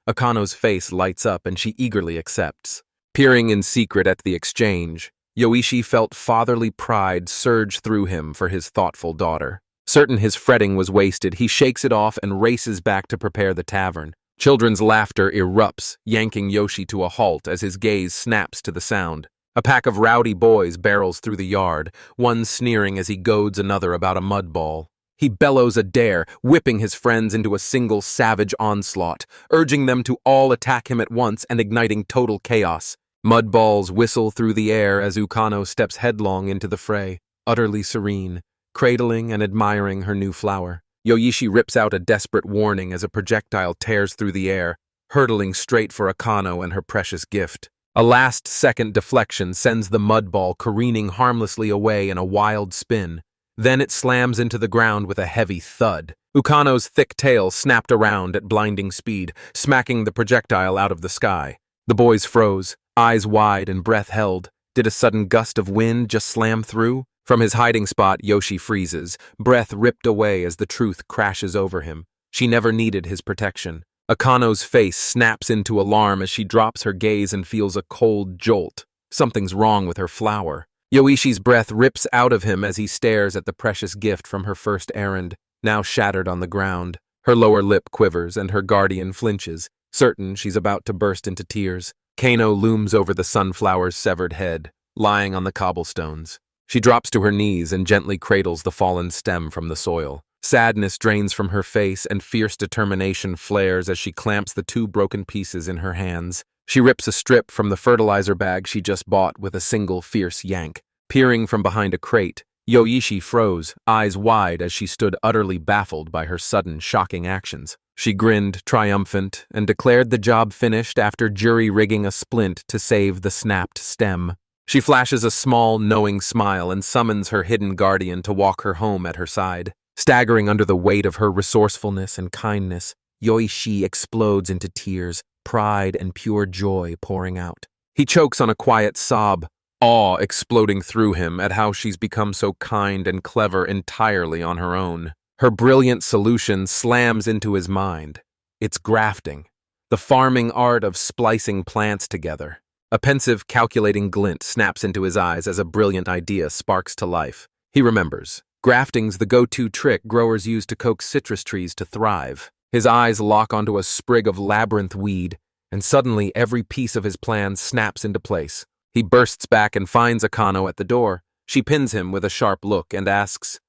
Akano's face lights up and she eagerly accepts. Peering in secret at the exchange, Yoichi felt fatherly pride surge through him for his thoughtful daughter. Certain his fretting was wasted, he shakes it off and races back to prepare the tavern. Children's laughter erupts, yanking Yoshi to a halt as his gaze snaps to the sound. A pack of rowdy boys barrels through the yard, one sneering as he goads another about a mud ball. He bellows a dare, whipping his friends into a single savage onslaught, urging them to all attack him at once and igniting total chaos. Mud balls whistle through the air as Okano steps headlong into the fray, utterly serene, cradling and admiring her new flower. Yoichi rips out a desperate warning as a projectile tears through the air, hurtling straight for Okano and her precious gift. A last-second deflection sends the mud ball careening harmlessly away in a wild spin. Then it slams into the ground with a heavy thud. Okano's thick tail snapped around at blinding speed, smacking the projectile out of the sky. The boys froze, eyes wide and breath held. Did a sudden gust of wind just slam through? From his hiding spot, Yoshi freezes, breath ripped away as the truth crashes over him. She never needed his protection. Akano's face snaps into alarm as she drops her gaze and feels a cold jolt. Something's wrong with her flower. Yoichi's breath rips out of him as he stares at the precious gift from her first errand, now shattered on the ground. Her lower lip quivers and her guardian flinches, certain she's about to burst into tears. Kano looms over the sunflower's severed head, lying on the cobblestones. She drops to her knees and gently cradles the fallen stem from the soil. Sadness drains from her face and fierce determination flares as she clamps the two broken pieces in her hands. She rips a strip from the fertilizer bag she just bought with a single fierce yank. Peering from behind a crate, Yoichi froze, eyes wide as she stood utterly baffled by her sudden, shocking actions. She grinned, triumphant, and declared the job finished after jury-rigging a splint to save the snapped stem. She flashes a small, knowing smile and summons her hidden guardian to walk her home at her side. Staggering under the weight of her resourcefulness and kindness, Yoichi explodes into tears, pride and pure joy pouring out. He chokes on a quiet sob, awe exploding through him at how she's become so kind and clever entirely on her own. Her brilliant solution slams into his mind. It's grafting, the farming art of splicing plants together. A pensive, calculating glint snaps into his eyes as a brilliant idea sparks to life. He remembers. Grafting's the go-to trick growers use to coax citrus trees to thrive. His eyes lock onto a sprig of labyrinth weed, and suddenly every piece of his plan snaps into place. He bursts back and finds Okano at the door. She pins him with a sharp look and asks,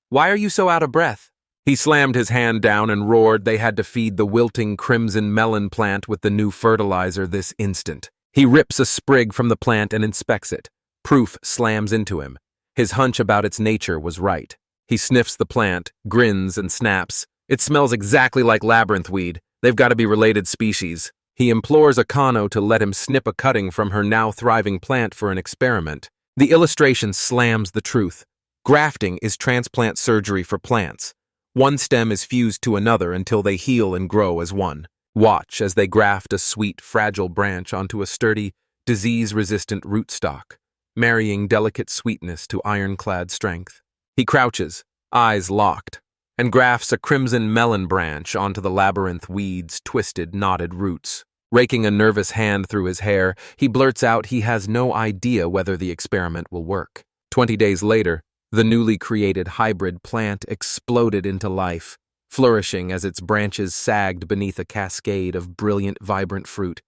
"Why are you so out of breath?" He slammed his hand down and roared they had to feed the wilting crimson melon plant with the new fertilizer this instant. He rips a sprig from the plant and inspects it. Proof slams into him. His hunch about its nature was right. He sniffs the plant, grins, and snaps. It smells exactly like labyrinth weed. They've got to be related species. He implores Okano to let him snip a cutting from her now thriving plant for an experiment. The illustration slams the truth. Grafting is transplant surgery for plants. One stem is fused to another until they heal and grow as one. Watch as they graft a sweet, fragile branch onto a sturdy, disease-resistant rootstock, marrying delicate sweetness to ironclad strength. He crouches, eyes locked, and grafts a crimson melon branch onto the labyrinth weed's twisted, knotted roots. Raking a nervous hand through his hair, he blurts out he has no idea whether the experiment will work. 20 days later, the newly created hybrid plant exploded into life, flourishing as its branches sagged beneath a cascade of brilliant, vibrant fruit.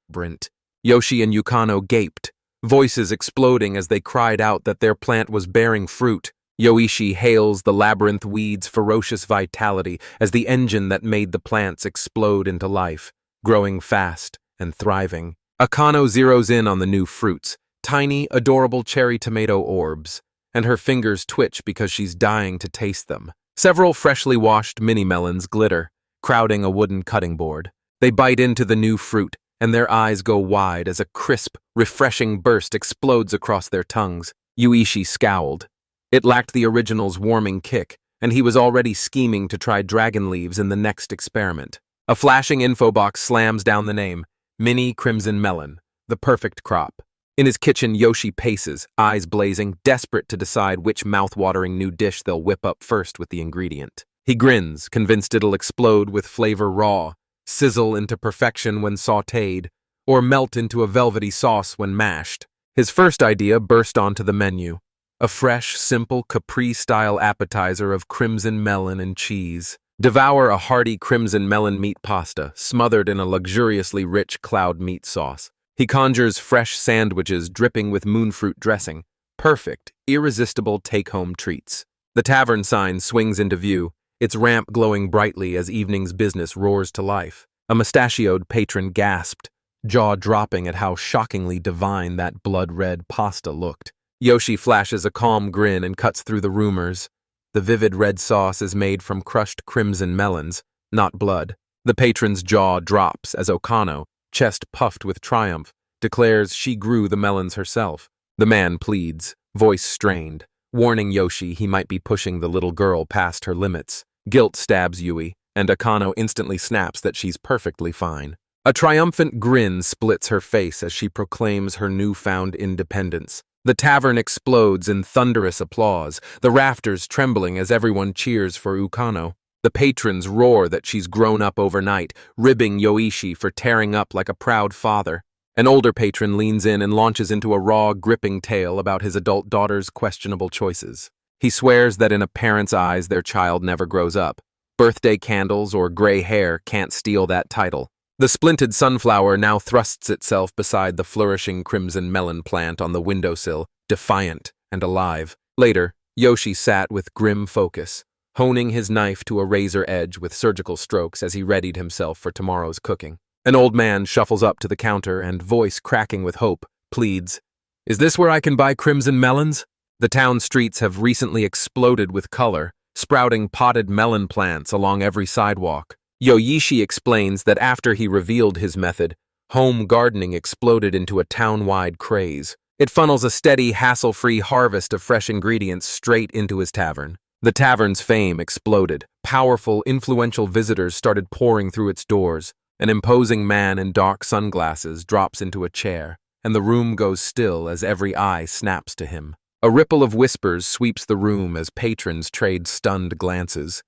Yoshi and Okano gaped, voices exploding as they cried out that their plant was bearing fruit. Yoichi hails the labyrinth weed's ferocious vitality as the engine that made the plants explode into life, growing fast and thriving. Okano zeroes in on the new fruits, tiny, adorable cherry tomato orbs, and her fingers twitch because she's dying to taste them. Several freshly washed mini-melons glitter, crowding a wooden cutting board. They bite into the new fruit, and their eyes go wide as a crisp, refreshing burst explodes across their tongues. Yoichi scowled. It lacked the original's warming kick, and he was already scheming to try dragon leaves in the next experiment. A flashing info box slams down the name, Mini Crimson Melon, the perfect crop. In his kitchen, Yoshi paces, eyes blazing, desperate to decide which mouth-watering new dish they'll whip up first with the ingredient. He grins, convinced it'll explode with flavor raw, sizzle into perfection when sautéed, or melt into a velvety sauce when mashed. His first idea burst onto the menu. A fresh, simple Capri-style appetizer of crimson melon and cheese. Devour a hearty crimson melon meat pasta, smothered in a luxuriously rich cloud meat sauce. He conjures fresh sandwiches dripping with moonfruit dressing. Perfect, irresistible take-home treats. The tavern sign swings into view, its ramp glowing brightly as evening's business roars to life. A mustachioed patron gasped, jaw dropping at how shockingly divine that blood-red pasta looked. Yoshi flashes a calm grin and cuts through the rumors. The vivid red sauce is made from crushed crimson melons, not blood. The patron's jaw drops as Okano, chest puffed with triumph, declares she grew the melons herself. The man pleads, voice strained, warning Yoshi he might be pushing the little girl past her limits. Guilt stabs Yui, and Okano instantly snaps that she's perfectly fine. A triumphant grin splits her face as she proclaims her newfound independence. The tavern explodes in thunderous applause, the rafters trembling as everyone cheers for Okano. The patrons roar that she's grown up overnight, ribbing Yoichi for tearing up like a proud father. An older patron leans in and launches into a raw, gripping tale about his adult daughter's questionable choices. He swears that in a parent's eyes their child never grows up. Birthday candles or gray hair can't steal that title. The splinted sunflower now thrusts itself beside the flourishing crimson melon plant on the windowsill, defiant and alive. Later, Yoshi sat with grim focus, honing his knife to a razor edge with surgical strokes as he readied himself for tomorrow's cooking. An old man shuffles up to the counter and, voice cracking with hope, pleads, "Is this where I can buy crimson melons?" The town streets have recently exploded with color, sprouting potted melon plants along every sidewalk. Yoichi explains that after he revealed his method, home gardening exploded into a town-wide craze. It funnels a steady, hassle-free harvest of fresh ingredients straight into his tavern. The tavern's fame exploded. Powerful, influential visitors started pouring through its doors. An imposing man in dark sunglasses drops into a chair, and the room goes still as every eye snaps to him. A ripple of whispers sweeps the room as patrons trade stunned glances.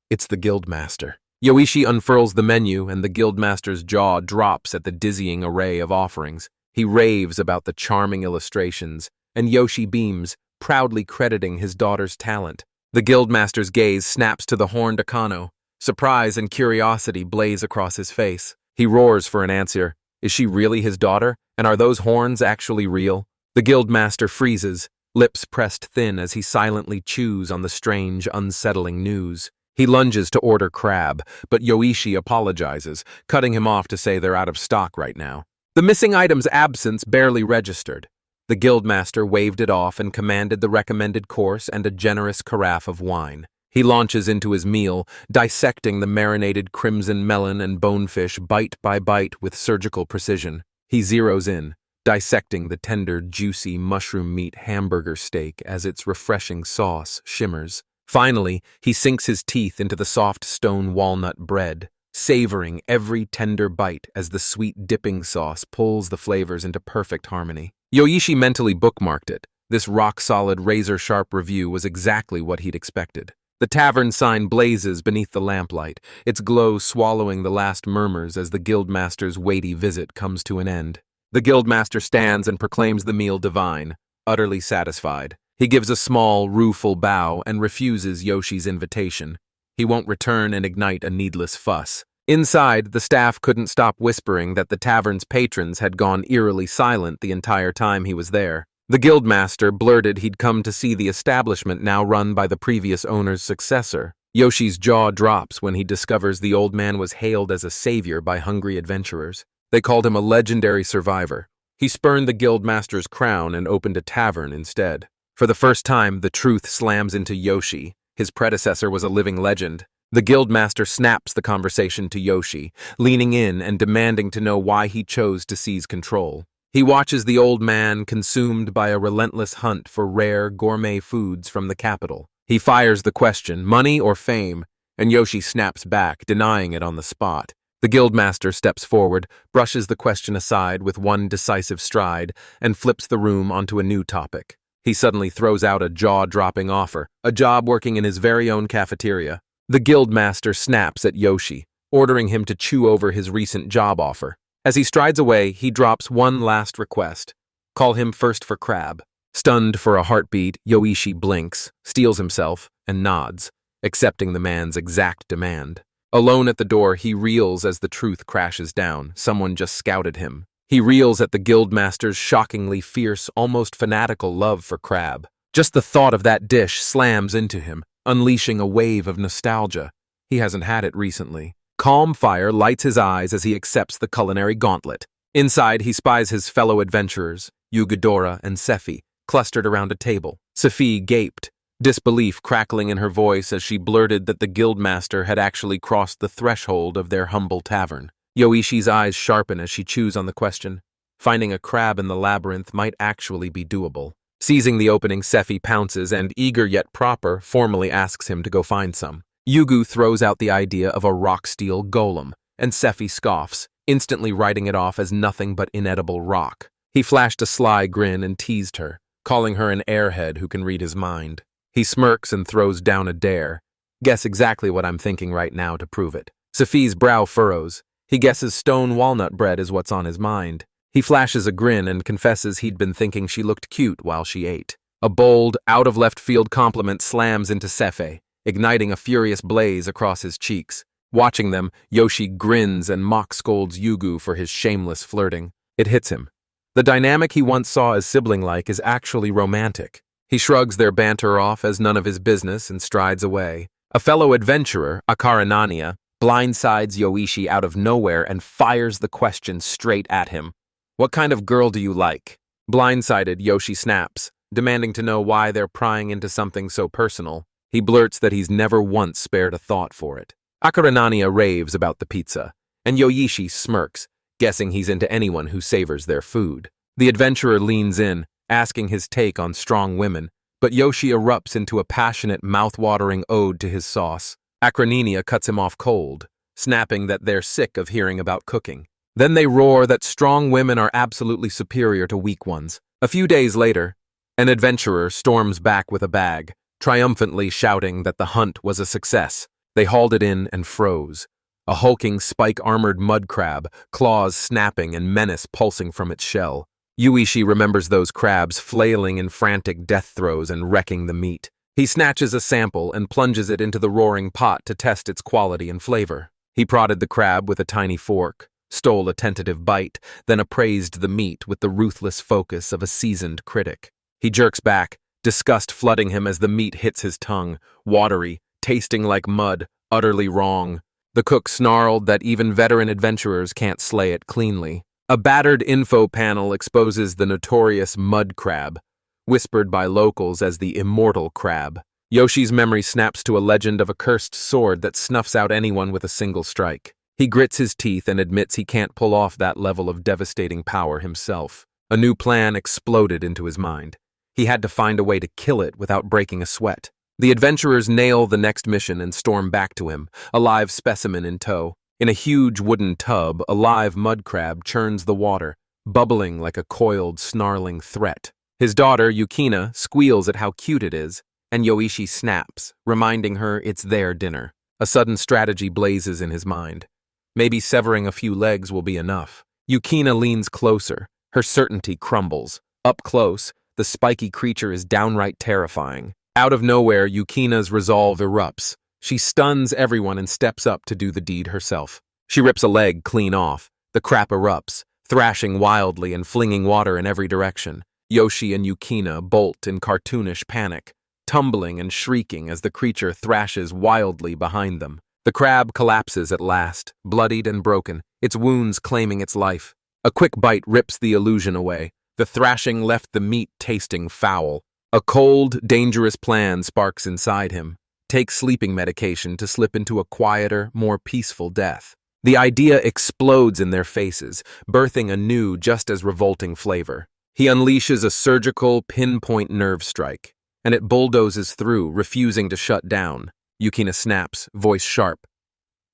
It's the Guildmaster. Yoichi unfurls the menu, and the Guildmaster's jaw drops at the dizzying array of offerings. He raves about the charming illustrations, and Yoshi beams, proudly crediting his daughter's talent. The Guildmaster's gaze snaps to the horned Okano. Surprise and curiosity blaze across his face. He roars for an answer. Is she really his daughter? And are those horns actually real? The Guildmaster freezes, lips pressed thin as he silently chews on the strange, unsettling news. He lunges to order crab, but Yoichi apologizes, cutting him off to say they're out of stock right now. The missing item's absence barely registered. The Guildmaster waved it off and commanded the recommended course and a generous carafe of wine. He launches into his meal, dissecting the marinated crimson melon and bonefish bite by bite with surgical precision. He zeroes in, dissecting the tender, juicy mushroom meat hamburger steak as its refreshing sauce shimmers. Finally, he sinks his teeth into the soft stone walnut bread, savoring every tender bite as the sweet dipping sauce pulls the flavors into perfect harmony. Yoichi mentally bookmarked it. This rock-solid, razor-sharp review was exactly what he'd expected. The tavern sign blazes beneath the lamplight, its glow swallowing the last murmurs as the Guildmaster's weighty visit comes to an end. The Guildmaster stands and proclaims the meal divine, utterly satisfied. He gives a small, rueful bow and refuses Yoshi's invitation. He won't return and ignite a needless fuss. Inside, the staff couldn't stop whispering that the tavern's patrons had gone eerily silent the entire time he was there. The Guildmaster blurted he'd come to see the establishment now run by the previous owner's successor. Yoshi's jaw drops when he discovers the old man was hailed as a savior by hungry adventurers. They called him a legendary survivor. He spurned the Guildmaster's crown and opened a tavern instead. For the first time, the truth slams into Yoshi. His predecessor was a living legend. The Guildmaster snaps the conversation to Yoshi, leaning in and demanding to know why he chose to seize control. He watches the old man consumed by a relentless hunt for rare, gourmet foods from the capital. He fires the question, money or fame, and Yoshi snaps back, denying it on the spot. The Guildmaster steps forward, brushes the question aside with one decisive stride, and flips the room onto a new topic. He suddenly throws out a jaw-dropping offer, a job working in his very own cafeteria. The Guildmaster snaps at Yoshi. ordering him to chew over his recent job offer. As he strides away, he drops one last request. Call him first for crab. Stunned for a heartbeat, Yoichi blinks, steels himself, and nods, accepting the man's exact demand. Alone at the door, he reels as the truth crashes down. Someone just scouted him. He reels at the Guildmaster's shockingly fierce, almost fanatical love for crab. Just the thought of that dish slams into him, unleashing a wave of nostalgia. He hasn't had it recently. Calm fire lights his eyes as he accepts the culinary gauntlet. Inside, he spies his fellow adventurers, Yugadora and Sephi, clustered around a table. Sephi gaped, disbelief crackling in her voice as she blurted that the Guildmaster had actually crossed the threshold of their humble tavern. Yoichi's eyes sharpen as she chews on the question. Finding a crab in the labyrinth might actually be doable. Seizing the opening, Sephi pounces and, eager yet proper, formally asks him to go find some. Yugu throws out the idea of a rock-steel golem, and Sephi scoffs, instantly writing it off as nothing but inedible rock. He flashed a sly grin and teased her, calling her an airhead who can read his mind. He smirks and throws down a dare. Guess exactly what I'm thinking right now to prove it. Sephi's brow furrows. He guesses stone walnut bread is what's on his mind. He flashes a grin and confesses he'd been thinking she looked cute while she ate. A bold, out-of-left-field compliment slams into Sephi, igniting a furious blaze across his cheeks. Watching them, Yoshi grins and mock-scolds Yugu for his shameless flirting. It hits him. The dynamic he once saw as sibling-like is actually romantic. He shrugs their banter off as none of his business and strides away. A fellow adventurer, Akarania, blindsides Yoichi out of nowhere and fires the question straight at him. What kind of girl do you like? Blindsided, Yoshi snaps, demanding to know why they're prying into something so personal. He blurts that he's never once spared a thought for it. Akarania raves about the pizza, and Yoichi smirks, guessing he's into anyone who savors their food. The adventurer leans in, asking his take on strong women, but Yoshi erupts into a passionate, mouth-watering ode to his sauce. Akarania cuts him off cold, snapping that they're sick of hearing about cooking. Then they roar that strong women are absolutely superior to weak ones. A few days later, an adventurer storms back with a bag, triumphantly shouting that the hunt was a success. They hauled it in and froze. A hulking, spike-armored mud crab, claws snapping and menace pulsing from its shell. Yoichi remembers those crabs flailing in frantic death throes and wrecking the meat. He snatches a sample and plunges it into the roaring pot to test its quality and flavor. He prodded the crab with a tiny fork, stole a tentative bite, then appraised the meat with the ruthless focus of a seasoned critic. He jerks back, disgust flooding him as the meat hits his tongue, watery, tasting like mud, utterly wrong. The cook snarled that even veteran adventurers can't slay it cleanly. A battered info panel exposes the notorious mud crab, whispered by locals as the immortal crab. Yoshi's memory snaps to a legend of a cursed sword that snuffs out anyone with a single strike. He grits his teeth and admits he can't pull off that level of devastating power himself. A new plan exploded into his mind. He had to find a way to kill it without breaking a sweat. The adventurers nail the next mission and storm back to him, a live specimen in tow. In a huge wooden tub, a live mud crab churns the water, bubbling like a coiled, snarling threat. His daughter, Yukina, squeals at how cute it is, and Yoichi snaps, reminding her it's their dinner. A sudden strategy blazes in his mind. Maybe severing a few legs will be enough. Yukina leans closer. Her certainty crumbles. Up close, the spiky creature is downright terrifying. Out of nowhere, Yukina's resolve erupts. She stuns everyone and steps up to do the deed herself. She rips a leg clean off. The crap erupts, thrashing wildly and flinging water in every direction. Yoshi and Yukina bolt in cartoonish panic, tumbling and shrieking as the creature thrashes wildly behind them. The crab collapses at last, bloodied and broken, its wounds claiming its life. A quick bite rips the illusion away. The thrashing left the meat tasting foul. A cold, dangerous plan sparks inside him. Take sleeping medication to slip into a quieter, more peaceful death. The idea explodes in their faces, birthing a new, just as revolting flavor. He unleashes a surgical, pinpoint nerve strike, and it bulldozes through, refusing to shut down. Yukina snaps, voice sharp.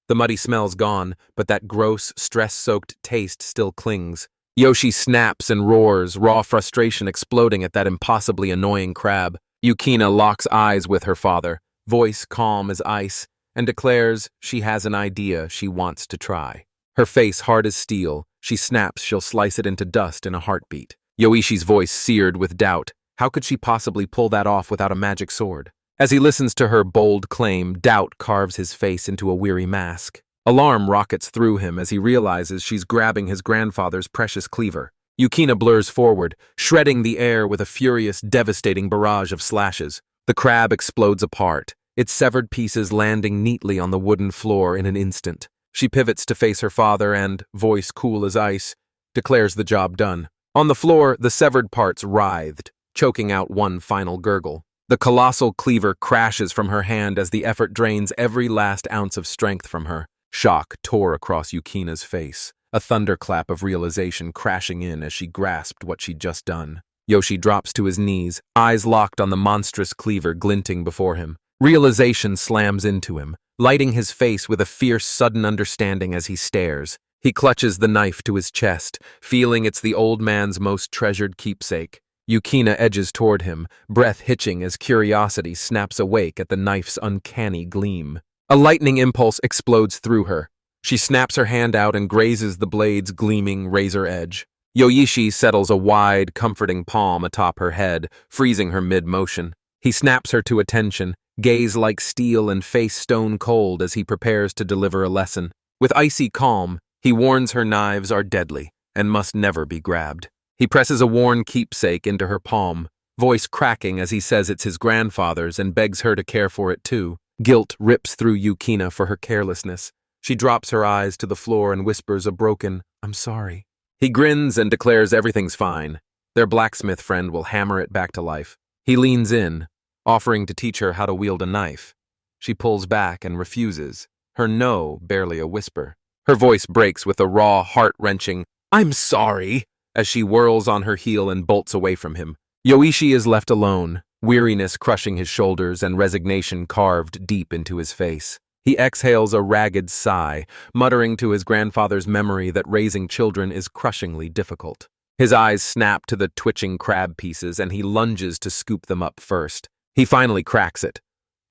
The muddy smell's gone, but that gross, stress-soaked taste still clings. Yoshi snaps and roars, raw frustration exploding at that impossibly annoying crab. Yukina locks eyes with her father, voice calm as ice, and declares she has an idea she wants to try. Her face hard as steel, she snaps she'll slice it into dust in a heartbeat. Yoishi's voice seared with doubt. How could she possibly pull that off without a magic sword? As he listens to her bold claim, doubt carves his face into a weary mask. Alarm rockets through him as he realizes she's grabbing his grandfather's precious cleaver. Yukina blurs forward, shredding the air with a furious, devastating barrage of slashes. The crab explodes apart, its severed pieces landing neatly on the wooden floor in an instant. She pivots to face her father and, voice cool as ice, declares the job done. On the floor, the severed parts writhed, choking out one final gurgle. The colossal cleaver crashes from her hand as the effort drains every last ounce of strength from her. Shock tore across Yukina's face, a thunderclap of realization crashing in as she grasped what she'd just done. Yoshi drops to his knees, eyes locked on the monstrous cleaver glinting before him. Realization slams into him, lighting his face with a fierce, sudden understanding as he stares. He clutches the knife to his chest, feeling it's the old man's most treasured keepsake. Yukina edges toward him, breath hitching as curiosity snaps awake at the knife's uncanny gleam. A lightning impulse explodes through her. She snaps her hand out and grazes the blade's gleaming razor edge. Yoichi settles a wide, comforting palm atop her head, freezing her mid-motion. He snaps her to attention, gaze like steel and face stone cold as he prepares to deliver a lesson. With icy calm, he warns her knives are deadly and must never be grabbed. He presses a worn keepsake into her palm, voice cracking as he says it's his grandfather's and begs her to care for it too. Guilt rips through Yukina for her carelessness. She drops her eyes to the floor and whispers a broken, "I'm sorry." He grins and declares everything's fine. Their blacksmith friend will hammer it back to life. He leans in, offering to teach her how to wield a knife. She pulls back and refuses, her no barely a whisper. Her voice breaks with a raw, heart-wrenching, "I'm sorry," as she whirls on her heel and bolts away from him. Yoichi is left alone, weariness crushing his shoulders and resignation carved deep into his face. He exhales a ragged sigh, muttering to his grandfather's memory that raising children is crushingly difficult. His eyes snap to the twitching crab pieces and he lunges to scoop them up first. He finally cracks it.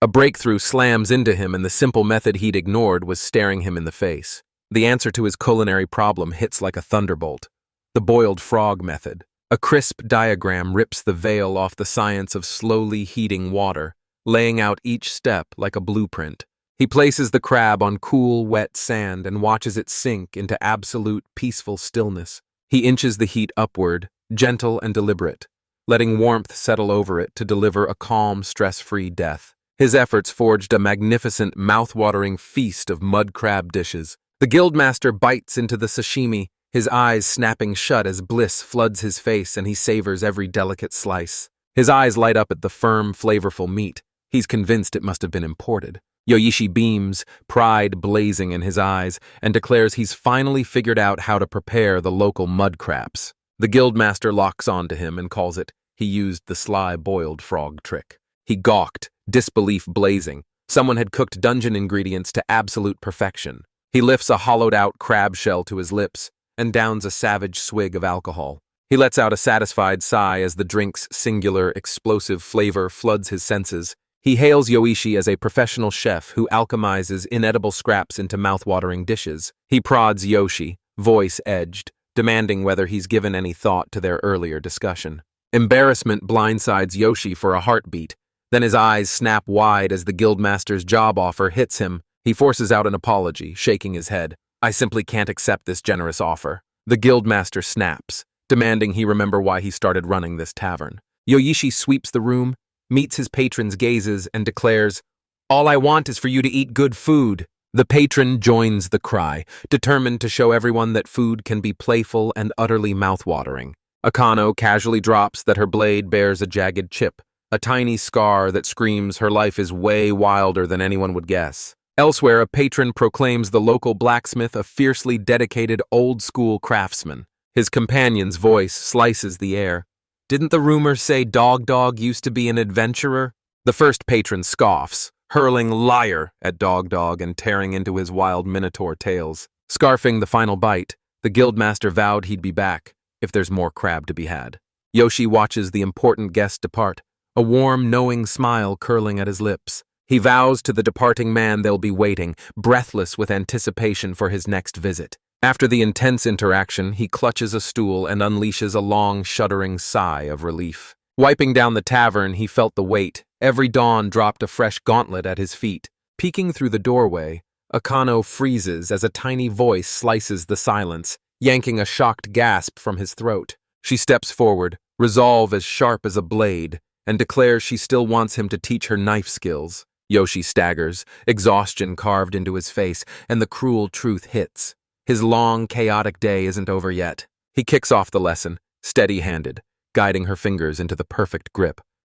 A breakthrough slams into him and the simple method he'd ignored was staring him in the face. The answer to his culinary problem hits like a thunderbolt. The boiled frog method. A crisp diagram rips the veil off the science of slowly heating water, laying out each step like a blueprint. He places the crab on cool, wet sand and watches it sink into absolute, peaceful stillness. He inches the heat upward, gentle and deliberate, letting warmth settle over it to deliver a calm, stress-free death. His efforts forged a magnificent, mouth-watering feast of mud crab dishes. The Guildmaster bites into the sashimi, his eyes snapping shut as bliss floods his face and he savors every delicate slice. His eyes light up at the firm, flavorful meat. He's convinced it must have been imported. Yoichi beams, pride blazing in his eyes, and declares he's finally figured out how to prepare the local mud crabs. The Guildmaster locks onto him and calls it, he used the sly boiled frog trick. He gawked, disbelief blazing. Someone had cooked dungeon ingredients to absolute perfection. He lifts a hollowed-out crab shell to his lips and downs a savage swig of alcohol. He lets out a satisfied sigh as the drink's singular, explosive flavor floods his senses. He hails Yoichi as a professional chef who alchemizes inedible scraps into mouth-watering dishes. He prods Yoshi, voice edged, demanding whether he's given any thought to their earlier discussion. Embarrassment blindsides Yoshi for a heartbeat. Then his eyes snap wide as the Guildmaster's job offer hits him. He forces out an apology, shaking his head. "I simply can't accept this generous offer." The Guildmaster snaps, demanding he remember why he started running this tavern. Yoichi sweeps the room, meets his patron's gazes, and declares, "All I want is for you to eat good food." The patron joins the cry, determined to show everyone that food can be playful and utterly mouth-watering. Okano casually drops that her blade bears a jagged chip, a tiny scar that screams her life is way wilder than anyone would guess. Elsewhere, a patron proclaims the local blacksmith a fiercely dedicated old-school craftsman. His companion's voice slices the air. "Didn't the rumor say Dog used to be an adventurer?" The first patron scoffs, hurling "liar" at Dog and tearing into his wild minotaur tales. Scarfing the final bite, the Guildmaster vowed he'd be back, if there's more crab to be had. Yoshi watches the important guest depart, a warm, knowing smile curling at his lips. He vows to the departing man they'll be waiting, breathless with anticipation for his next visit. After the intense interaction, he clutches a stool and unleashes a long, shuddering sigh of relief. Wiping down the tavern, he felt the weight. Every dawn dropped a fresh gauntlet at his feet. Peeking through the doorway, Okano freezes as a tiny voice slices the silence, yanking a shocked gasp from his throat. She steps forward, resolve as sharp as a blade, and declares she still wants him to teach her knife skills. Yoshi staggers, exhaustion carved into his face, and the cruel truth hits. His long, chaotic day isn't over yet. He kicks off the lesson, steady-handed, guiding her fingers into the perfect grip.